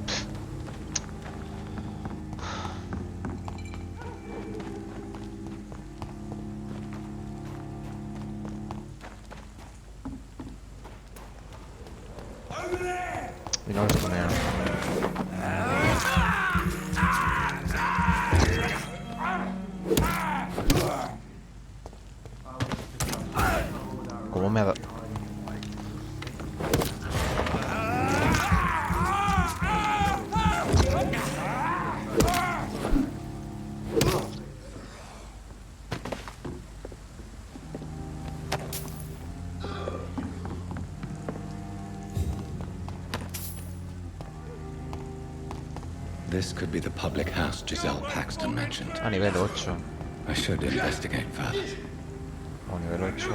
Y no lo estuneo. ¿Cómo me ha dado? This could be the public house Giselle Paxton mentioned. A nivel 8. I should investigate further. A nivel 8.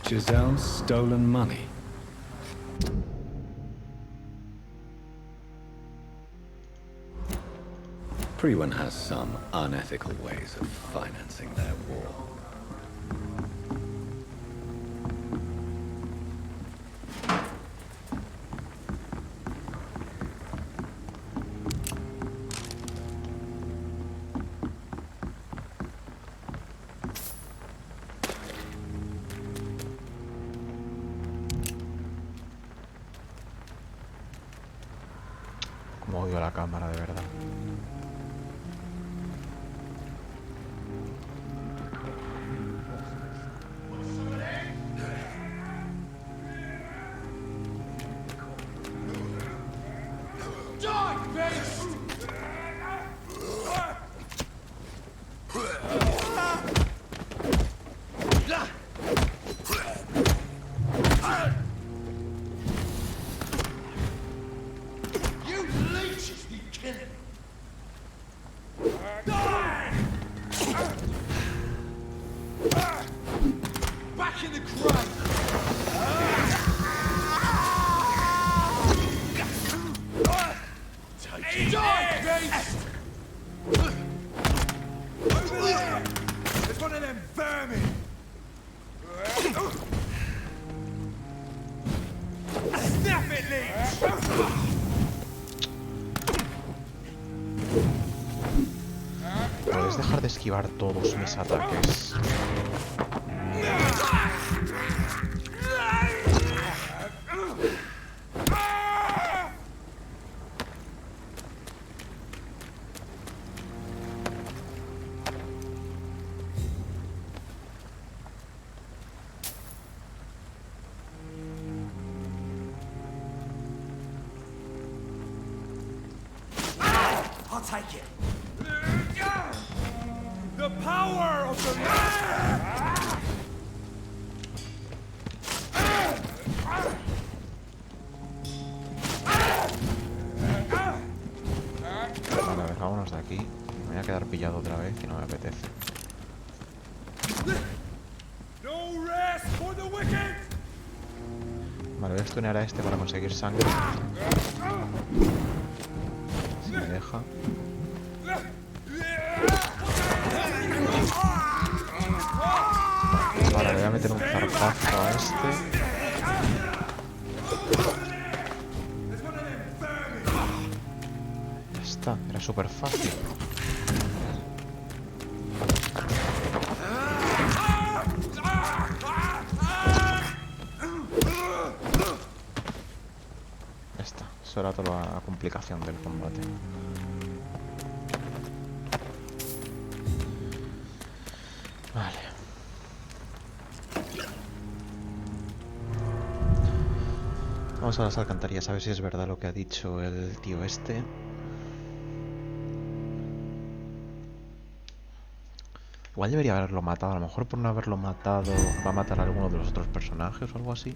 Giselle's stolen money. Priwen has some unethical ways of financing their war. Como odio la cámara, de verdad. Back in the crate! Take it! Beast! Over there! There's one of them vermin! Snap it, Leech! ¿Puedes dejar de esquivar todos mis ataques? I'll take it. The power of the Vale, a ver, vámonos de aquí. Me voy a quedar pillado otra vez y no me apetece. No rest for the wicked. Vale, voy a stunear a este para conseguir sangre. Si me deja. Vale, le voy a meter un zarpazo a este. Ya está, era súper fácil. Ya está, eso era toda la complicación del combate. Vale. Vamos a las alcantarillas a ver si es verdad lo que ha dicho el tío este. Igual debería haberlo matado. A lo mejor por no haberlo matado va a matar a alguno de los otros personajes o algo así.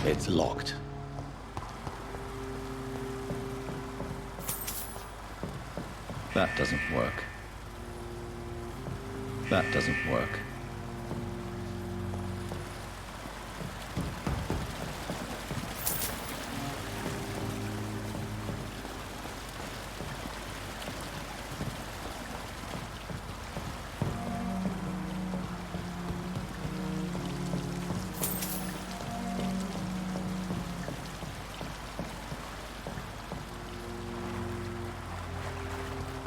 It's locked. That doesn't work. That doesn't work.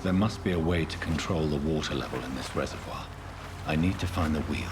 There must be a way to control the water level in this reservoir. I need to find the wheel.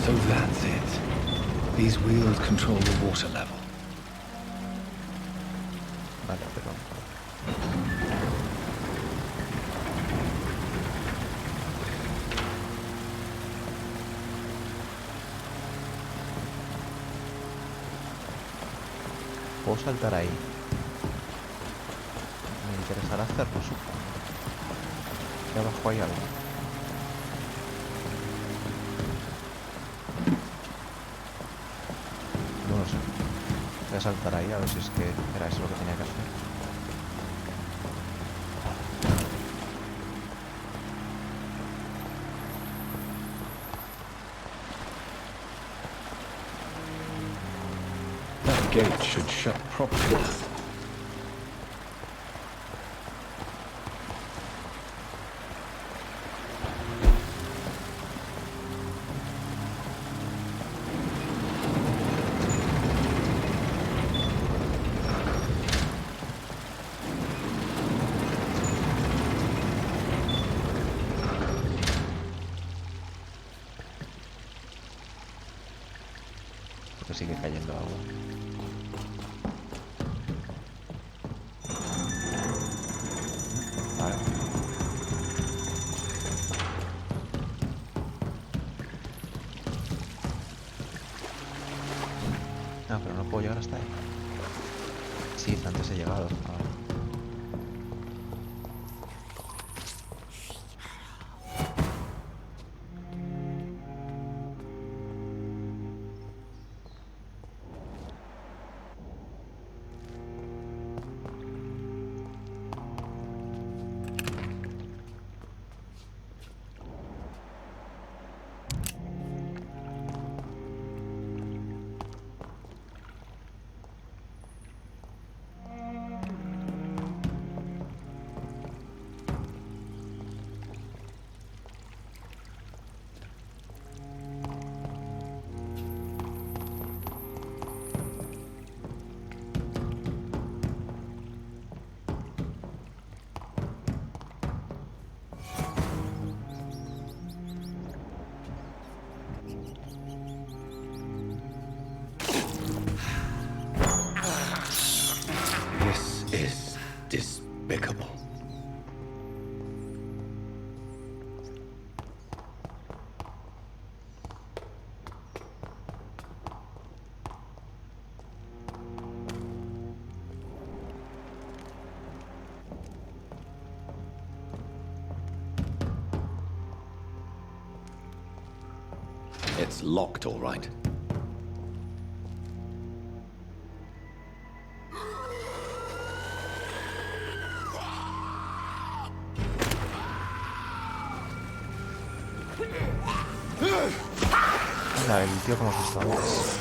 So that's it. These wheels control the water level. Vale, pero... ¿puedo saltar ahí? Me interesará hacerlo, supongo. ¿Y abajo hay algo? No lo sé. Voy a saltar ahí a ver si es que era eso lo que tenía que hacer. That gate should shut properly. sigue cayendo agua. Vale. Ah, pero no puedo llegar hasta ahí. Sí, antes he llegado. Vale. Is despicable. It's locked, all right. Mira, el tío como asustó antes.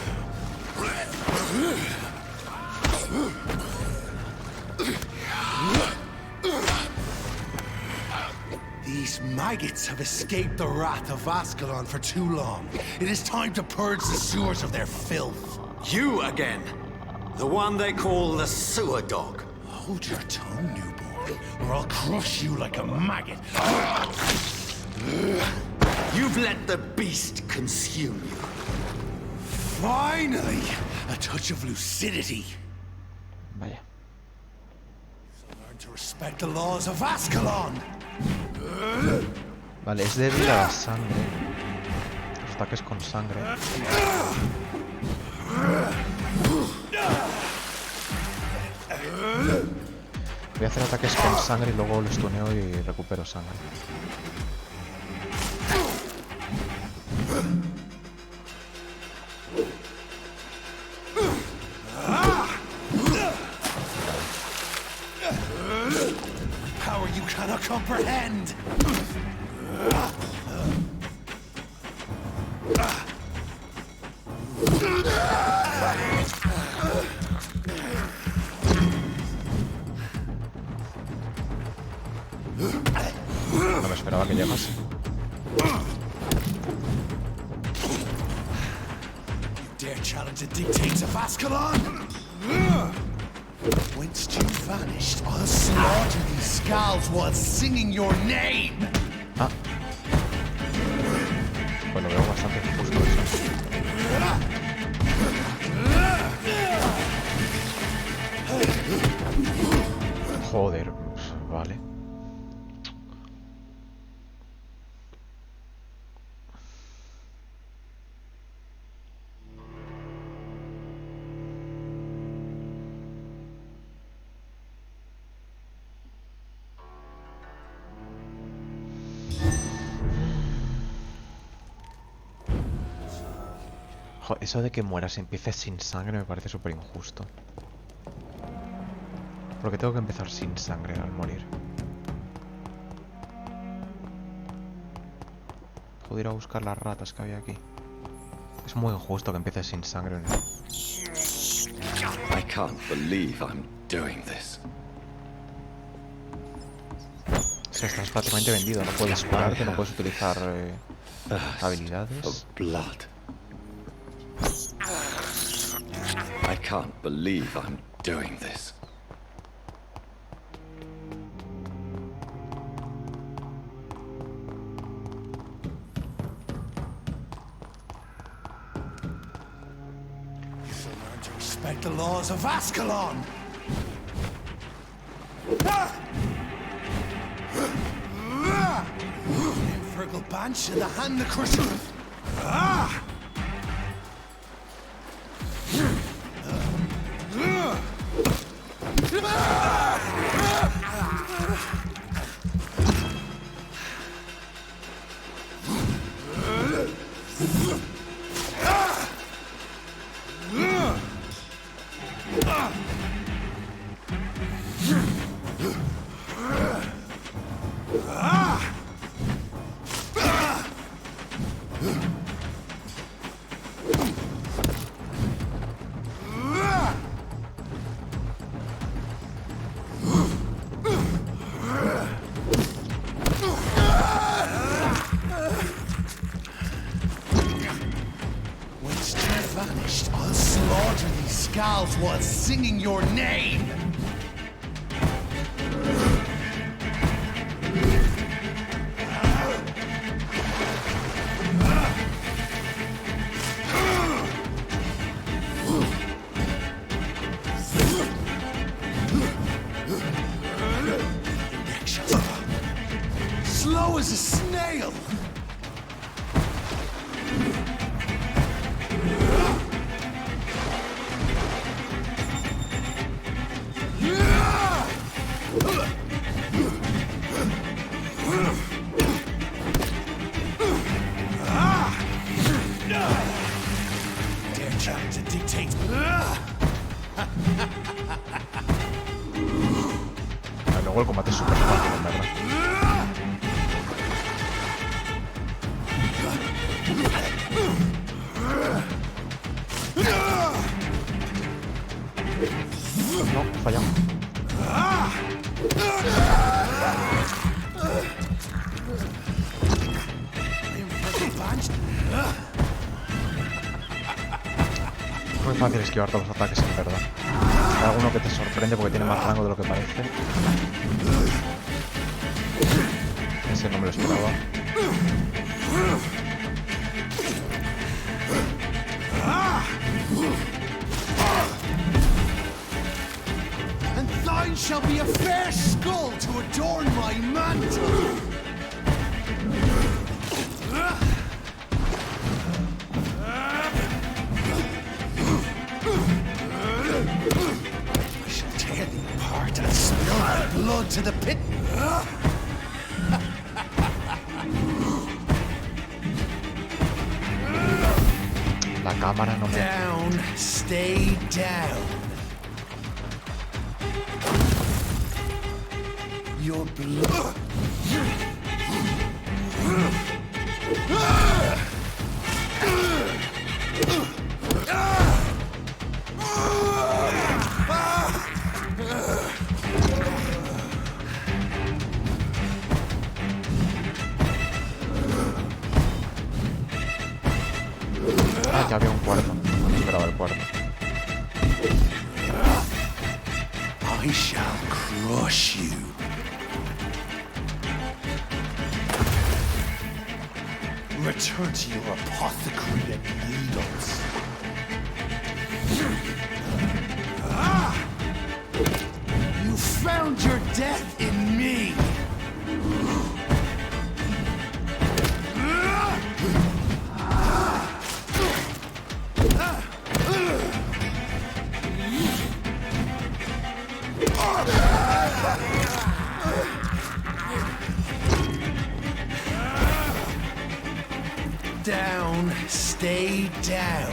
These maggots have escaped the wrath of Ascalon for too long. It is time to purge the sewers of their filth. You again! The one they call the sewer dog. Hold your tongue, newborn, or I'll crush you like a maggot. You've let the beast consume you. Finally! A touch of lucidity. Vaya. Learn to respect the laws of Ascalon. Vale, es débil a la sangre. Los ataques con sangre. Voy a hacer ataques con sangre y luego los tuneo y recupero sangre. Power you cannot comprehend. No me esperaba que llegase. Dare challenge the dictates of Ascalon? Whence you vanished, I'll slaughter these skulls while singing your name. Ah. Pues lo veo bastante justo eso. Joder, vale. Eso de que mueras y empieces sin sangre me parece súper injusto. Porque tengo que empezar sin sangre al morir. Puedo ir a buscar las ratas que había aquí. Es muy injusto que empieces sin sangre, ¿no? I can't believe I'm doing this. O sea, estás prácticamente vendido. No puedes curarte, no puedes utilizar habilidades. Blood. I can't believe I'm doing this. respect the laws of Ascalon. Fergal Banch in the hand the crusher. Was singing your name. Slow as a snail. Luego el combate es súper fácil, en verdad. No, fallamos. Es muy fácil esquivar todos los ataques, en verdad. Hay alguno que te sorprende porque tiene más rango de lo que parece. Ese no me lo esperaba. And thine shall be a fair skull to adorn my mantle. I shall tear thee apart and spill thy blood to the pit. La cámara no me... Down, stay down. Your blood. Ah, ya había un cuarto. No esperaba el cuarto. I shall crush you. Return to your apothecary and needles. You found your death in me. Down, stay down.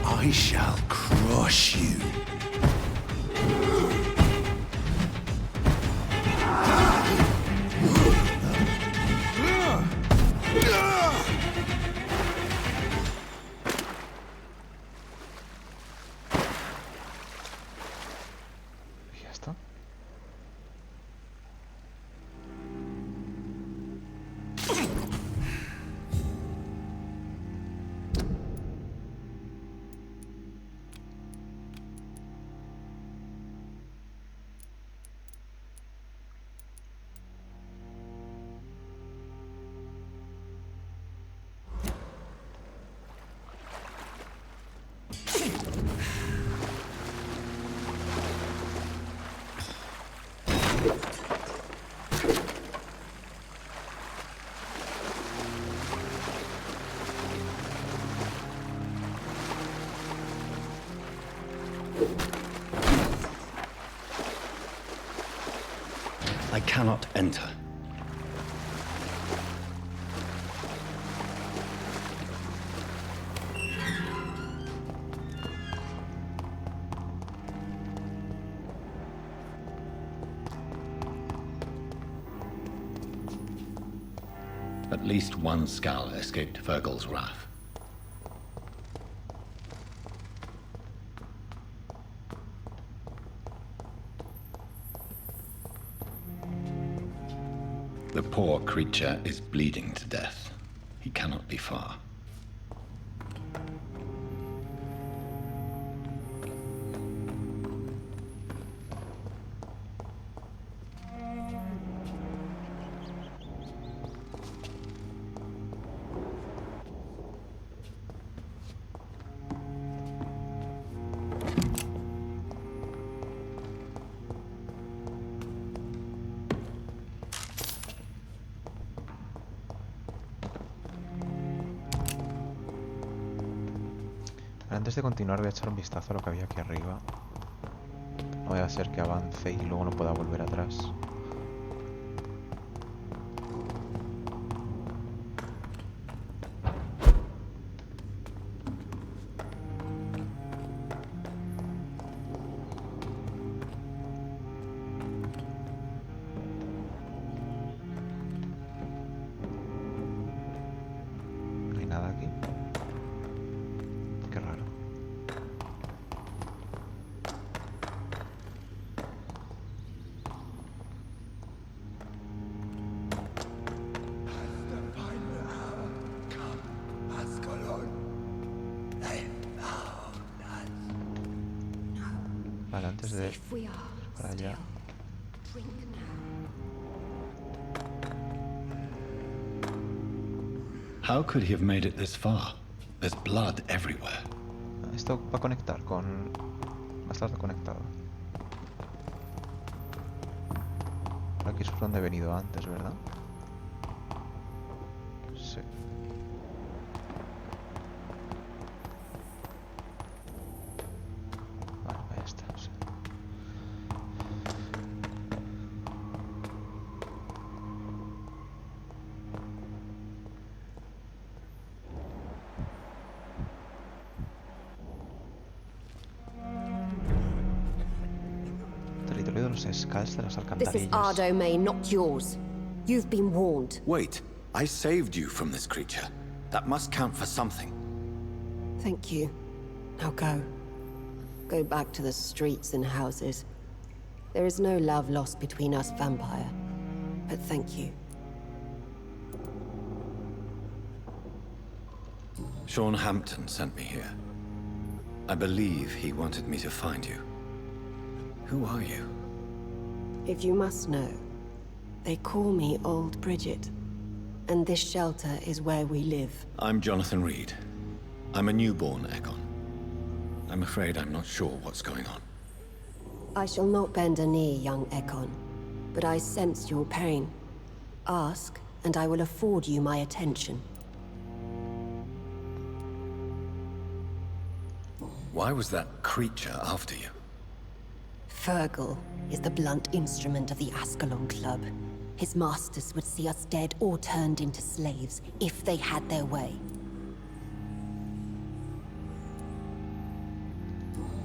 I shall crush you. Y ya está. I cannot enter. At least one Skal escaped Fergal's wrath. The poor creature is bleeding to death. He cannot be far. Antes de continuar voy a echar un vistazo a lo que había aquí arriba. No vaya a ser que avance y luego no pueda volver atrás. No hay nada aquí. Qué raro. Vale, antes de ir para allá. How could he have made it this far? There's blood everywhere. Esto va a conectar con... Va a estar conectado. Aquí es por donde he venido antes, ¿verdad? Sí. Vale, ahí está, sí. Territorio de los Skals de las This is alcantarillas. Ardo May, not yours. You've been warned. Wait, I saved you from this creature. That must count for something. Thank you. Now go. Go back to the streets and houses. There is no love lost between us, Vampire. But thank you. Sean Hampton sent me here. I believe he wanted me to find you. Who are you? If you must know, they call me Old Bridget. And this shelter is where we live. I'm Jonathan Reed. I'm a newborn Ekon. I'm afraid I'm not sure what's going on. I shall not bend a knee, young Ekon. But I sense your pain. Ask, and I will afford you my attention. Why was that creature after you? Fergal is the blunt instrument of the Ascalon Club. His masters would see us dead or turned into slaves if they had their way.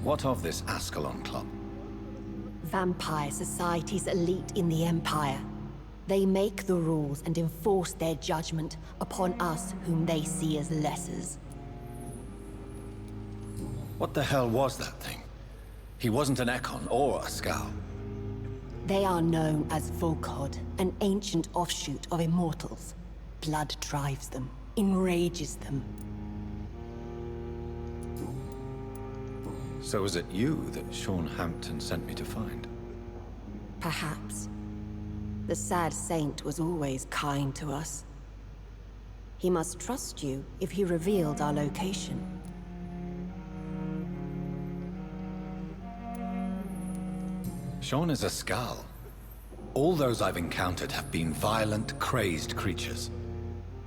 What of this Ascalon Club? Vampire Society's elite in the Empire. They make the rules and enforce their judgment upon us whom they see as lessers. What the hell was that thing? He wasn't an Ekon or a Skal. They are known as Volkod, an ancient offshoot of immortals. Blood drives them, enrages them. So was it you that Sean Hampton sent me to find? Perhaps. The sad saint was always kind to us. He must trust you if he revealed our location. Sean is a Skal. All those I've encountered have been violent, crazed creatures.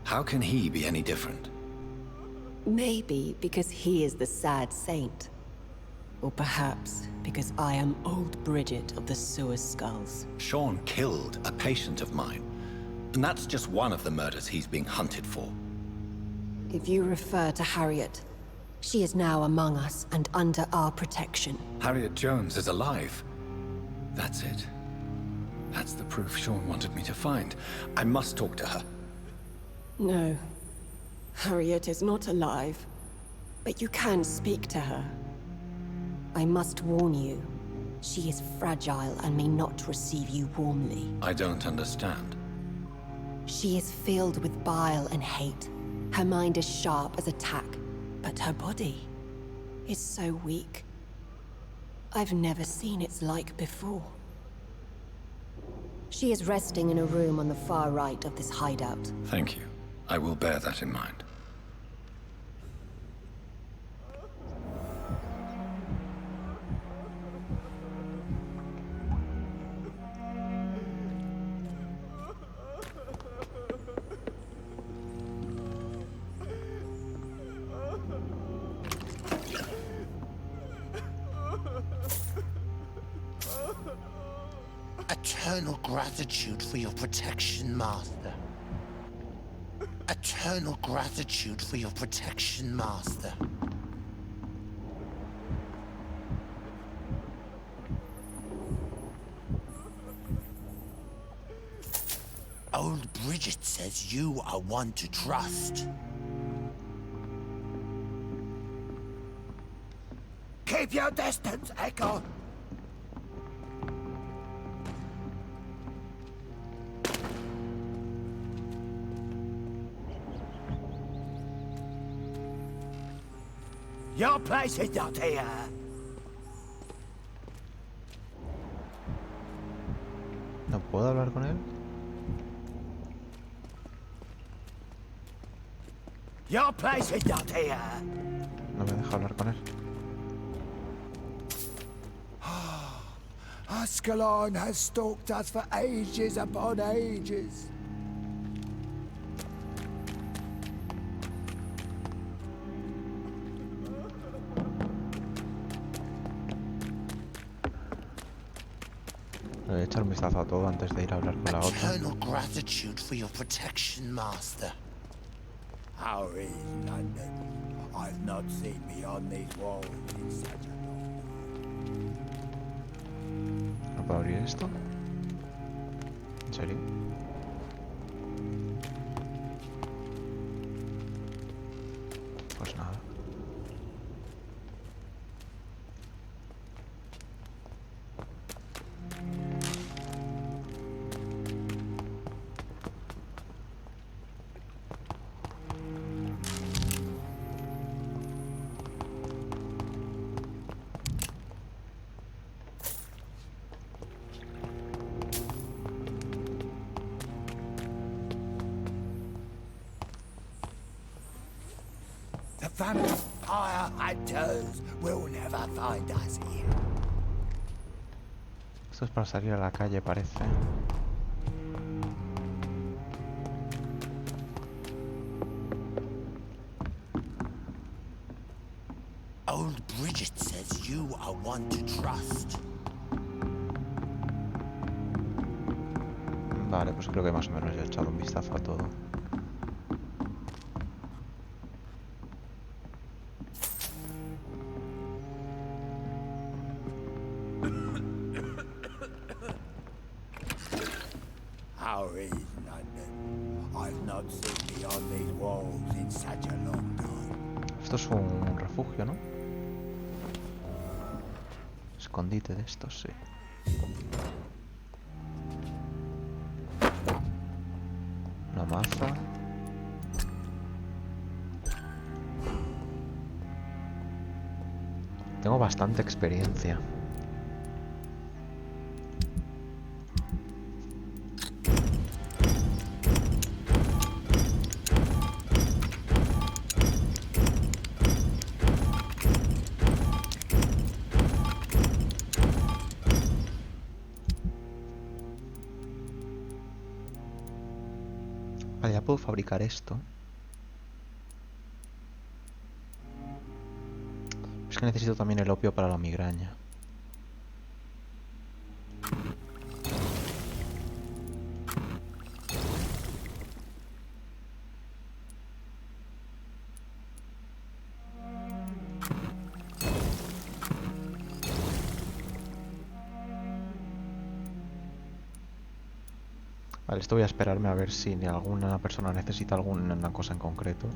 How can he be any different? Maybe because he is the sad saint. Or perhaps because I am old Bridget of the Sewer Skulls. Sean killed a patient of mine. And that's just one of the murders he's being hunted for. If you refer to Harriet, she is now among us and under our protection. Harriet Jones is alive. That's it. That's the proof Sean wanted me to find. I must talk to her. No. Harriet is not alive. But you can speak to her. I must warn you. She is fragile and may not receive you warmly. I don't understand. She is filled with bile and hate. Her mind is sharp as a tack, but her body is so weak. I've never seen its like before. She is resting in a room on the far right of this hideout. Thank you. I will bear that in mind. Eternal gratitude for your protection, Master. Eternal gratitude for your protection, Master. Old Bridget says you are one to trust. Keep your distance, Echo! Your place is not here. ¿No puedo hablar con él? Your place is not here. No me deja hablar con él. Ascalon has stalked us for ages upon ages. Voy a echar un vistazo a todo antes de ir a hablar con la otra. Eternal gratitude for your protection, Master. How is London? I've not seen beyond these walls in such a long time. ¿No puedo abrir esto? ¿En serio? Pues nada. The vampire hunters will never find us here. Esto es para salir a la calle, parece. Old Bridget says you are one to trust. Vale, pues creo que más o menos ya he echado un vistazo a todo. How is London? I've not seen beyond these walls in such a long time. Esto es un refugio, ¿no? Escondite de estos, sí. Una maza. Tengo bastante experiencia. Vale, ya puedo fabricar esto. Es que necesito también el opio para la migraña. Vale, esto voy a esperarme a ver si alguna persona necesita alguna cosa en concreto.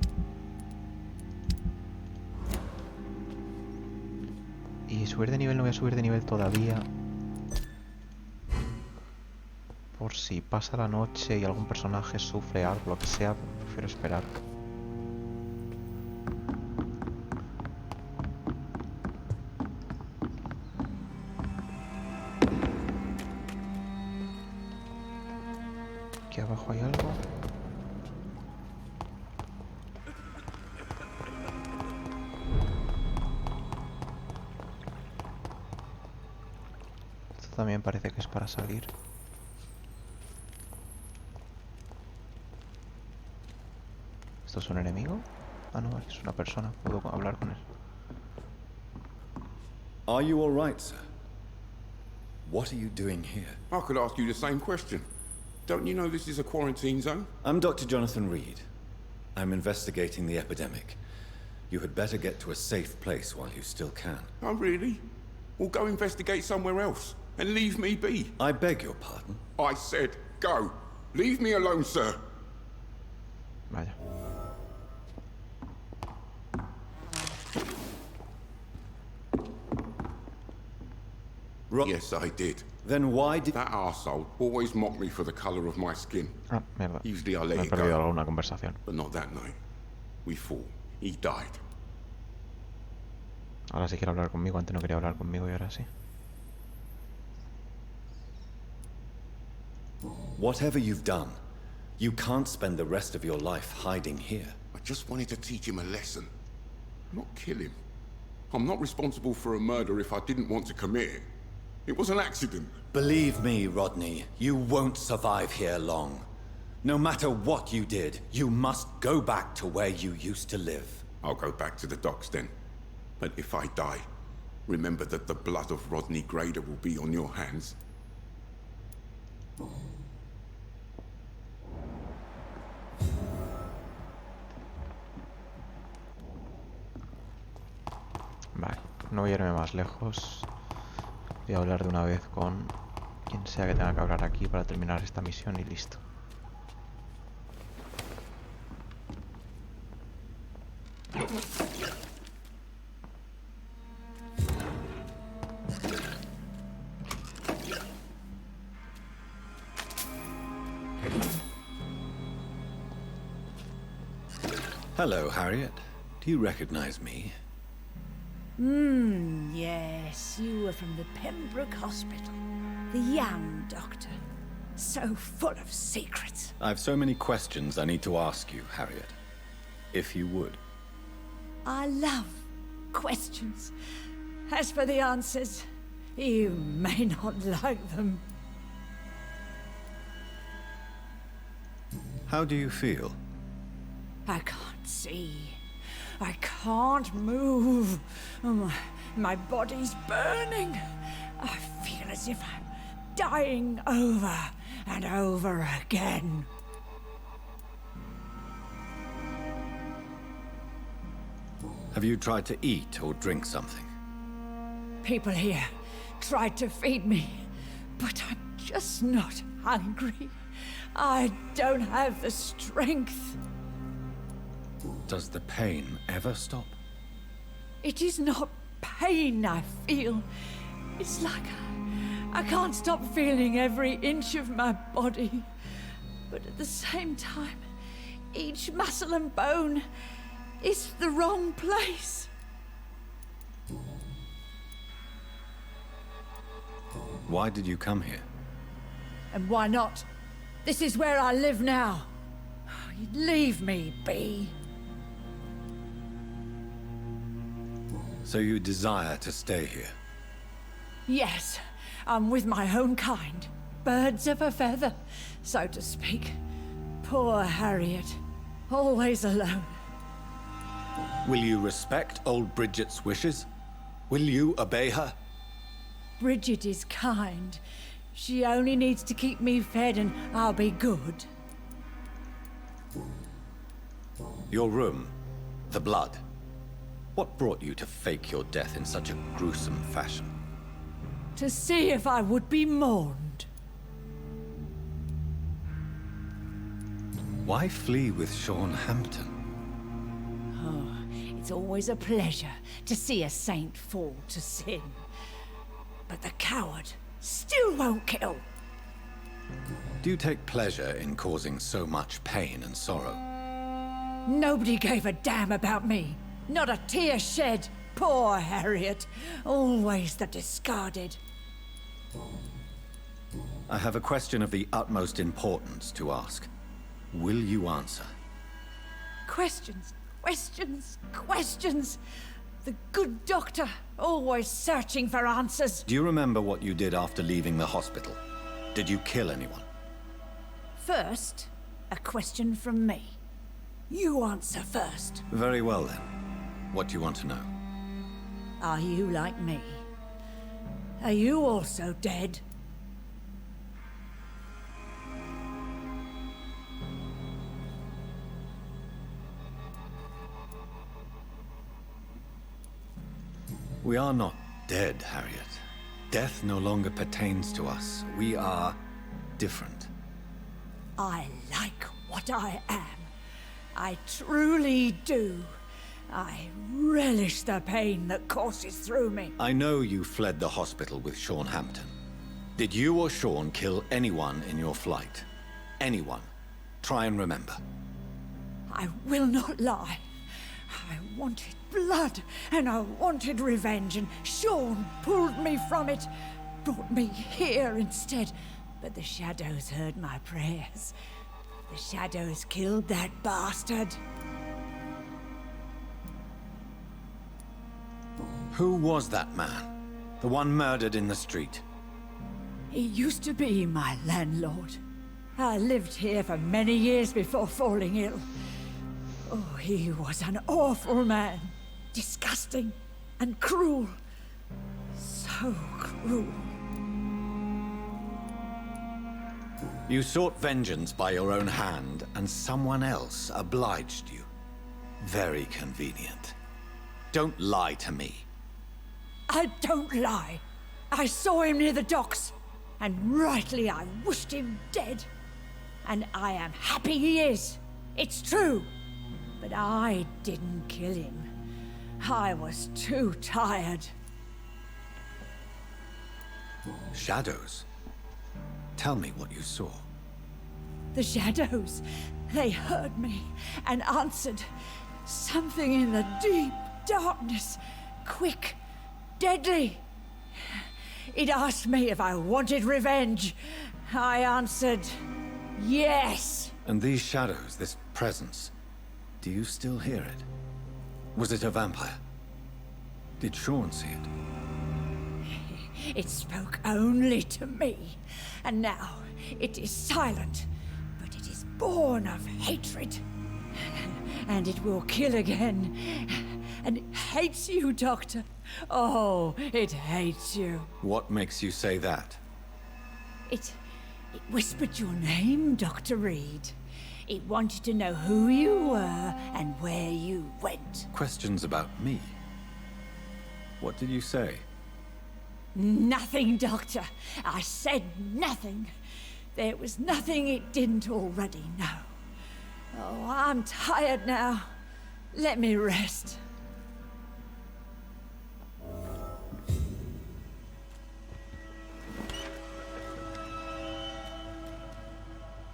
Y subir de nivel no voy a subir de nivel todavía. Por si pasa la noche y algún personaje sufre algo, lo que sea, prefiero esperar. Aquí abajo hay algo. Esto también parece que es para salir. ¿Esto es un enemigo? Ah, no, es una persona. Puedo hablar con él. Are you all right, sir? What are you doing here? I could ask you the same question. Don't you know this is a quarantine zone? I'm Dr. Jonathan Reed. I'm investigating the epidemic. You had better get to a safe place while you still can. Oh, really? Well, go investigate somewhere else and leave me be. I beg your pardon? I said go. Leave me alone, sir. Vaya. Yes, I did. Then why did... That arsehole always mocked me for the colour of my skin. Ah, mierda. Usually I let Me he it perdido go. alguna conversación. But not that night. We fought. He died. Ahora sí quiere hablar conmigo. Antes no quería hablar conmigo y ahora sí. Whatever you've done, you can't spend the rest of your life hiding here. I just wanted to teach him a lesson. Not kill him. I'm not responsible for a murder if I didn't want to commit it. It was an accident. Believe me, Rodney, you won't survive here long. No matter what you did, you must go back to where you used to live. I'll go back to the docks then. But if I die, remember that the blood of Rodney Grader will be on your hands. Vale, no voy a irme más lejos. Voy a hablar de una vez con quien sea que tenga que hablar aquí para terminar esta misión y listo. Hello, Harriet. Do you recognize me? Yes, you were from the Pembroke Hospital. The young doctor. So full of secrets. I've so many questions I need to ask you, Harriet. If you would. I love questions. As for the answers, you may not like them. How do you feel? I can't see. I can't move. My body's burning. I feel as if I'm dying over and over again. Have you tried to eat or drink something? People here tried to feed me, but I'm just not hungry. I don't have the strength. Does the pain ever stop? It is not pain I feel. It's like I can't stop feeling every inch of my body. But at the same time, each muscle and bone is the wrong place. Why did you come here? And why not? This is where I live now. Leave me be. So you desire to stay here? Yes, I'm with my own kind. Birds of a feather, so to speak. Poor Harriet. Always alone. Will you respect old Bridget's wishes? Will you obey her? Bridget is kind. She only needs to keep me fed and I'll be good. Your room, the blood. What brought you to fake your death in such a gruesome fashion? To see if I would be mourned. Why flee with Sean Hampton? Oh, it's always a pleasure to see a saint fall to sin. But the coward still won't kill. Do you take pleasure in causing so much pain and sorrow? Nobody gave a damn about me. Not a tear shed. Poor Harriet. Always the discarded. I have a question of the utmost importance to ask. Will you answer? Questions, questions, questions. The good doctor, always searching for answers. Do you remember what you did after leaving the hospital? Did you kill anyone? First, a question from me. You answer first. Very well then. What do you want to know? Are you like me? Are you also dead? We are not dead, Harriet. Death no longer pertains to us. We are different. I like what I am. I truly do. I relish the pain that courses through me. I know you fled the hospital with Sean Hampton. Did you or Sean kill anyone in your flight? Anyone? Try and remember. I will not lie. I wanted blood, and I wanted revenge, and Sean pulled me from it, brought me here instead. But the shadows heard my prayers. The shadows killed that bastard. Who was that man? The one murdered in the street? He used to be my landlord. I lived here for many years before falling ill. Oh, he was an awful man. Disgusting and cruel. So cruel. You sought vengeance by your own hand, and someone else obliged you. Very convenient. Don't lie to me. I don't lie. I saw him near the docks, and rightly I wished him dead. And I am happy he is. It's true. But I didn't kill him. I was too tired. Shadows? Tell me what you saw. The shadows, they heard me and answered. Something in the deep darkness, quick, deadly. It asked me if I wanted revenge. I answered, yes. And these shadows, this presence, do you still hear it? Was it a vampire? Did Sean see it? It spoke only to me, and now it is silent, but it is born of hatred. And it will kill again. And it hates you, Doctor. Oh, it hates you. What makes you say that? It whispered your name, Dr. Reed. It wanted to know who you were and where you went. Questions about me? What did you say? Nothing, Doctor. I said nothing. There was nothing it didn't already know. Oh, I'm tired now. Let me rest.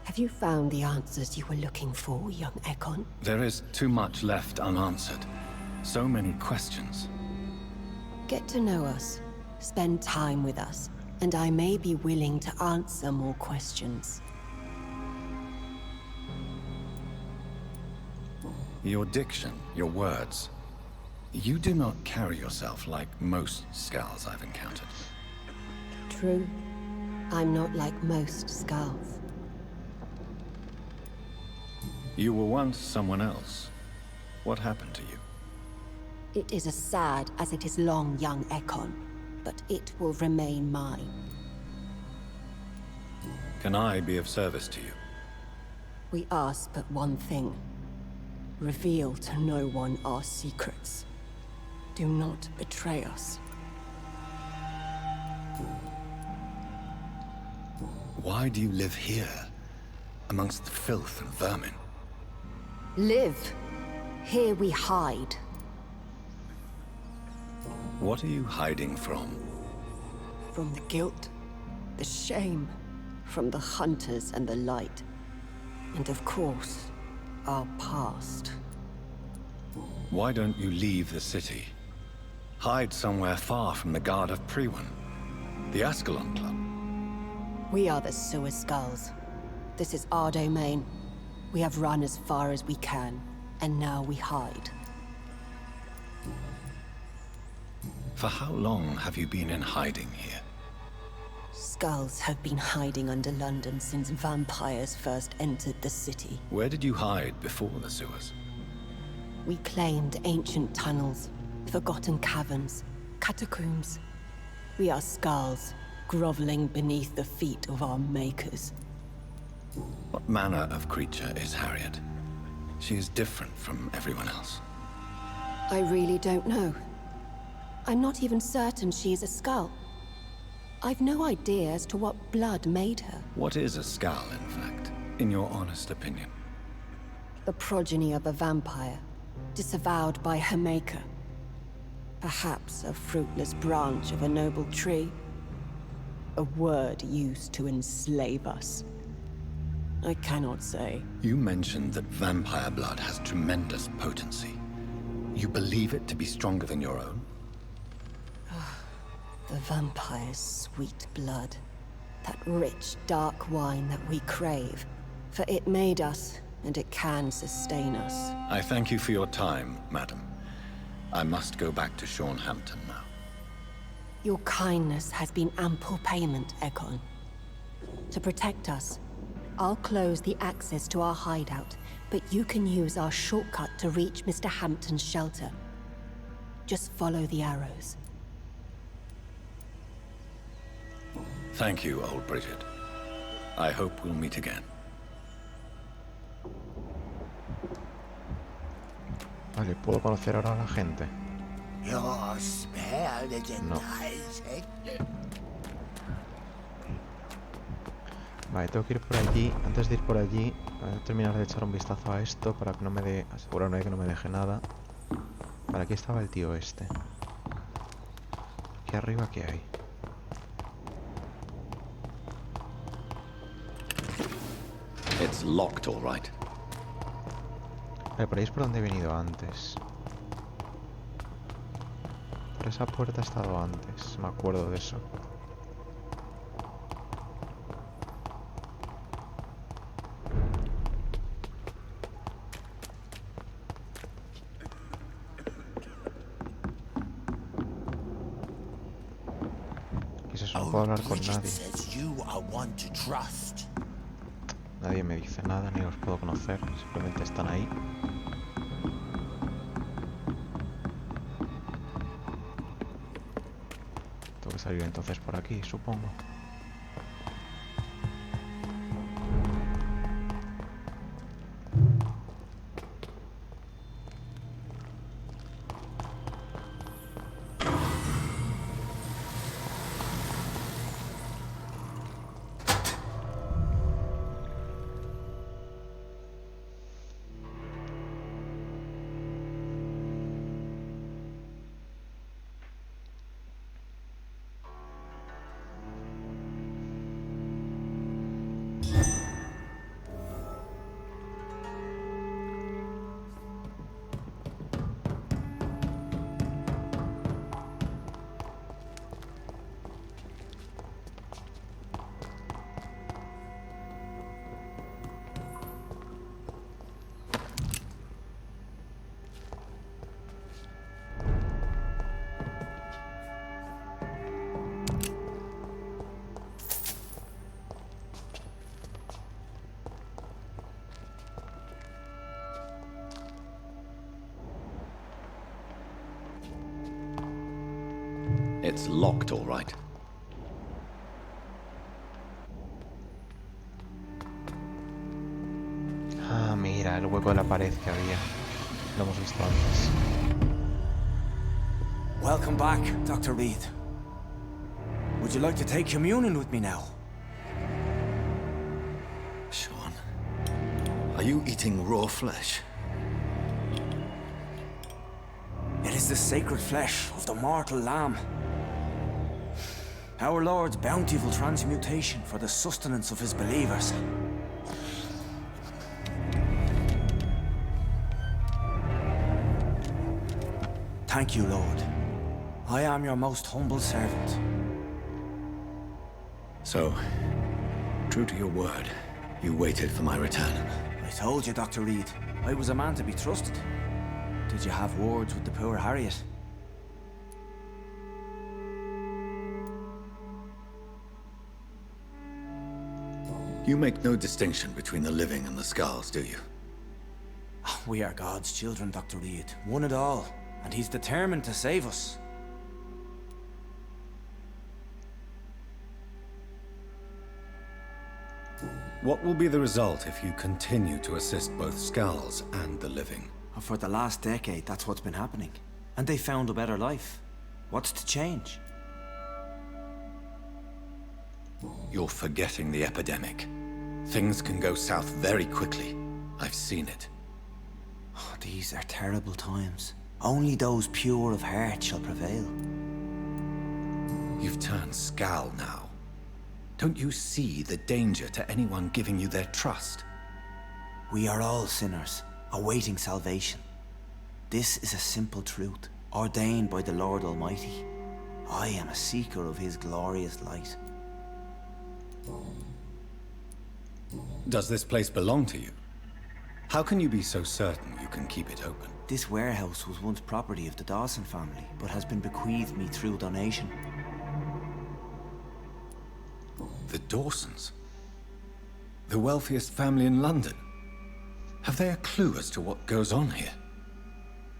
Have you found the answers you were looking for, young Ekon? There is too much left unanswered. So many questions. Get to know us. Spend time with us. And I may be willing to answer more questions. Your diction, your words. You do not carry yourself like most Skulls I've encountered. True. I'm not like most Skulls. You were once someone else. What happened to you? It is as sad as it is long, young Ekon, but it will remain mine. Can I be of service to you? We ask but one thing. Reveal to no one our secrets. Do not betray us. Why do you live here, amongst the filth and vermin? Live. Here we hide. What are you hiding from? From the guilt, the shame, from the hunters and the light. And of course, our past. Why don't you leave the city? Hide somewhere far from the Guard of Priwen, the Ascalon Club. We are the Sewer Skulls. This is our domain. We have run as far as we can, and now we hide. For how long have you been in hiding here? Skulls have been hiding under London since vampires first entered the city. Where did you hide before the sewers? We claimed ancient tunnels, forgotten caverns, catacombs. We are skulls, groveling beneath the feet of our makers. What manner of creature is Harriet? She is different from everyone else. I really don't know. I'm not even certain she is a skull. I've no idea as to what blood made her. What is a skull, in fact, in your honest opinion? The progeny of a vampire, disavowed by her maker. Perhaps a fruitless branch of a noble tree. A word used to enslave us. I cannot say. You mentioned that vampire blood has tremendous potency. You believe it to be stronger than your own? The vampire's sweet blood. That rich, dark wine that we crave. For it made us, and it can sustain us. I thank you for your time, madam. I must go back to Hampton now. Your kindness has been ample payment, Ekon. To protect us, I'll close the access to our hideout, but you can use our shortcut to reach Mr. Hampton's shelter. Just follow the arrows. Thank you, old Bridget. I hope we'll meet again. Vale, ¿puedo conocer ahora a la gente? No. Vale, tengo que ir por allí. Antes de ir por allí, voy a terminar de echar un vistazo a esto para que no me dé... asegurarme de que no me deje nada. Vale, aquí estaba el tío este. Aquí arriba, ¿qué hay? It's locked, all right. Vale, por ahí es por donde he venido antes. Por esa puerta he estado antes, me acuerdo de eso. ¿Qué es eso? No puedo hablar con nadie. Nadie me dice nada, ni los puedo conocer, simplemente están ahí. Tengo que salir entonces por aquí, supongo. It's locked, all right. Ah, mira, el hueco de la pared que había. Lo hemos visto antes. Welcome back, Dr. Reed. Would you like to take communion with me now? Sean, are you eating raw flesh? It is the sacred flesh of the mortal lamb. Our Lord's bountiful transmutation for the sustenance of his believers. Thank you, Lord. I am your most humble servant. So, true to your word, you waited for my return. I told you, Dr. Reed, I was a man to be trusted. Did you have words with the poor Harriet? You make no distinction between the living and the skulls, do you? We are God's children, Dr. Reed, one and all, and he's determined to save us. What will be the result if you continue to assist both skulls and the living? For the last decade, that's what's been happening. And they found a better life. What's to change? You're forgetting the epidemic. Things can go south very quickly. I've seen it. Oh, these are terrible times. Only those pure of heart shall prevail. You've turned Skal now. Don't you see the danger to anyone giving you their trust? We are all sinners, awaiting salvation. This is a simple truth, ordained by the Lord Almighty. I am a seeker of his glorious light. Does this place belong to you? How can you be so certain you can keep it open? This warehouse was once property of the Dawson family, but has been bequeathed me through donation. The Dawsons? The wealthiest family in London? Have they a clue as to what goes on here?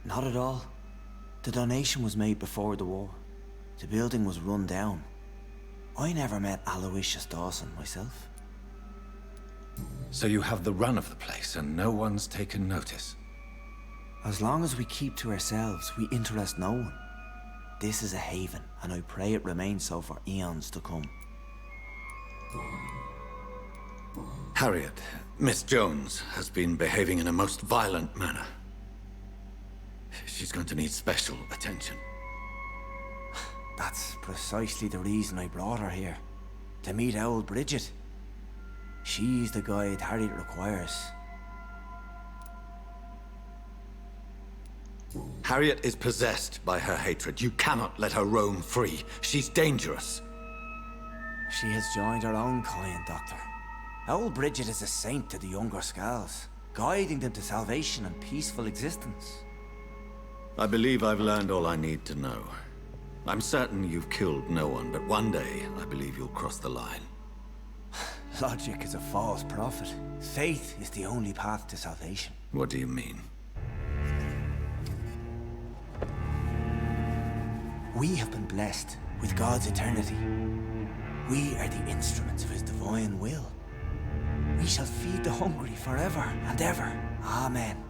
Not at all. The donation was made before the war. The building was run down. I never met Aloysius Dawson myself. So you have the run of the place and no one's taken notice? As long as we keep to ourselves, we interest no one. This is a haven, and I pray it remains so for eons to come. Harriet, Miss Jones, has been behaving in a most violent manner. She's going to need special attention. That's precisely the reason I brought her here. To meet old Bridget. She's the guide Harriet requires. Harriet is possessed by her hatred. You cannot let her roam free. She's dangerous. She has joined her own kind, Doctor. Old Bridget is a saint to the younger Skals, guiding them to salvation and peaceful existence. I believe I've learned all I need to know. I'm certain you've killed no one, but one day I believe you'll cross the line. Logic is a false prophet. Faith is the only path to salvation. What do you mean? We have been blessed with God's eternity. We are the instruments of his divine will. We shall feed the hungry forever and ever. Amen.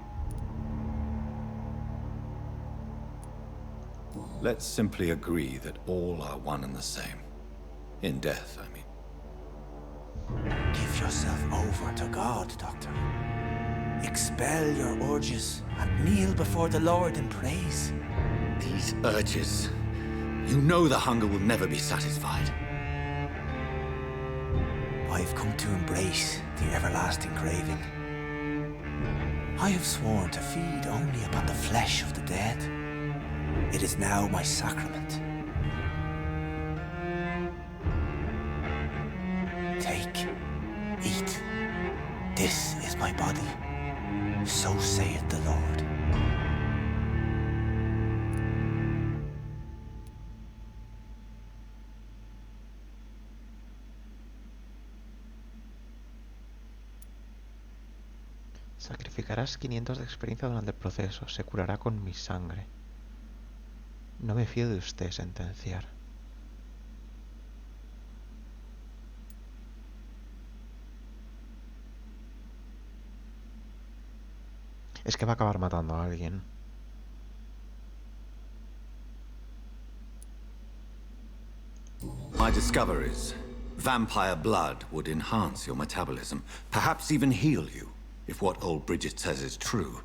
Let's simply agree that all are one and the same. In death, I mean. Give yourself over to God, Doctor. Expel your urges and kneel before the Lord in praise. These urges. You know the hunger will never be satisfied. I've come to embrace the everlasting craving. I have sworn to feed only upon the flesh of the dead. It is now my sacrament. Take, eat. This is my body. So saith the Lord. Sacrificarás 500 de experiencia durante el proceso. Se curará con mi sangre. No me fío de usted, sentenciar. Es que va a acabar matando a alguien. My discoveries. Vampire blood would enhance your metabolism, perhaps even heal you. If what old Bridget says is true,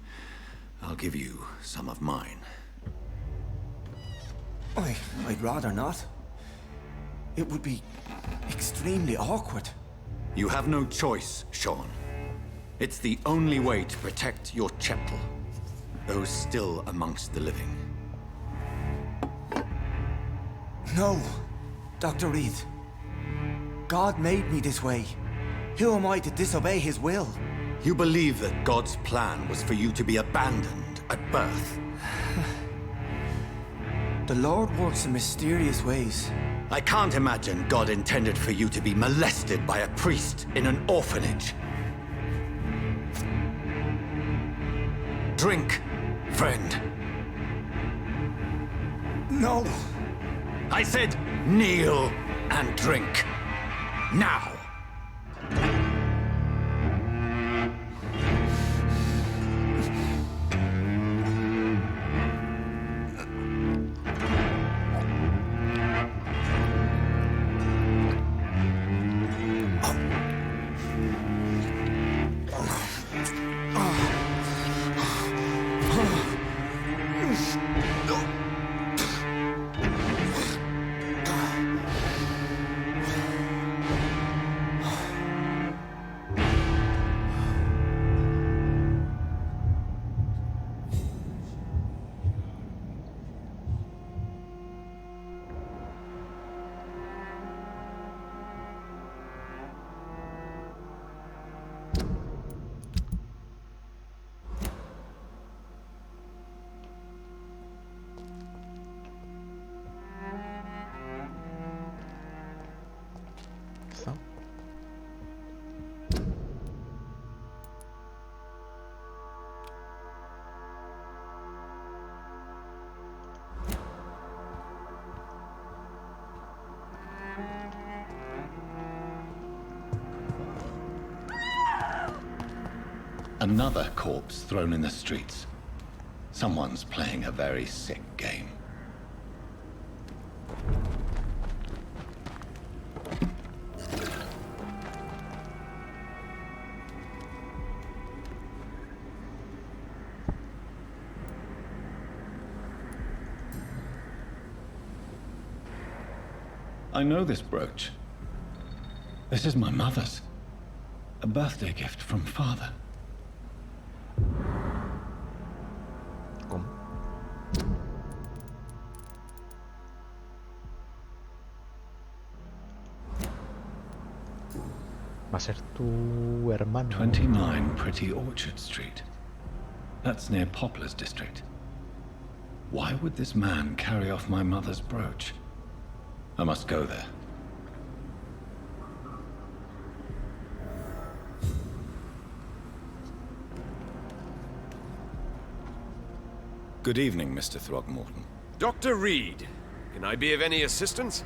I'll give you some of mine. I'd rather not. It would be extremely awkward. You have no choice, Sean. It's the only way to protect your chettle, those still amongst the living. No, Dr. Reed. God made me this way. Who am I to disobey his will? You believe that God's plan was for you to be abandoned at birth? The Lord works in mysterious ways. I can't imagine God intended for you to be molested by a priest in an orphanage. Drink, friend. No! I said kneel and drink. Now! Another corpse thrown in the streets. Someone's playing a very sick game. I know this brooch. This is my mother's. A birthday gift from father. Va a ser tu hermano. 29 Pretty Orchard Street. That's near Poplar's district. Why would this man carry off my mother's brooch? I must go there. Good evening, Mr. Throgmorton. Dr. Reed, can I be of any assistance?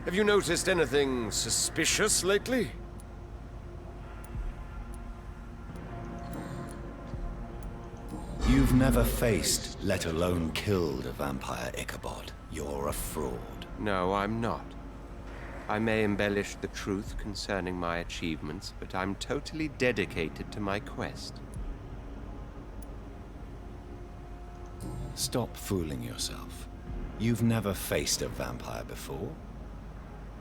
Have you noticed anything suspicious lately? You've never faced, let alone killed, a vampire Ichabod. You're a fraud. No, I'm not. I may embellish the truth concerning my achievements, but I'm totally dedicated to my quest. Stop fooling yourself. You've never faced a vampire before.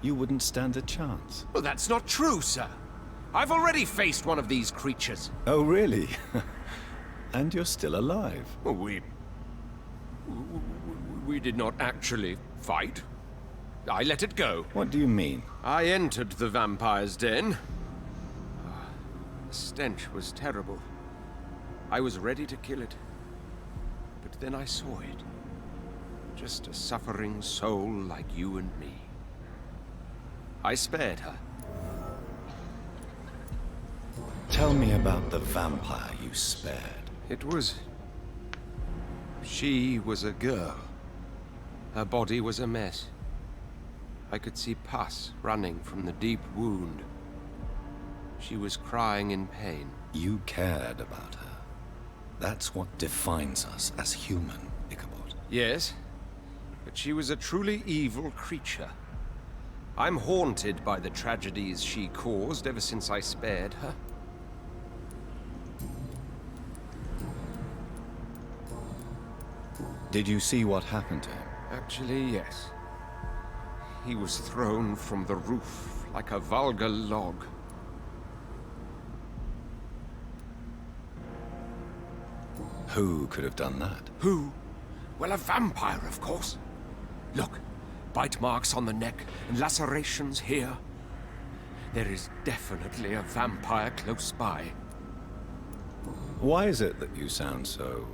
You wouldn't stand a chance. Well, that's not true, sir. I've already faced one of these creatures. Oh, really? And you're still alive. Well, we did not actually fight. I let it go. What do you mean? I entered the vampire's den. The stench was terrible. I was ready to kill it. But then I saw it. Just a suffering soul like you and me. I spared her. Tell me about the vampire you spared. It was... She was a girl. Her body was a mess. I could see pus running from the deep wound. She was crying in pain. You cared about her. That's what defines us as human, Ichabod. Yes, but she was a truly evil creature. I'm haunted by the tragedies she caused ever since I spared her. Did you see what happened to him? Actually, yes. He was thrown from the roof like a vulgar log. Who could have done that? Who? Well, a vampire, of course. Look, bite marks on the neck and lacerations here. There is definitely a vampire close by. Why is it that you sound so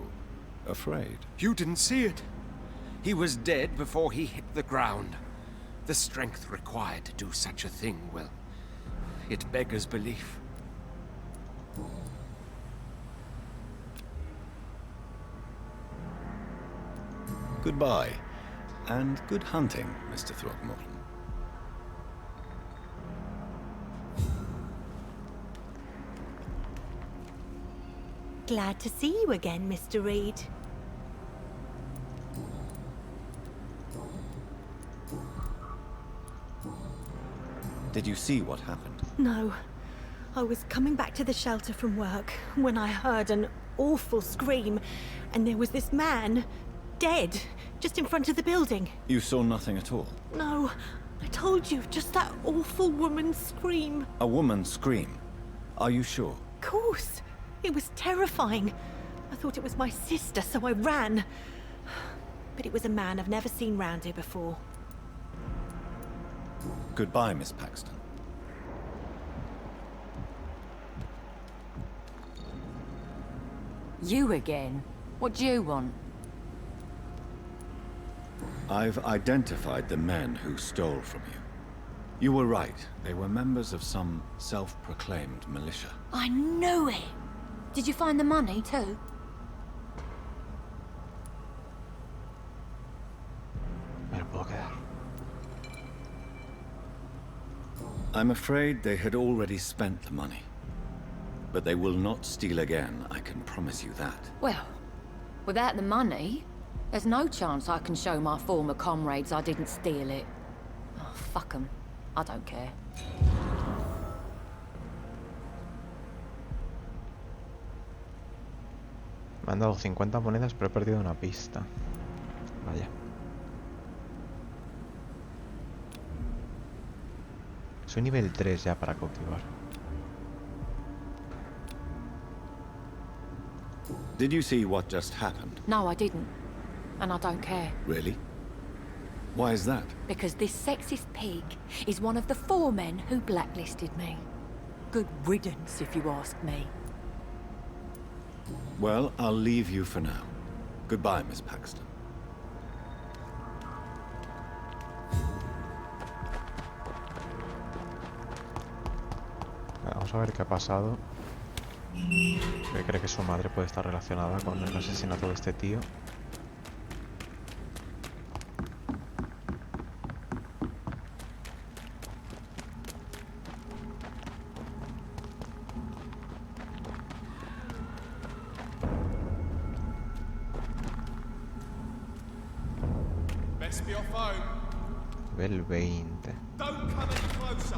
afraid? You didn't see it. He was dead before he hit the ground. The strength required to do such a thing, well, it beggars belief. Goodbye, and good hunting, Mr. Throckmorton. Glad to see you again, Mr. Reed. Did you see what happened? No. I was coming back to the shelter from work when I heard an awful scream, and there was this man, dead, just in front of the building. You saw nothing at all? No, I told you, just that awful woman's scream. A woman scream? Are you sure? Of course. It was terrifying. I thought it was my sister, so I ran. But it was a man I've never seen round here before. Goodbye, Miss Paxton. You again? What do you want? I've identified the men who stole from you. You were right. They were members of some self-proclaimed militia. I knew it! Did you find the money, too? I'm afraid they had already spent the money. But they will not steal again, I can promise you that. Well, without the money, there's no chance I can show my former comrades I didn't steal it. Oh, fuck 'em. I don't care. Me han dado 50 monedas, pero he perdido una pista. Vaya. Soy nivel 3 ya para cautivar. Did you see what just happened? No, I didn't. And I don't care. Really? Why is that? Because this sexist pig is one of the 4 men who blacklisted me. Good riddance, if you ask me. Well, I'll leave you for now. Goodbye, Miss Paxton. Vamos a ver qué ha pasado. Que cree que su madre puede estar relacionada con el asesinato de este tío. Best be your phone. Nivel 20. Don't come any closer.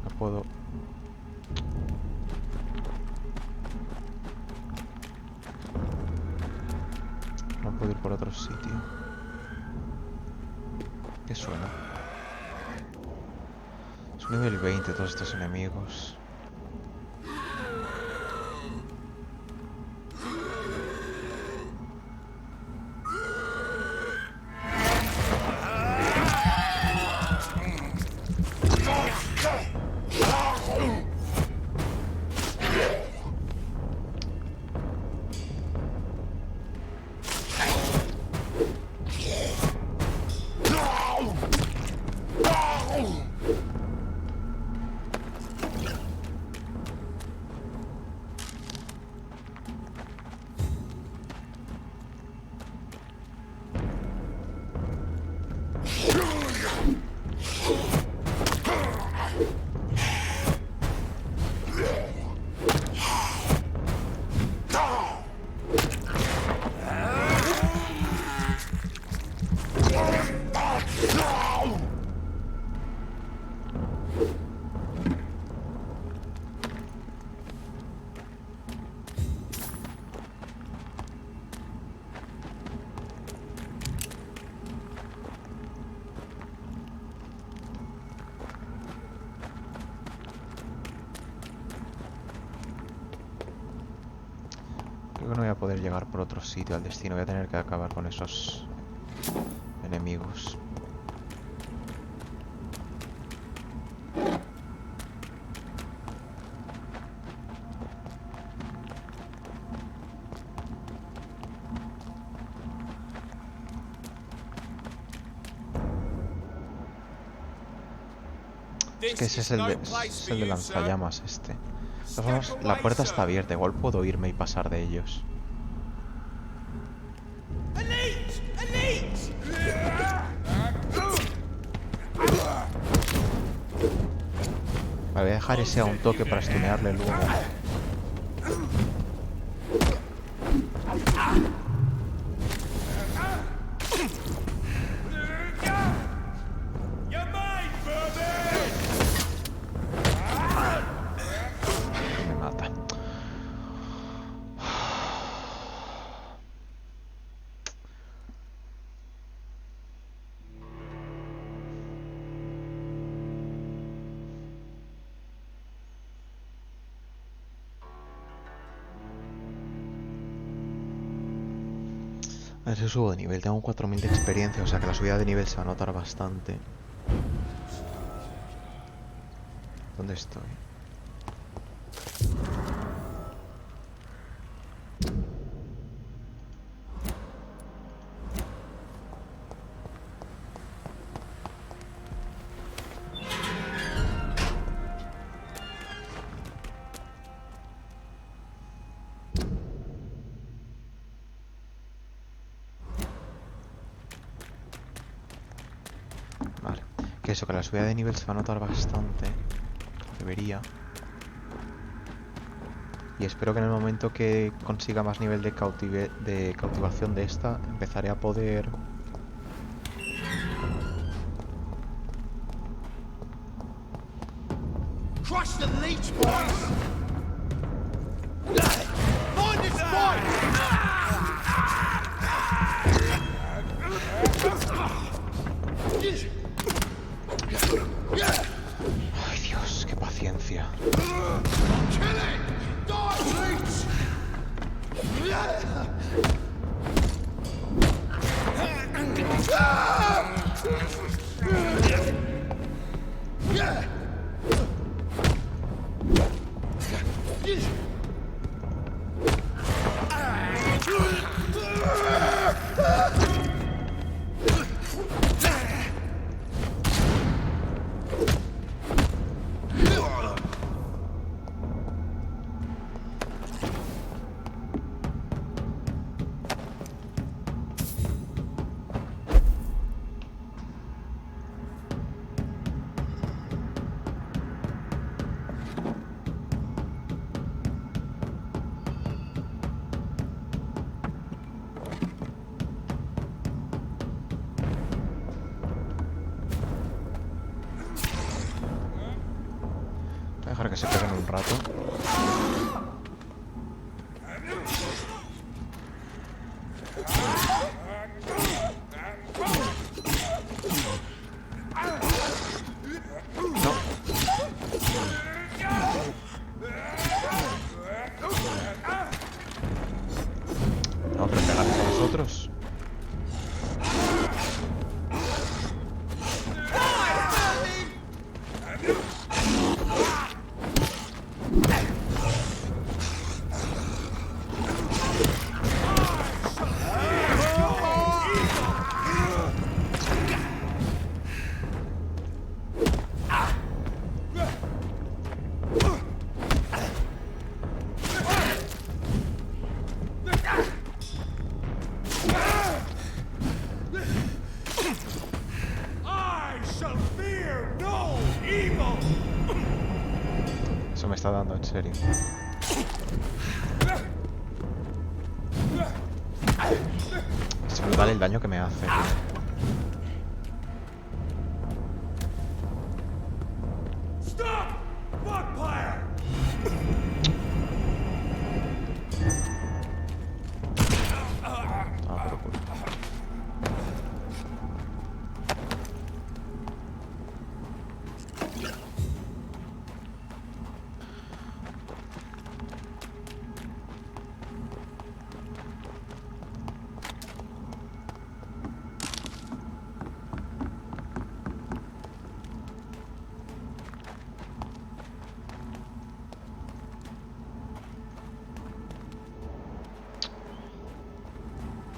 No puedo. No puedo ir por otro sitio. ¿Qué suena? Es un nivel 20 todos estos enemigos. Creo que no voy a poder llegar por otro sitio al destino. Voy a tener que acabar con esos enemigos. Es que ese es el de lanzallamas este. De todas formas, la puerta está abierta. Igual puedo irme y pasar de ellos. Vale, voy a dejar ese a un toque para stunearle luego. Me mata. A ver si subo de nivel. Tengo 4000 de experiencia, o sea que la subida de nivel se va a notar bastante. ¿Dónde estoy? Vale, que eso, que la subida de nivel se va a notar bastante. Debería. Y espero que en el momento que consiga más nivel de cautivación de esta, empezaré a poder... Crush the leech, boys! Find its Ay, Dios, qué paciencia. Voy a dejar que se peguen un rato. Tengo que pegarles a vosotros. Eso me está dando, en serio. Es brutal el daño que me hace, tío.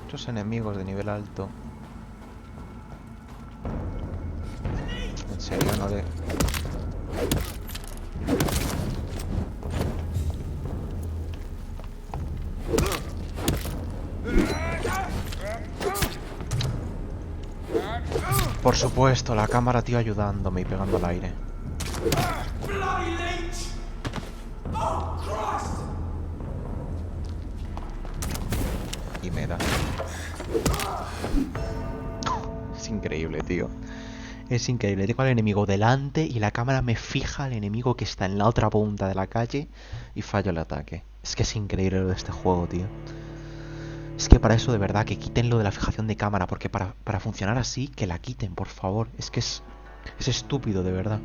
Muchos enemigos de nivel alto. En serio, no le... Por supuesto, la cámara, tío, ayudándome y pegando al aire. Y me da. Es increíble, tío. Es increíble. Tengo al enemigo delante y la cámara me fija al enemigo que está en la otra punta de la calle y fallo el ataque. Es que es increíble lo de este juego, tío. Es que para eso, de verdad, que quiten lo de la fijación de cámara, porque para funcionar así, que la quiten, por favor. Es que es estúpido, de verdad.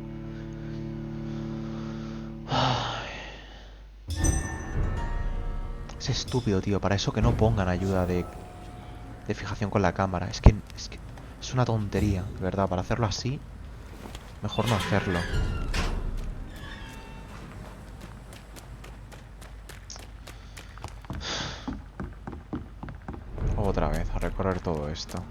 Es estúpido, tío. Para eso que no pongan ayuda de fijación con la cámara. Es que es una tontería, de verdad. Para hacerlo así, mejor no hacerlo. Otra vez, a recorrer todo esto.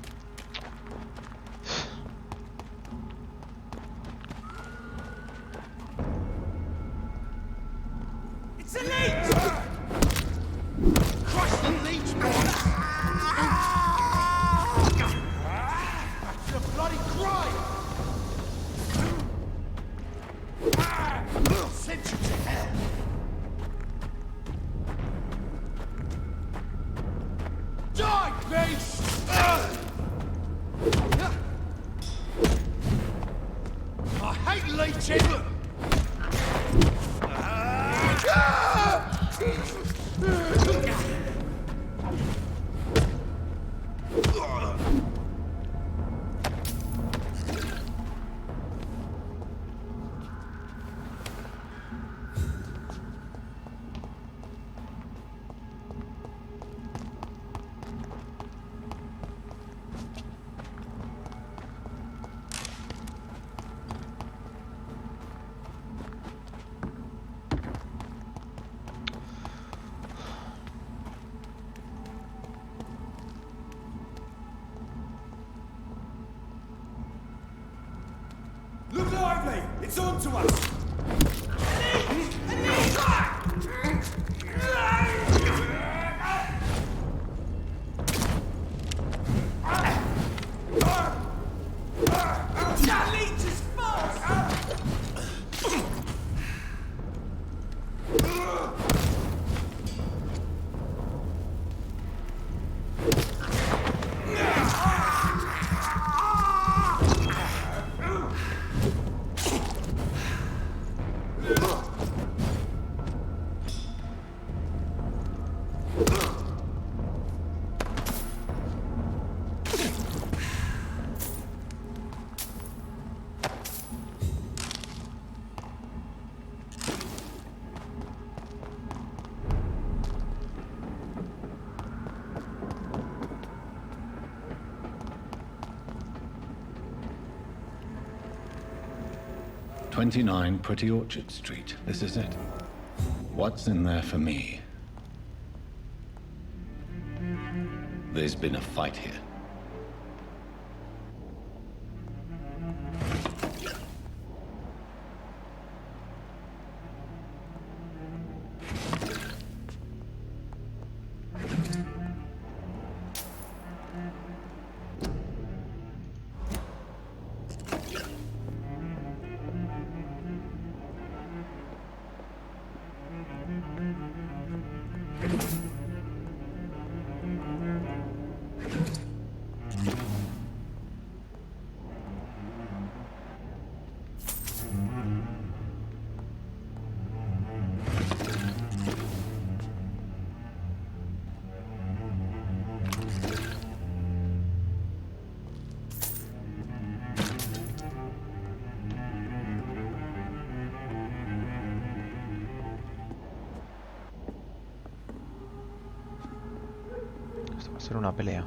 Look lively! It's on to us! That leech is fast! "29 Pretty Orchard Street. This is it. What's in there for me? There's been a fight here. Esto va a ser una pelea.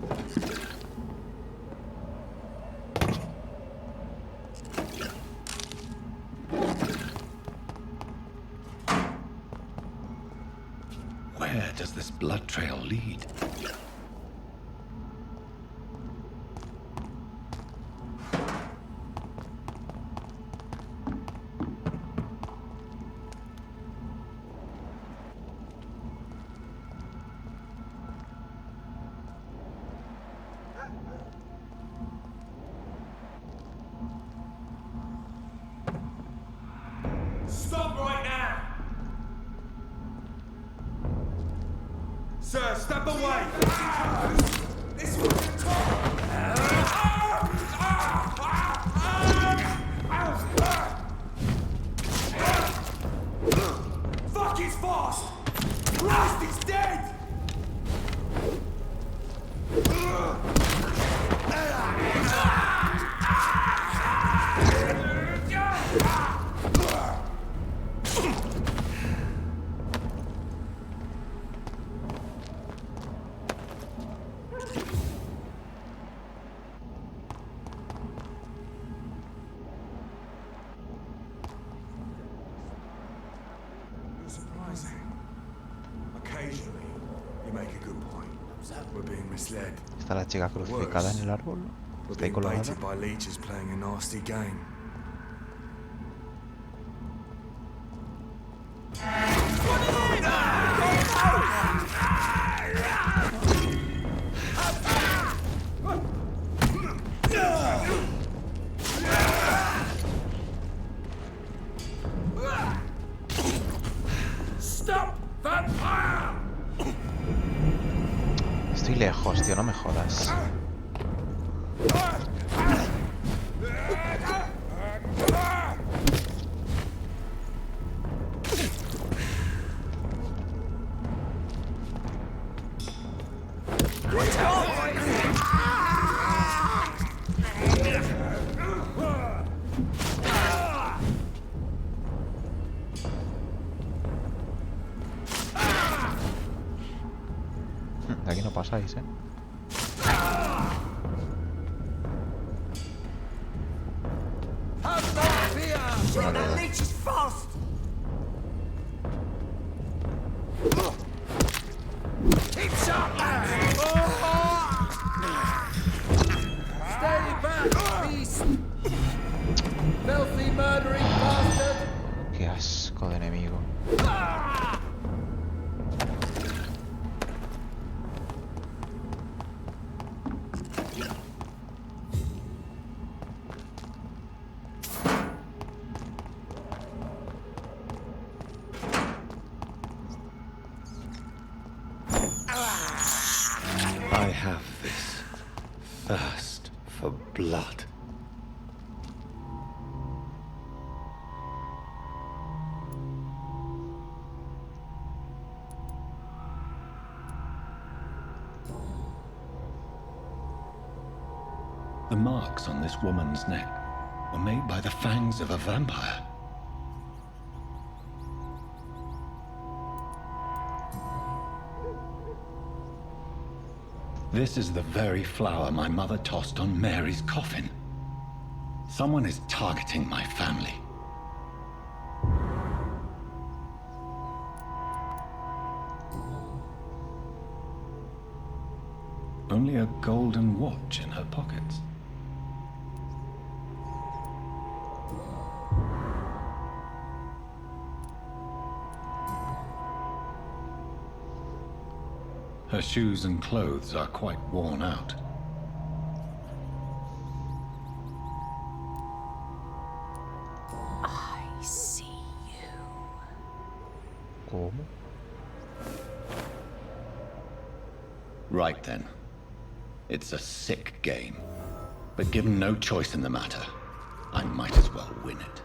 Where does this blood trail lead? Sir, step away! This Fuck, he's fast! Christ, he's dead! You're surprising. Occasionally, you make a good point. We're being misled. Está la chica crucificada en el árbol. We're Está ahí being colgada. baited by leeches playing a nasty game. Stop, Vampyr! Estoy lejos, tío, no me jodas. De aquí no pasáis, The leech is fast! Keep sharp, lads! Stay back, beast! Filthy murdering bastard! Qué asco de enemigo. I have this thirst for blood. The marks on this woman's neck were made by the fangs of a vampire. This is the very flower my mother tossed on Mary's coffin. Someone is targeting my family. Only a golden watch in her pockets. Her shoes and clothes are quite worn out. I see you. ¿Cómo? Right then. It's a sick game. But given no choice in the matter, I might as well win it.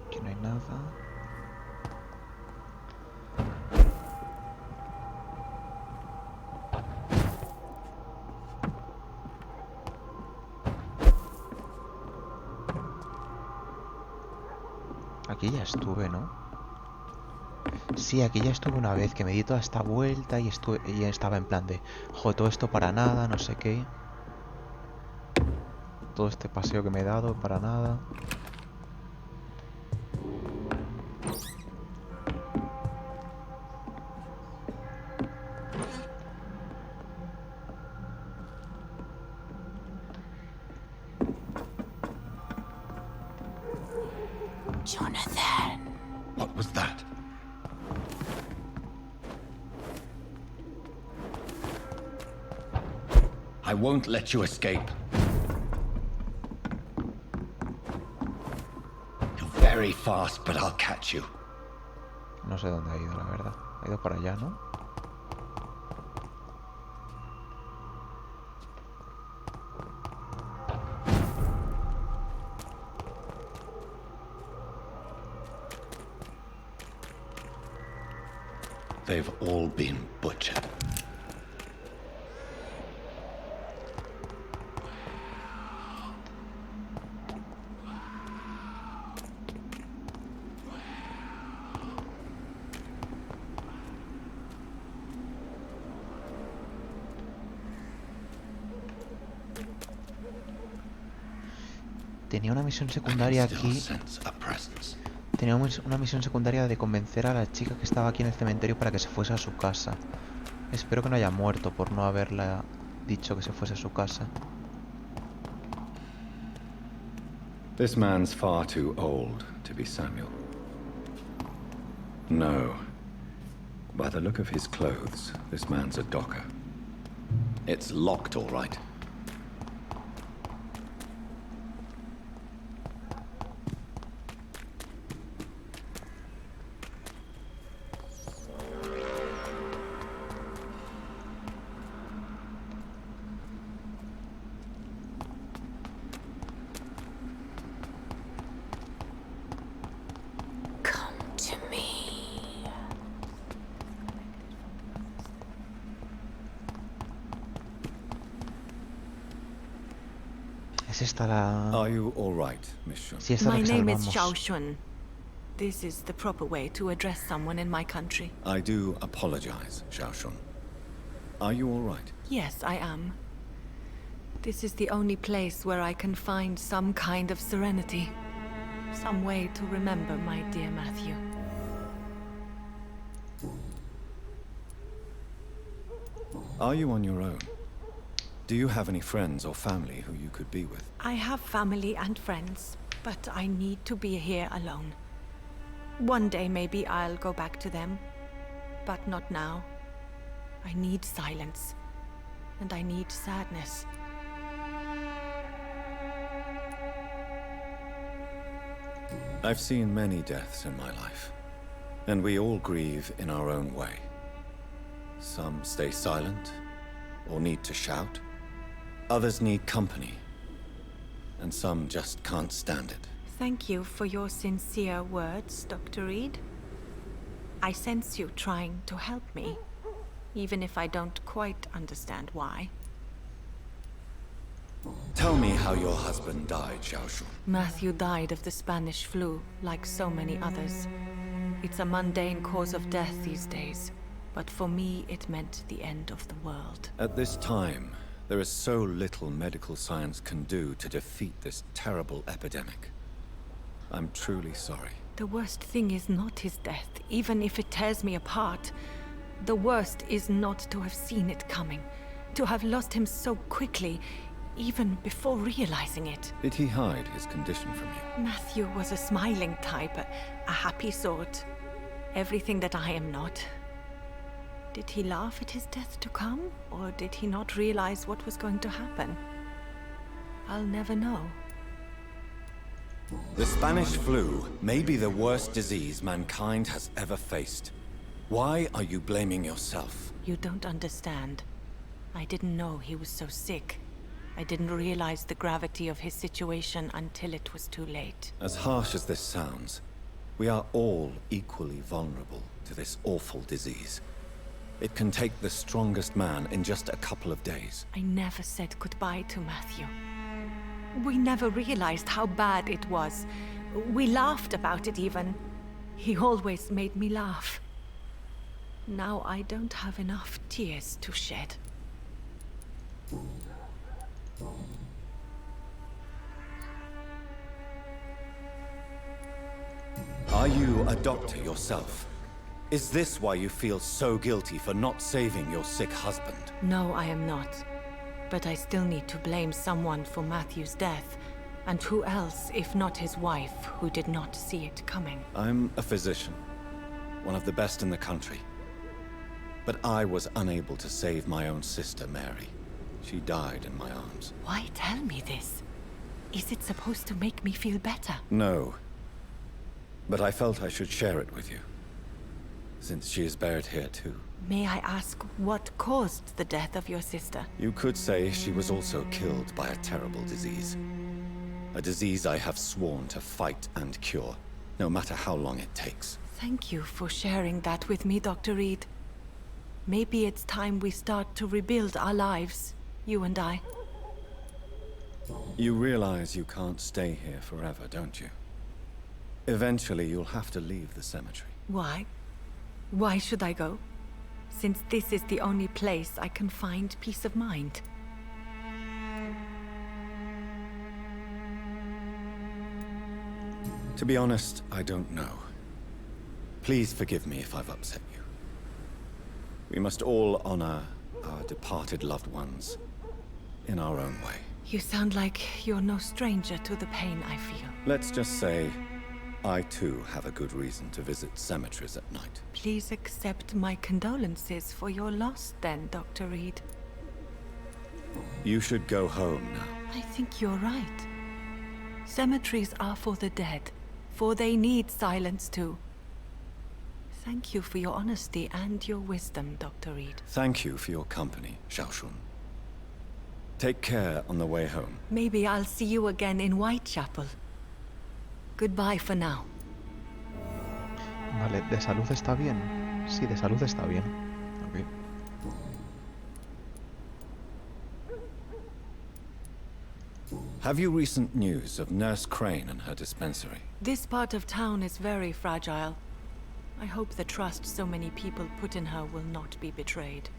Aquí no hay nada. Aquí ya estuve, ¿no? Sí, aquí ya estuve una vez, que me di toda esta vuelta y estaba en plan de... Joder, todo esto para nada, no sé qué. Todo este paseo que me he dado para nada. Jonathan. What was that? I won't let you escape. You're very fast, but I'll catch you. No sé dónde ha ido, la verdad. Ha ido para allá, ¿no? They've all been butchered. Tenía una misión secundaria aquí. Tenía una misión secundaria de convencer a la chica que estaba aquí en el cementerio para que se fuese a su casa. Espero que no haya muerto por no haberle dicho que se fuese a su casa. This man's far too old to be Samuel. No. By the look of his clothes, this man's a docker. It's locked, all right. ¿Es esta la...? Are you all right, Miss Shun? Sí, esta es la My que name is salvamos. Xiao Shun. This is the proper way to address someone in my country. I do apologize, Xiao Shun. Are you all right? Yes, I am. This is the only place where I can find some kind of serenity. Some way to remember my dear Matthew. Are you on your own? Do you have any friends or family who you could be with? I have family and friends, but I need to be here alone. One day maybe I'll go back to them, but not now. I need silence, and I need sadness. I've seen many deaths in my life, and we all grieve in our own way. Some stay silent, or need to shout. Others need company, and some just can't stand it. Thank you for your sincere words, Dr. Reed. I sense you trying to help me, even if I don't quite understand why. Tell me how your husband died, Xiao Shun. Matthew died of the Spanish flu, like so many others. It's a mundane cause of death these days, but for me it meant the end of the world. At this time, there is so little medical science can do to defeat this terrible epidemic. I'm truly sorry. The worst thing is not his death, even if it tears me apart. The worst is not to have seen it coming, to have lost him so quickly, even before realizing it. Did he hide his condition from you? Matthew was a smiling type, a happy sort. Everything that I am not. Did he laugh at his death to come, or did he not realize what was going to happen? I'll never know. The Spanish flu may be the worst disease mankind has ever faced. Why are you blaming yourself? You don't understand. I didn't know he was so sick. I didn't realize the gravity of his situation until it was too late. As harsh as this sounds, we are all equally vulnerable to this awful disease. It can take the strongest man in just a couple of days. I never said goodbye to Matthew. We never realized how bad it was. We laughed about it even. He always made me laugh. Now I don't have enough tears to shed. Are you a doctor yourself? Is this why you feel so guilty for not saving your sick husband? No, I am not. But I still need to blame someone for Matthew's death. And who else, if not his wife, who did not see it coming? I'm a physician, one of the best in the country. But I was unable to save my own sister, Mary. She died in my arms. Why tell me this? Is it supposed to make me feel better? No. But I felt I should share it with you, since she is buried here too. May I ask what caused the death of your sister? You could say she was also killed by a terrible disease. A disease I have sworn to fight and cure, no matter how long it takes. Thank you for sharing that with me, Dr. Reed. Maybe it's time we start to rebuild our lives, you and I. You realize you can't stay here forever, don't you? Eventually, you'll have to leave the cemetery. Why? Why should I go? Since this is the only place I can find peace of mind. To be honest, I don't know. Please forgive me if I've upset you. We must all honor our departed loved ones in our own way. You sound like you're no stranger to the pain I feel. Let's just say, I too have a good reason to visit cemeteries at night. Please accept my condolences for your loss then, Dr. Reed. You should go home now. I think you're right. Cemeteries are for the dead, for they need silence too. Thank you for your honesty and your wisdom, Dr. Reed. Thank you for your company, Xiaoshun. Take care on the way home. Maybe I'll see you again in Whitechapel. Goodbye for now. Vale, ¿de salud está bien? Sí, de salud está bien. Ok. Have you recent news of Nurse Crane and her dispensary? This part of town is very fragile. I hope the trust so many people put in her will not be betrayed.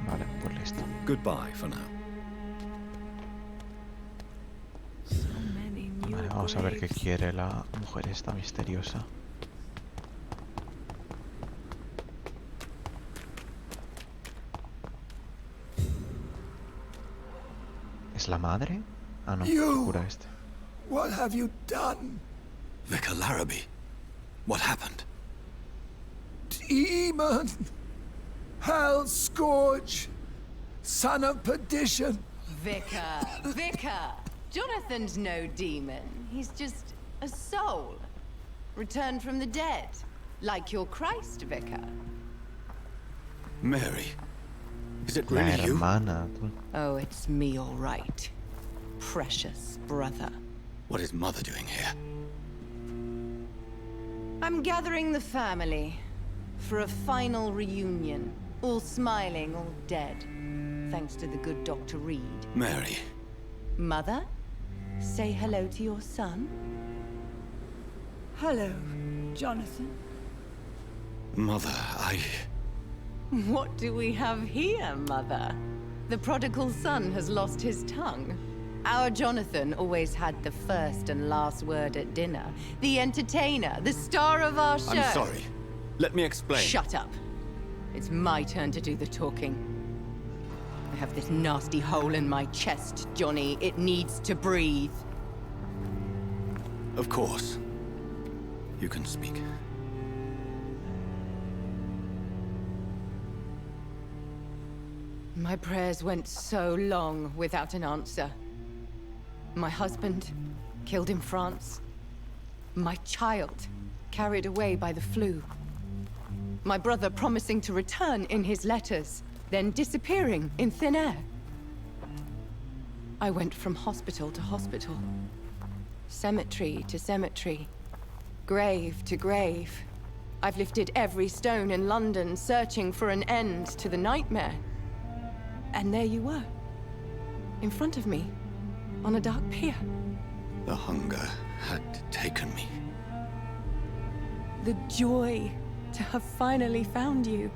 Vale, pues listo. Goodbye for now. Vale, vamos a ver qué quiere la mujer esta misteriosa. ¿Es la madre? Ah, no, You! cura este. What have you done? Vicar Larrabee, what happened? Demon! Hell scourge! Son of perdition! Vicar! Jonathan's no demon. He's just a soul. Returned from the dead. Like your Christ, Vicar. Mary, is it La really you? hermana. Oh, it's me, all right. Precious brother. What is Mother doing here? I'm gathering the family for a final reunion. All smiling, all dead. Thanks to the good Dr. Reed. Mary. Mother, say hello to your son. Hello, Jonathan. Mother, What do we have here, Mother? The prodigal son has lost his tongue. Our Jonathan always had the first and last word at dinner. The entertainer, the star of our show. I'm sorry. Let me explain. Shut up. It's my turn to do the talking. I have this nasty hole in my chest, Johnny. It needs to breathe. Of course. You can speak. My prayers went so long without an answer. My husband, killed in France. My child, carried away by the flu. My brother promising to return in his letters, then disappearing in thin air. I went from hospital to hospital. Cemetery to cemetery. Grave to grave. I've lifted every stone in London, searching for an end to the nightmare. And there you were. In front of me. On a dark pier. The hunger had taken me. The joy to have finally found you.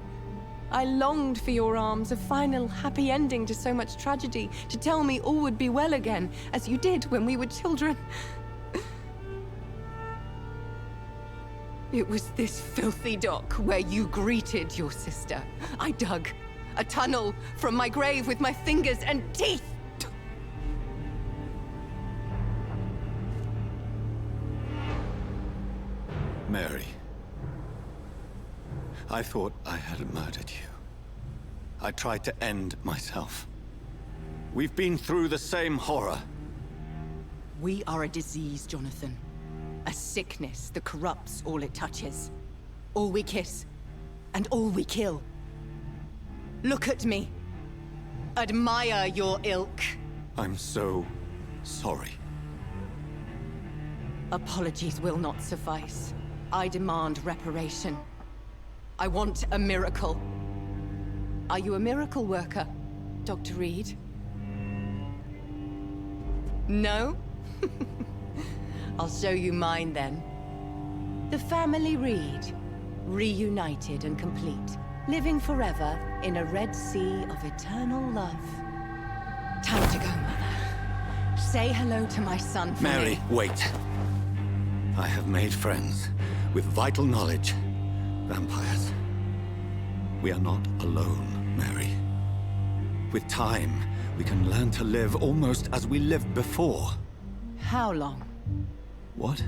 I longed for your arms, a final happy ending to so much tragedy, to tell me all would be well again, as you did when we were children. It was this filthy dock where you greeted your sister. I dug a tunnel from my grave with my fingers and teeth. Mary. I thought I had murdered you. I tried to end myself. We've been through the same horror. We are a disease, Jonathan. A sickness that corrupts all it touches. All we kiss, and all we kill. Look at me. Admire your ilk. I'm so sorry. Apologies will not suffice. I demand reparation. I want a miracle. Are you a miracle worker, Dr. Reed? No? I'll show you mine then. The family Reed, reunited and complete, living forever in a red sea of eternal love. Time to go, Mother. Say hello to my son for Mary, me. wait. I have made friends with vital knowledge. Vampires. We are not alone, Mary. With time, we can learn to live almost as we lived before. How long? What?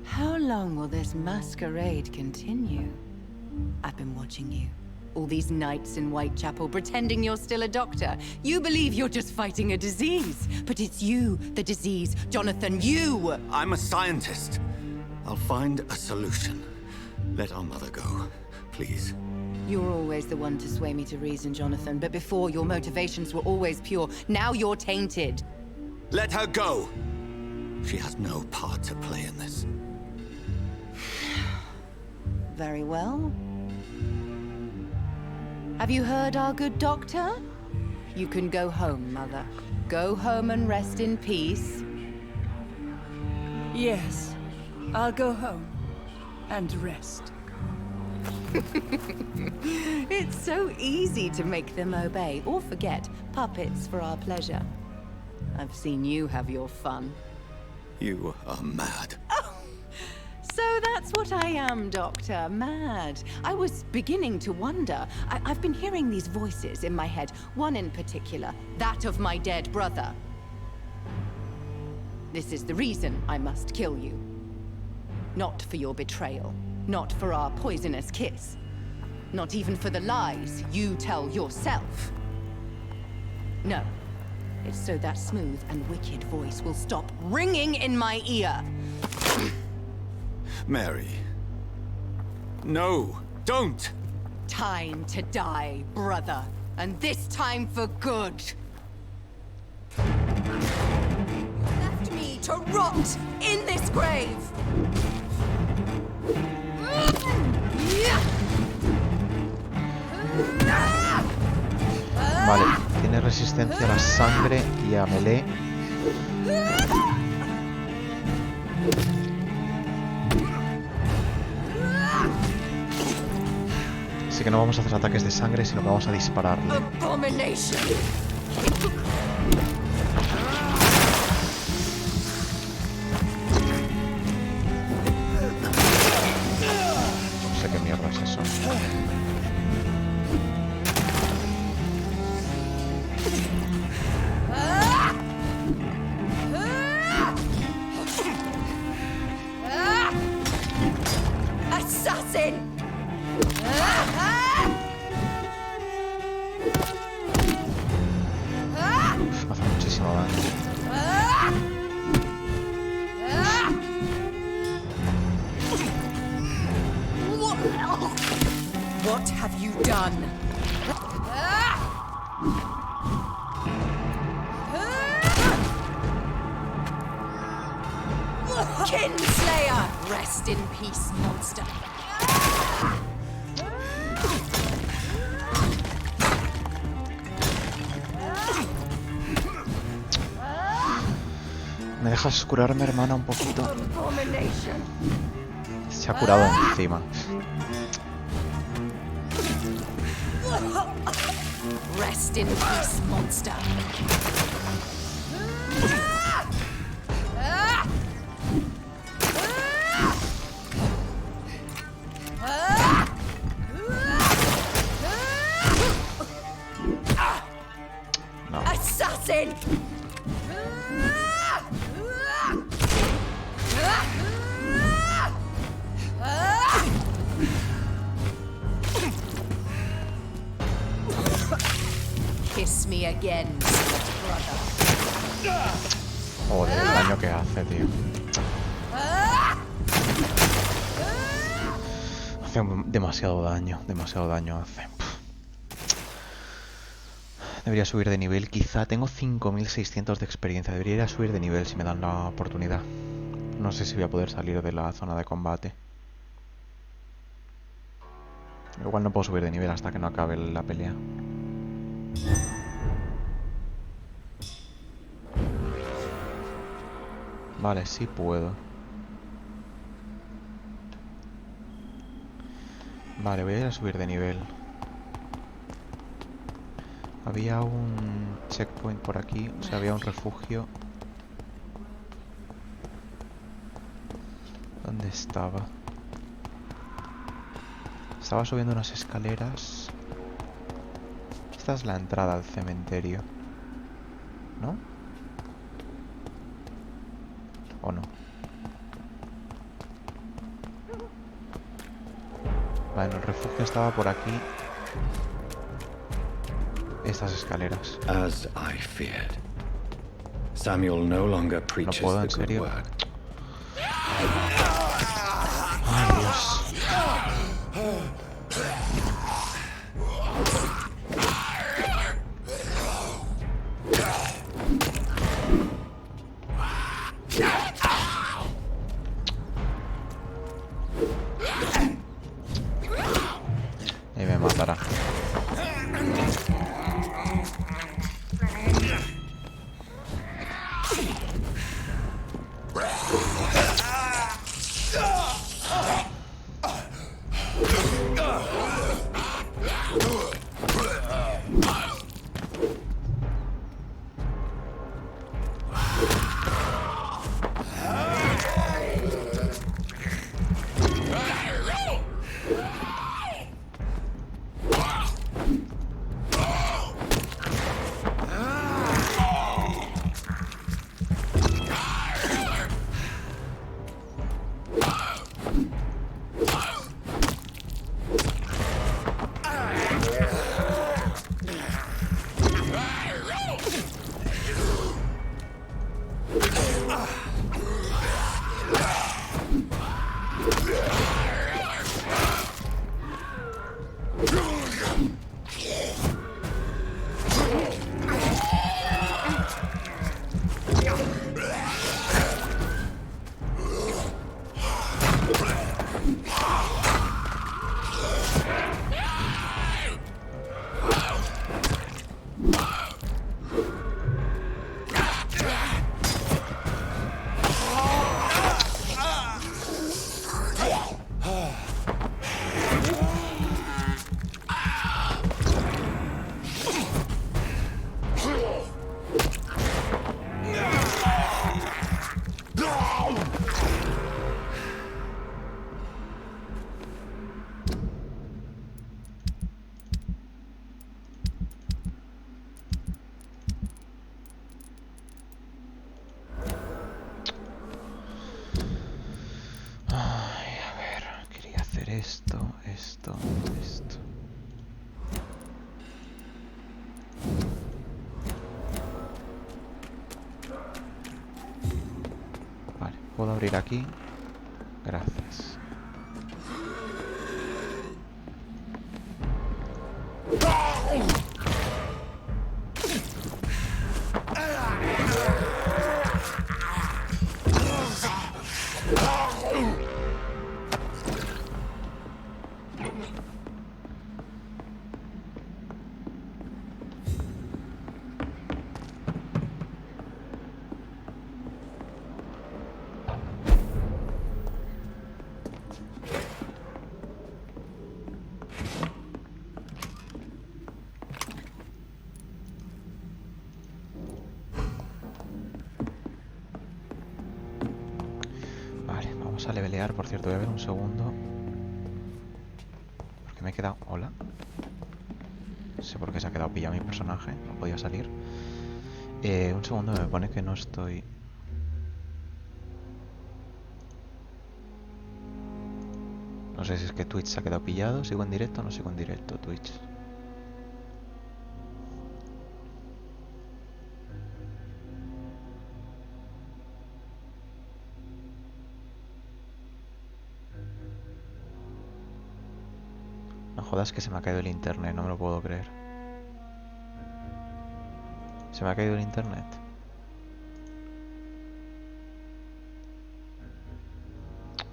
How long will this masquerade continue? I've been watching you. All these nights in Whitechapel pretending you're still a doctor. You believe you're just fighting a disease. But it's you, the disease. Jonathan, you! I'm a scientist. I'll find a solution. Let our mother go, please. You're always the one to sway me to reason, Jonathan. But before, your motivations were always pure. Now you're tainted. Let her go! She has no part to play in this. Very well. Have you heard our good doctor? You can go home, Mother. Go home and rest in peace. Yes, I'll go home and rest. It's so easy to make them obey or forget. Puppets for our pleasure. I've seen you have your fun. You are mad. So that's what I am, Doctor. Mad. I was beginning to wonder. I've been hearing these voices in my head. One in particular, that of my dead brother. This is the reason I must kill you. Not for your betrayal. Not for our poisonous kiss. Not even for the lies you tell yourself. No. It's so that smooth and wicked voice will stop ringing in my ear. Mary. No, don't! Time to die, brother. And this time for good. Left me to rot in this grave. Vale, tiene resistencia a la sangre y a melee. Así que no vamos a hacer ataques de sangre, sino que vamos a dispararle. Abomination. No sé qué mierda es eso. Assassin! Uf, hace muchísimo daño. What have you done? Kinslayer! Rest in peace, monster. ¿Me dejas curarme, hermana, un poquito? Se ha curado encima. Rest in peace, monster. No. Assassin! again, brother. Joder, el daño que hace, tío. Hace demasiado daño hace. Debería subir de nivel, quizá. Tengo 5600 de experiencia. Debería ir a subir de nivel si me dan la oportunidad. No sé si voy a poder salir de la zona de combate. Igual no puedo subir de nivel hasta que no acabe la pelea. Vale, sí puedo. Vale, voy a ir a subir de nivel. Había un checkpoint por aquí, o sea, había un refugio. ¿Dónde estaba? Estaba subiendo unas escaleras. Esta es la entrada al cementerio, ¿no? ¿O no? Vale, el refugio estaba por aquí. Estas escaleras. As I feared. Samuel no longer preaches No puedo, the en good serio. word. Ay, Dios. Y me matará. Esto. Vale, puedo abrir aquí. Gracias. Vamos a levelear, por cierto, voy a ver un segundo. Porque me he quedado... Hola. No sé por qué se ha quedado pillado mi personaje. No podía salir. Un segundo, me pone que no estoy... No sé si es que Twitch se ha quedado pillado. ¿Sigo en directo o no sigo en directo, Twitch? No jodas que se me ha caído el internet, no me lo puedo creer. Se me ha caído el internet.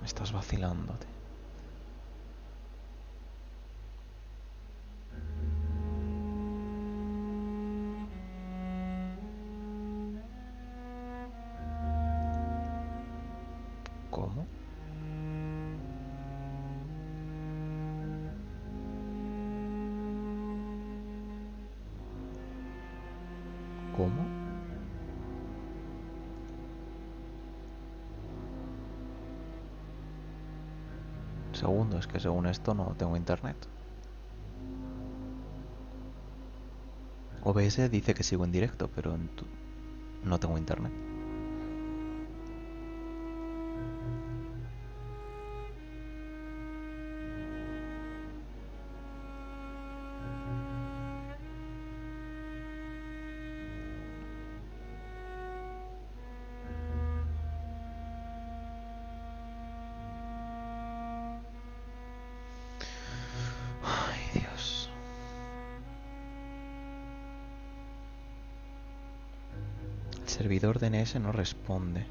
Me estás vacilando, tío. ¿Cómo? ¿Cómo? Segundo, es que según esto no tengo internet. OBS dice que sigo en directo, pero no tengo internet. Ay, Dios. El servidor DNS no responde.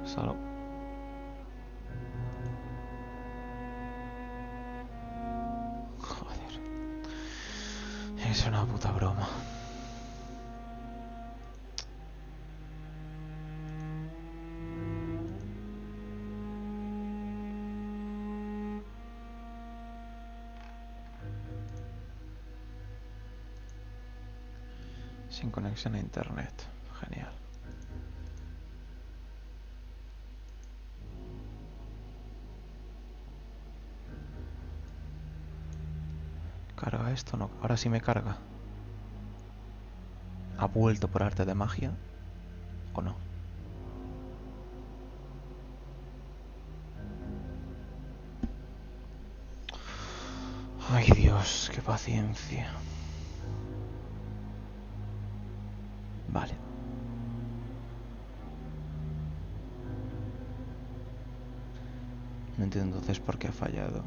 Solo. Joder. Es una puta broma. Sin conexión a internet. Genial. ¿Carga esto? No. Ahora sí me carga. ¿Ha vuelto por arte de magia? ¿O no? Ay, Dios, qué paciencia. Vale. No entiendo entonces por qué ha fallado.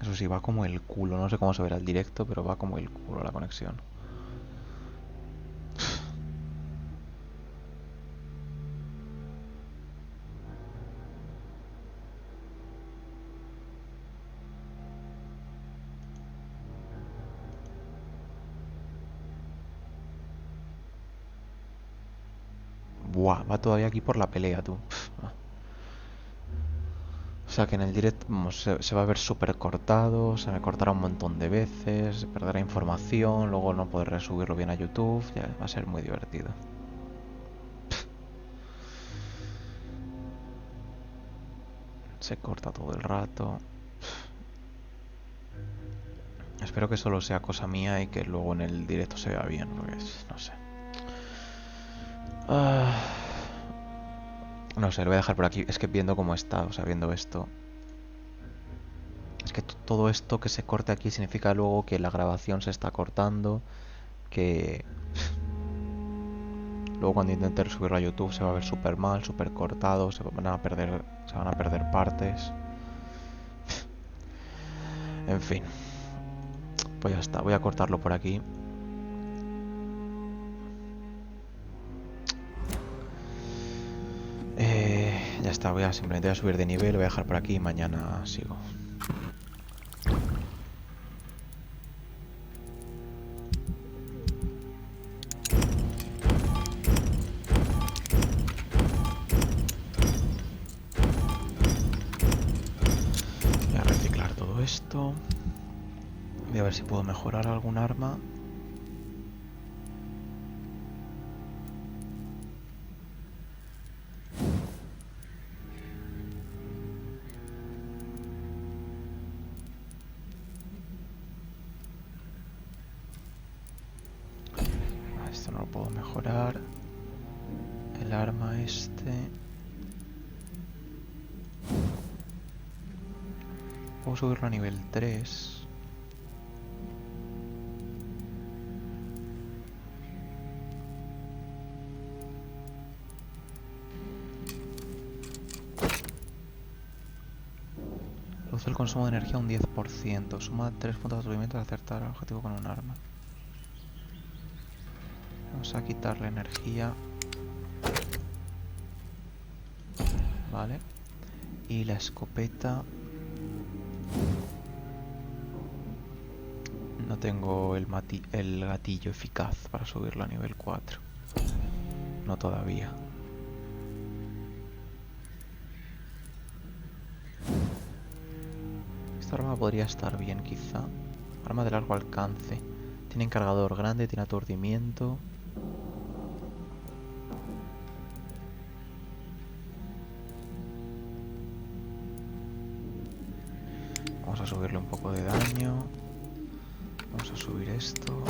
Eso sí, va como el culo. No sé cómo se verá el directo, pero va como el culo la conexión. Buah, va todavía aquí por la pelea, tú. O sea que en el directo se va a ver súper cortado, se me cortará un montón de veces, se perderá información, luego no podré subirlo bien a YouTube, ya va a ser muy divertido. Se corta todo el rato. Espero que solo sea cosa mía y que luego en el directo se vea bien, porque no sé. No sé, lo voy a dejar por aquí. Es que viendo cómo está, o sea, viendo esto. Es que todo esto que se corte aquí significa luego que la grabación se está cortando. Que luego cuando intente subirlo a YouTube se va a ver súper mal, súper cortado. Se van a perder partes. En fin. Pues ya está, voy a cortarlo por aquí. Ya está, simplemente voy a subir de nivel, lo voy a dejar por aquí y mañana sigo. Voy a reciclar todo esto. Voy a ver si puedo mejorar algún arma. Esto no lo puedo mejorar. El arma este. Puedo subirlo a nivel 3. Reduce el consumo de energía un 10%. Suma 3 puntos de atrevimiento al acertar al objetivo con un arma. Vamos a quitarle energía. Vale. Y la escopeta. No tengo el gatillo eficaz para subirlo a nivel 4. No todavía. Esta arma podría estar bien, quizá. Arma de largo alcance. Tiene encargador grande, tiene aturdimiento. Vamos a subirle un poco de daño. Vamos a subir esto.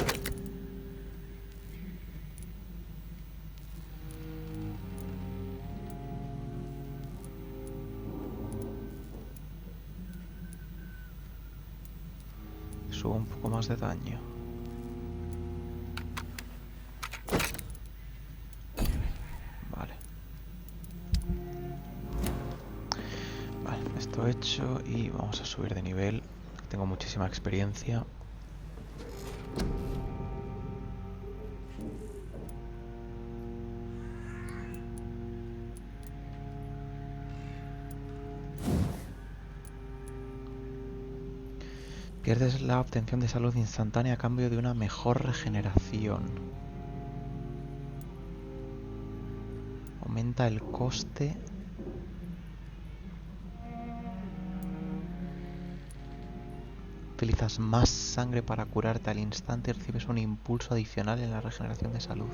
Subo un poco más de daño. Vale. Vale, esto hecho y vamos a subir de nivel. Tengo muchísima experiencia. Pierdes la obtención de salud instantánea a cambio de una mejor regeneración. Aumenta el coste. Utilizas más sangre para curarte al instante y recibes un impulso adicional en la regeneración de salud.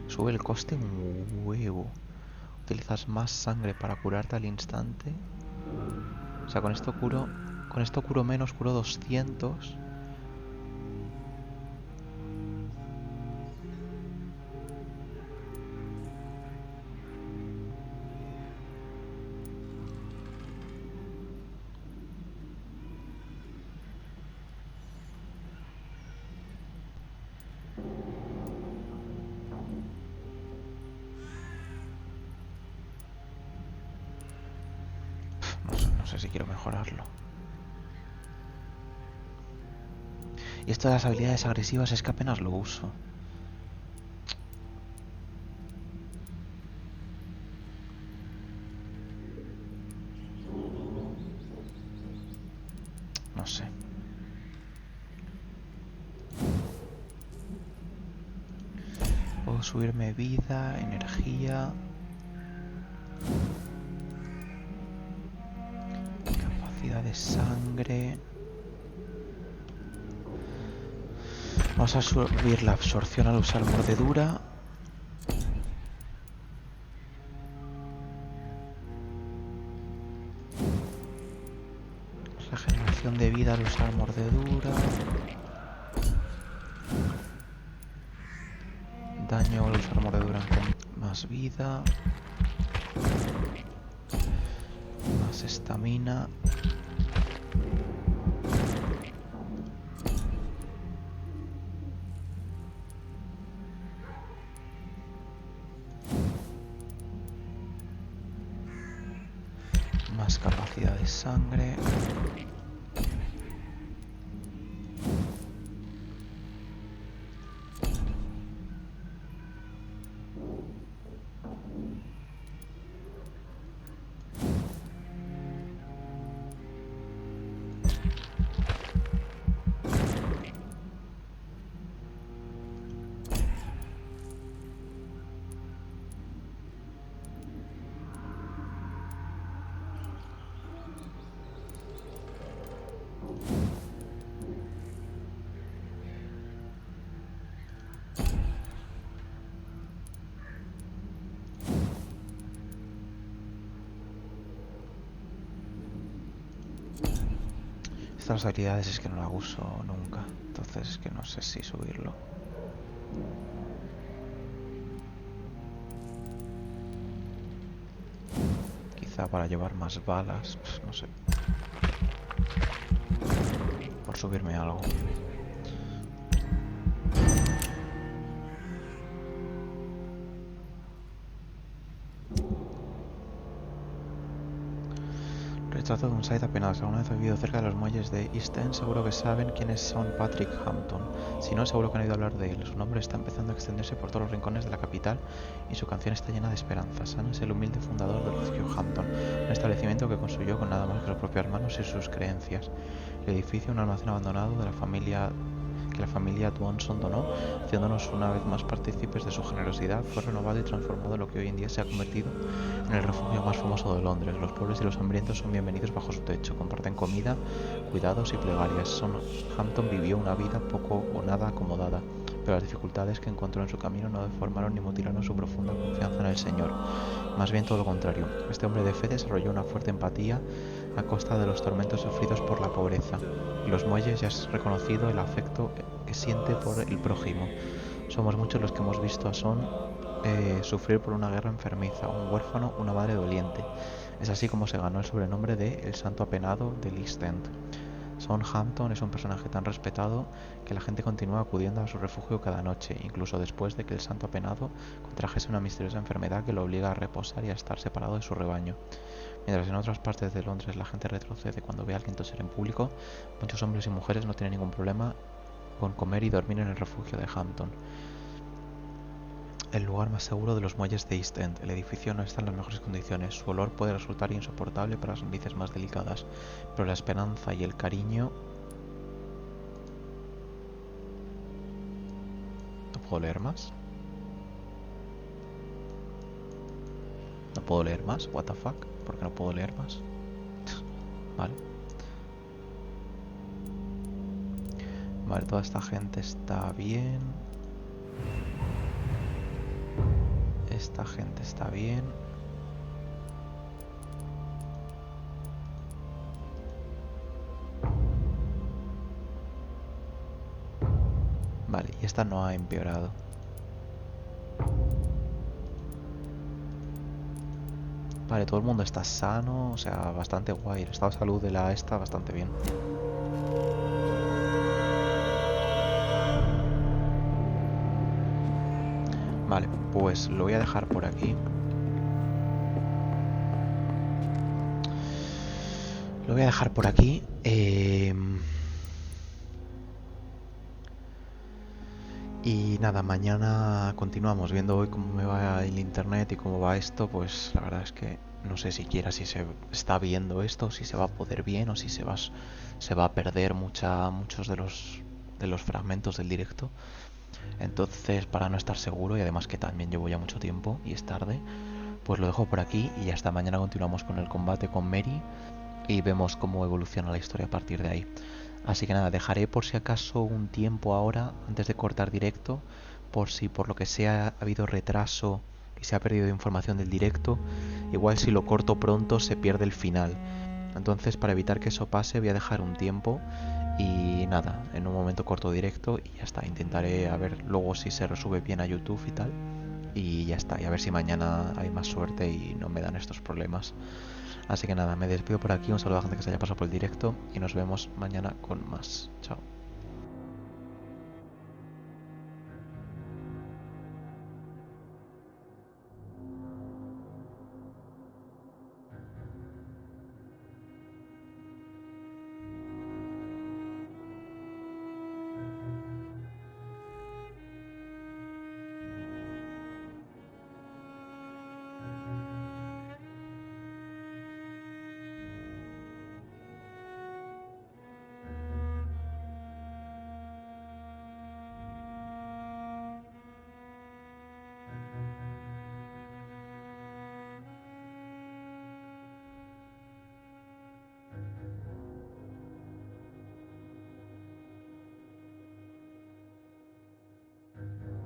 Sube el coste un huevo. Utilizas más sangre para curarte al instante. O sea, con esto curo menos, curo 200. No sé si quiero mejorarlo. Y esto de las habilidades agresivas es que apenas lo uso. No sé. Puedo subirme vida, energía. Capacidad de sangre. Vamos a subir la absorción al usar mordedura. Regeneración de vida al usar mordedura. Daño al usar mordedura con más vida. Más estamina. Más capacidad de sangre. Estas habilidades es que no las uso nunca, entonces es que no sé si subirlo. quizá para llevar más balas, no sé. Por subirme algo. Retrato de un site apenado. Si alguna vez ha vivido cerca de los muelles de East End, seguro que saben quiénes son Patrick Hampton. Si no, seguro que han oído hablar de él. Su nombre está empezando a extenderse por todos los rincones de la capital y su canción está llena de esperanza. Sam es el humilde fundador del refugio Hampton, un establecimiento que construyó con nada más que sus propias manos y sus creencias. El edificio, un almacén abandonado de la familia Dwanson donó, haciéndonos una vez más partícipes de su generosidad, fue renovado y transformado en lo que hoy en día se ha convertido en el refugio más famoso de Londres. Los pobres y los hambrientos son bienvenidos bajo su techo, comparten comida, cuidados y plegarias. Hampton vivió una vida poco o nada acomodada, pero las dificultades que encontró en su camino no deformaron ni mutilaron su profunda confianza en el Señor. Más bien todo lo contrario. Este hombre de fe desarrolló una fuerte empatía a costa de los tormentos sufridos por la pobreza. En los muelles ya es reconocido el afecto que siente por el prójimo. Somos muchos los que hemos visto a Son sufrir por una guerra enfermiza, un huérfano, una madre doliente. Es así como se ganó el sobrenombre de El Santo Apenado del East End. Son Hampton es un personaje tan respetado que la gente continúa acudiendo a su refugio cada noche, incluso después de que el Santo Apenado contrajese una misteriosa enfermedad que lo obliga a reposar y a estar separado de su rebaño. Mientras en otras partes de Londres la gente retrocede cuando ve a alguien toser en público, muchos hombres y mujeres no tienen ningún problema con comer y dormir en el refugio de Hampton, el lugar más seguro de los muelles de East End. El edificio no está en las mejores condiciones, su olor puede resultar insoportable para las narices más delicadas, pero la esperanza y el cariño... ¿No puedo leer más? ¿No puedo leer más? What the fuck? ¿Por qué no puedo leer más? Vale. Vale, toda esta gente está bien. Esta gente está bien. Vale, y esta no ha empeorado. Vale, todo el mundo está sano, o sea, bastante guay. El estado de salud de la esta bastante bien. Vale, pues lo voy a dejar por aquí. Lo voy a dejar por aquí. Y nada, mañana continuamos viendo hoy cómo me va el internet y cómo va esto. Pues la verdad es que no sé siquiera si se está viendo esto, si se va a poder bien o si se va a perder muchos de los fragmentos del directo. Entonces, para no estar seguro, y además que también llevo ya mucho tiempo y es tarde, pues lo dejo por aquí y hasta mañana continuamos con el combate con Mary y vemos cómo evoluciona la historia a partir de ahí. Así que nada, dejaré por si acaso un tiempo ahora, antes de cortar directo, por si por lo que sea ha habido retraso y se ha perdido información del directo. Igual si lo corto pronto se pierde el final. Entonces, para evitar que eso pase, voy a dejar un tiempo. Y nada, en un momento corto directo y ya está. Intentaré a ver luego si se resube bien a YouTube y tal. Y ya está, y a ver si mañana hay más suerte y no me dan estos problemas. Así que nada, me despido por aquí. Un saludo a la gente que se haya pasado por el directo y nos vemos mañana con más. Chao.